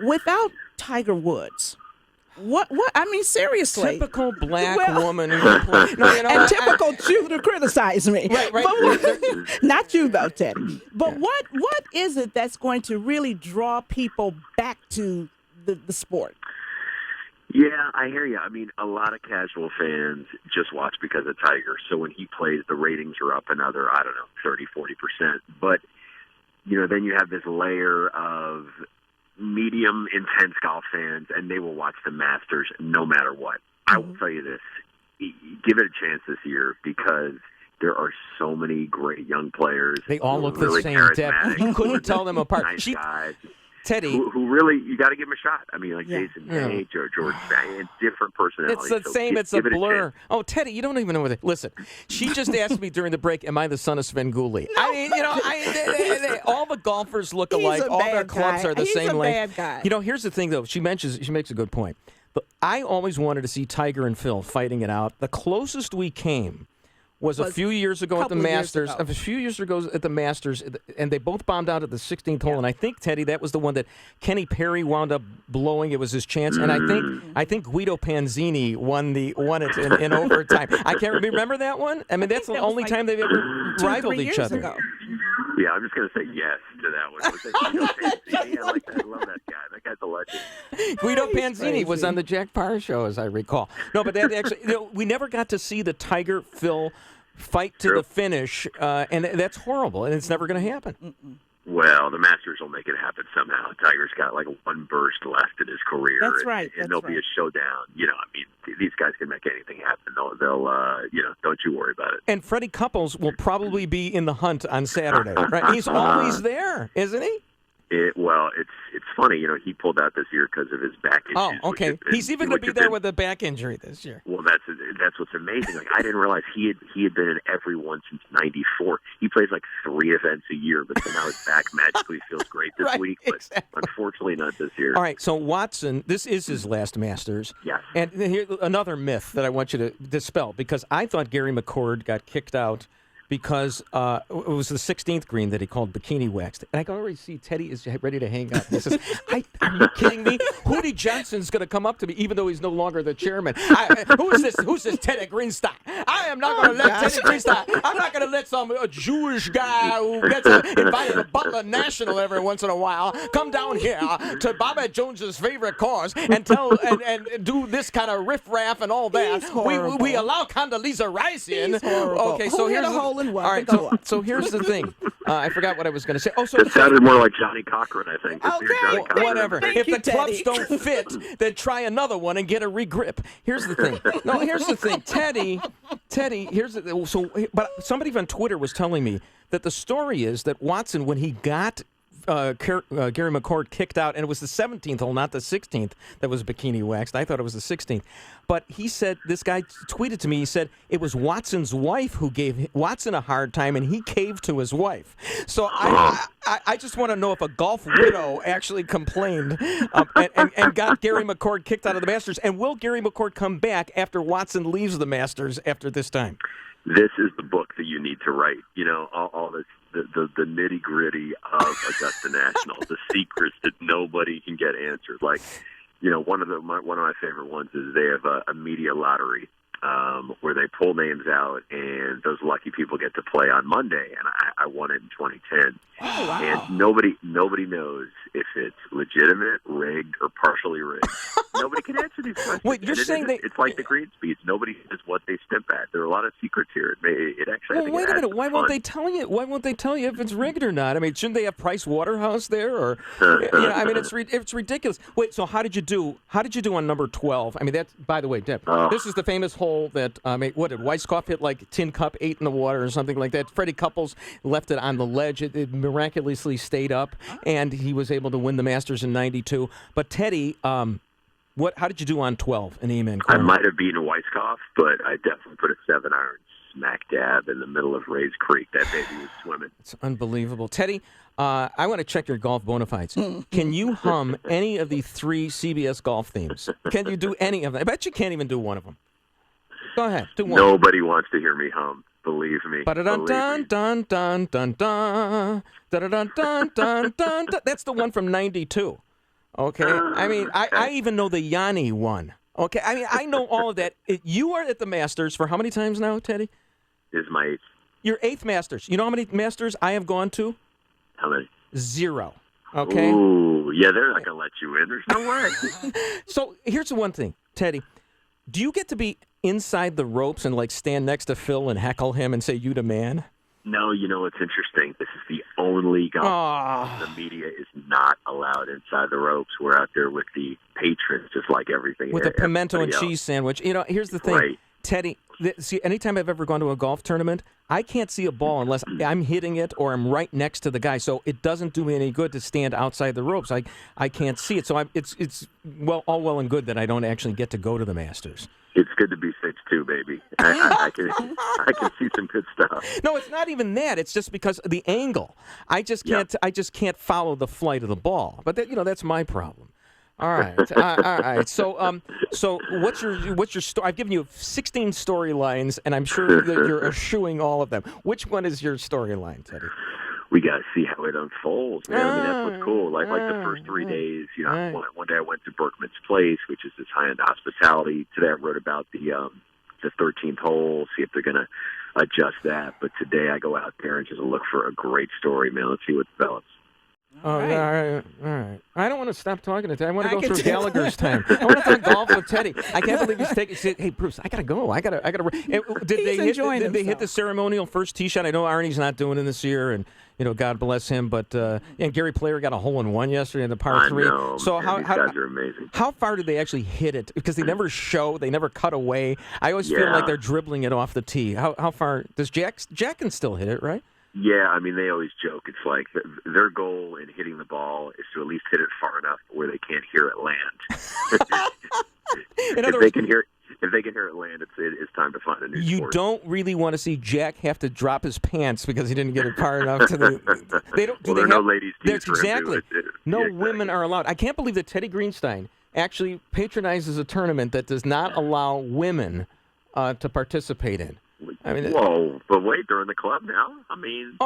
Without Tiger Woods, what? I mean, seriously. Typical black woman who can play. No, and typical you to criticize me. Right. But not you, though, Teddy. But what is it that's going to really draw people back to the sport? Yeah, I hear you. I mean, a lot of casual fans just watch because of Tiger. So when he plays, the ratings are up another, 30, 40%. But, then you have this layer of medium intense golf fans, and they will watch the Masters no matter what. I will tell you this, give it a chance this year, because there are so many great young players. They all who are look really the same, Deb. charismatic, You couldn't tell them apart. Nice guys. Teddy, who really, you got to give them a shot. I mean, like Jason Page or George Stang, different personalities. It's the same. It's a give it blur. chance. Oh, Teddy, you don't even know what. Listen, she just asked me during the break, "Am I the son of Sven Gulli?" I mean, all the golfers look alike. All their clubs are the same length. Bad guy. You know, here's the thing, though. She makes a good point. But I always wanted to see Tiger and Phil fighting it out. The closest we came was a few years ago at the Masters. A few years ago at the Masters, and they both bombed out at the 16th hole. And I think, Teddy, that was the one that Kenny Perry wound up blowing. It was his chance. And I think Guido Panzini won it in overtime. I can't remember that one. I mean, that's the only time they've ever rivaled each other. Yeah, I'm just going to say yes to that one. I like that. I love that guy. That guy's a legend. Guido Panzini was on the Jack Parr show, as I recall. No, but that actually, we never got to see the Tiger-Phil fight to the finish, and that's horrible, and it's never going to happen. Well, the Masters will make it happen somehow. Tiger's got like one burst left in his career. That's right. And there'll be a showdown. You know, I mean, these guys can make anything happen. They'll don't you worry about it. And Freddie Couples will probably be in the hunt on Saturday, right? He's always there, isn't he? It's funny. You know, he pulled out this year because of his back issues. Oh, okay. He's even going to be there with a back injury this year. Well, that's what's amazing. Like, I didn't realize he had been in every one since '94. He plays like 3 events a year, but somehow his back magically feels great this week. But unfortunately, not this year. All right. So Watson, this is his last Masters. Yes. And here's another myth that I want you to dispel, because I thought Gary McCord got kicked out because it was the 16th green that he called bikini waxed. And I can already see Teddy is ready to hang up. He says, are you kidding me? Hootie Johnson's going to come up to me, even though he's no longer the chairman. Who's this Teddy Greenstock? I am not going to let Teddy Greenstock. I'm not going to let some Jewish guy who gets invited to Butler National every once in a while come down here to Bobby Jones's favorite cause and do this kind of riffraff and all that. We allow Condoleezza Rice in. Okay, so here's the all right, so here's the thing. I forgot what I was going to say. Oh, so it sounded more like Johnny Cochran, I think. Okay, whatever. If the clubs don't fit, then try another one and get a regrip. Here's the thing. No, here's the thing. Teddy. But somebody on Twitter was telling me that the story is that Watson, when he got Gary McCord kicked out, and it was the 17th hole, not the 16th, that was bikini waxed. I thought it was the 16th. But he said, this guy tweeted to me, he said it was Watson's wife who gave Watson a hard time, and he caved to his wife. So I just want to know if a golf widow actually complained and got Gary McCord kicked out of the Masters. And will Gary McCord come back after Watson leaves the Masters after this time? This is the book that you need to write. You know, all this. The nitty-gritty of Augusta National, the secrets that nobody can get answered. Like, you know, one of my favorite ones is they have a media lottery where they pull names out, and those lucky people get to play on Monday. And I won it in 2010. Oh, wow. And nobody knows if it's legitimate, rigged, or partially rigged. Nobody can answer these questions. Wait, you're saying it's like the green speeds. Nobody knows what they step at. There are a lot of secrets here. It actually. Well, wait a minute. Why won't they tell you? Why won't they tell you if it's rigged or not? I mean, shouldn't they have Price Waterhouse there? Or, I mean, it's ridiculous. Wait, so how did you do? How did you do on number 12? I mean, that's, by the way, Deb. This is the famous hole that what did Weiskopf hit, like tin cup 8 in the water or something like that. Freddie Couples left it on the ledge. It miraculously stayed up, and he was able to win the Masters in '92. But Teddy, how did you do on 12 in Amen Corner? I might have beaten Weiskopf, but I definitely put a 7-iron smack dab in the middle of Ray's Creek. That baby was swimming. It's unbelievable. Teddy, I want to check your golf bona fides. Can you hum any of the 3 CBS golf themes? Can you do any of them? I bet you can't even do one of them. Go ahead, do one. Nobody wants to hear me hum. Believe me. Dun dun dun dun dun dun dun dun dun dun. That's the one from '92. Okay, I mean, I even know the Yanni one. Okay, I mean, I know all of that. You are at the Masters for how many times now, Teddy? This is my 8th. Your 8th Masters. You know how many Masters I have gone to? How many? 0. Okay. Ooh, yeah, they're not gonna let you in. There's no way. So here's the one thing, Teddy. Do you get to be inside the ropes and like stand next to Phil and heckle him and say, "You the man"? No, you know what's interesting? This is the only golf. The media is not allowed inside the ropes. We're out there with the patrons, just like everything. With a pimento and cheese sandwich. You know, here's the thing, right. Teddy. see, anytime I've ever gone to a golf tournament, I can't see a ball unless I'm hitting it or I'm right next to the guy. So it doesn't do me any good to stand outside the ropes. I can't see it. So it's all well and good that I don't actually get to go to the Masters. It's good to be 6'2", baby. I can see some good stuff. No, it's not even that. It's just because of the angle. I just can't. I just can't follow the flight of the ball. But that's my problem. All right. All right. So what's your story? I've given you 16 storylines, and I'm sure that you're eschewing all of them. Which one is your storyline, Teddy? We got to see how it unfolds, man. I mean, that's what's cool. Like the first 3 days, one day I went to Berkman's Place, which is this high-end hospitality. Today I wrote about the 13th hole, see if they're going to adjust that. But today I go out there and just look for a great story, man. Let's see what develops. All right. I don't want to stop talking to Teddy. I want to go through Gallagher's time. I want to talk golf with Teddy. I can't believe he's taking. Hey, Bruce, I gotta go. I gotta. Did they hit the ceremonial first tee shot? I know Arnie's not doing it this year, and God bless him. But and Gary Player got a hole-in-one yesterday in the par 3. I know, so man, these guys are amazing. How far did they actually hit it? Because they never show. They never cut away. I always feel like they're dribbling it off the tee. How far does Jack can still hit it? Right? Yeah, I mean, they always joke. It's like their goal in hitting the ball is to at least hit it far enough where they can't hear it land. If they can hear it land, it's time to find a new sport. You don't really want to see Jack have to drop his pants because he didn't get it far enough to the. They don't. Well, there are no ladies' teams for exactly. him to No women are allowed. I can't believe that Teddy Greenstein actually patronizes a tournament that does not allow women to participate in. I mean, whoa! But wait, they're in the club now. I mean,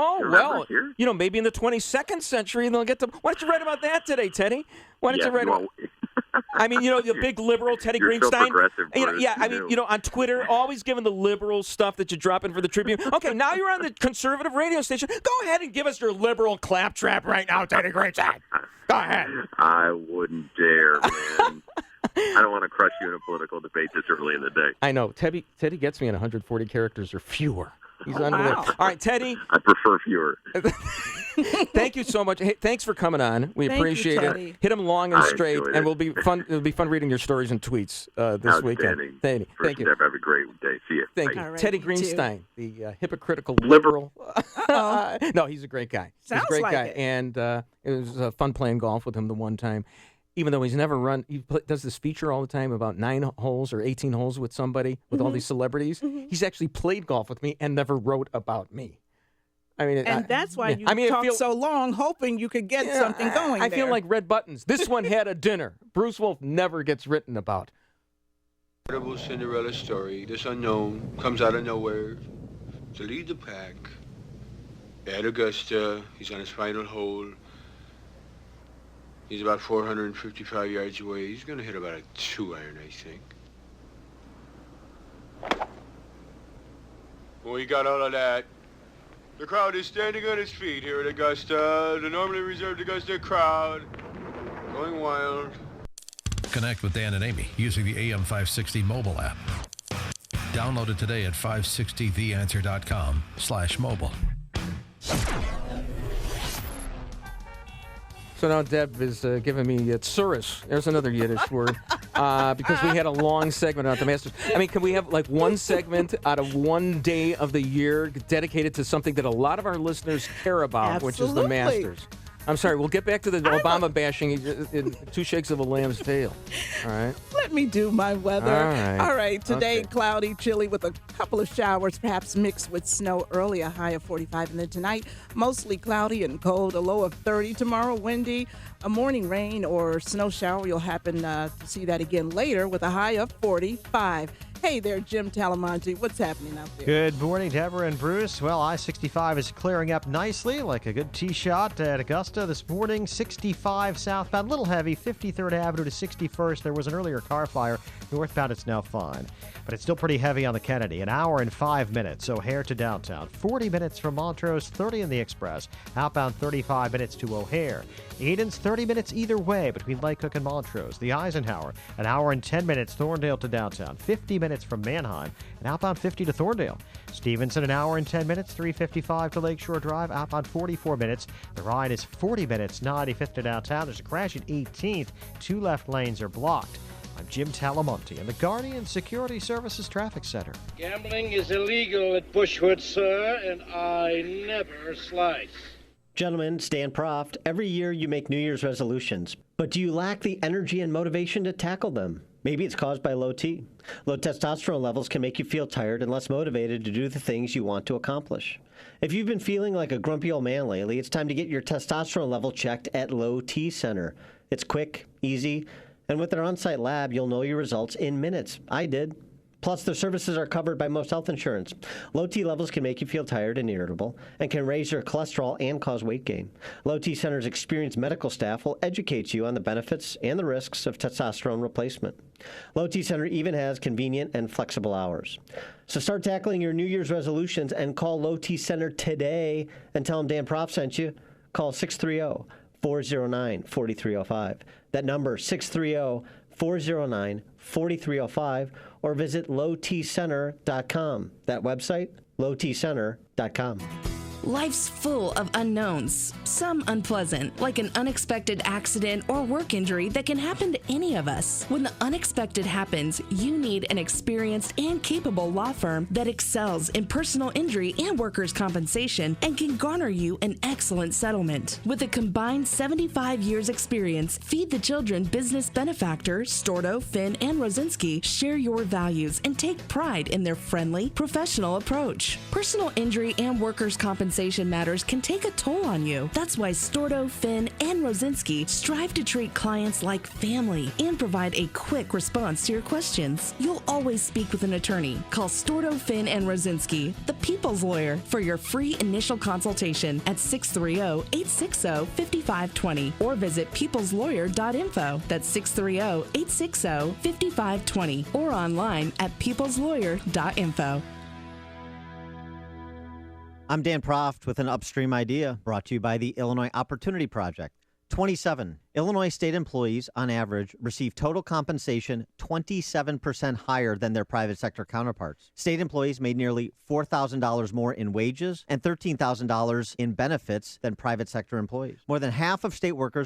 here? Maybe in the 22nd century they'll get to. Why don't you write about that today, Teddy? Why don't you write about? I mean, the big liberal Teddy You're Greenstein. So progressive, Bruce, on Twitter, always giving the liberal stuff that you drop in for the Tribune. Okay, now you're on the conservative radio station. Go ahead and give us your liberal claptrap right now, Teddy Greenstein. Go ahead. I wouldn't dare, man. I don't want to crush you in a political debate this early in the day. I know. Teddy gets me in 140 characters or fewer. He's under there. All right, Teddy. I prefer fewer. Thank you so much. Hey, thanks for coming on. We appreciate it. Hit them long and straight, and it'll be fun reading your stories and tweets this weekend. Thank you. Have a great day. See you. Thank you. Right, Teddy Greenstein, the hypocritical liberal. No, he's a great guy. Sounds he's a great like guy, it. And it was fun playing golf with him the one time. Even though he's never run, he does this feature all the time about 9 holes or 18 holes with somebody, with all these celebrities. He's actually played golf with me and never wrote about me. I mean, that's why you talked so long, hoping you could get something going. I feel like red buttons. This one had a dinner. Bruce Wolf never gets written about. Incredible Cinderella story. This unknown comes out of nowhere to lead the pack. At Augusta, he's on his final hole. He's about 455 yards away. He's going to hit about a 2-iron, I think. When we got all of that, the crowd is standing on its feet here at Augusta. The normally reserved Augusta crowd going wild. Connect with Dan and Amy using the AM 560 mobile app. Download it today at 560theanswer.com/mobile. So now Deb is giving me tsuris. There's another Yiddish word. Because we had a long segment about the Masters. I mean, can we have like one segment out of one day of the year dedicated to something that a lot of our listeners care about, which is the Masters? I'm sorry, we'll get back to the Obama bashing in 2 shakes of a lamb's tail. All right. Let me do my weather. All right. Today, cloudy, chilly with a couple of showers, perhaps mixed with snow early, a high of 45. And then tonight, mostly cloudy and cold, a low of 30. Tomorrow, windy, a morning rain or snow shower. You'll happen to see that again later with a high of 45. Hey there, Jim Talamonte. What's happening out there? Good morning, Deborah and Bruce. Well, I-65 is clearing up nicely, like a good tee shot at Augusta this morning. 65 southbound, a little heavy, 53rd Avenue to 61st. There was an earlier car fire. Northbound, it's now fine. But it's still pretty heavy on the Kennedy. An hour and 5 minutes, O'Hare to downtown. 40 minutes from Montrose, 30 in the Express. Outbound, 35 minutes to O'Hare. Eden's 30 minutes either way between Lake Cook and Montrose. The Eisenhower, an hour and 10 minutes, Thorndale to downtown. 50 minutes from Manheim, and outbound 50 to Thorndale. Stevenson, an hour and 10 minutes, 355 to Lakeshore Drive, outbound 44 minutes. The ride is 40 minutes, 95th to downtown. There's a crash at 18th. 2 left lanes are blocked. I'm Jim Talamonte in the Guardian Security Services Traffic Center. Gambling is illegal at Bushwood, sir, and I never slice. Gentlemen, Stan Proft, every year you make New Year's resolutions, but do you lack the energy and motivation to tackle them? Maybe it's caused by low T. Low testosterone levels can make you feel tired and less motivated to do the things you want to accomplish. If you've been feeling like a grumpy old man lately, it's time to get your testosterone level checked at Low T Center. It's quick, easy, and with their on-site lab, you'll know your results in minutes. I did. Plus, their services are covered by most health insurance. Low T levels can make you feel tired and irritable and can raise your cholesterol and cause weight gain. Low T Center's experienced medical staff will educate you on the benefits and the risks of testosterone replacement. Low T Center even has convenient and flexible hours. So start tackling your New Year's resolutions and call Low T Center today and tell them Dan Proft sent you. Call 630-409-4305. That number, 630-409-4305, or visit lowtcenter.com. That website, lowtcenter.com. Life's full of unknowns, some unpleasant, like an unexpected accident or work injury that can happen to any of us. When the unexpected happens, you need an experienced and capable law firm that excels in personal injury and workers' compensation and can garner you an excellent settlement. With a combined 75 years experience, Feed the Children business benefactor Stordo, Finn, and Rosinski share your values and take pride in their friendly, professional approach. Personal injury and workers' compensation matters can take a toll on you. That's why Stordo, Finn, and Rosinski strive to treat clients like family and provide a quick response to your questions. You'll always speak with an attorney. Call Stordo, Finn, and Rosinski, the People's Lawyer, for your free initial consultation at 630-860-5520 or visit peopleslawyer.info. That's 630-860-5520 or online at peopleslawyer.info. I'm Dan Proft with an Upstream Idea brought to you by the Illinois Opportunity Project. 27. Illinois state employees, on average, receive total compensation 27% higher than their private sector counterparts. State employees made nearly $4,000 more in wages and $13,000 in benefits than private sector employees. More than half of state workers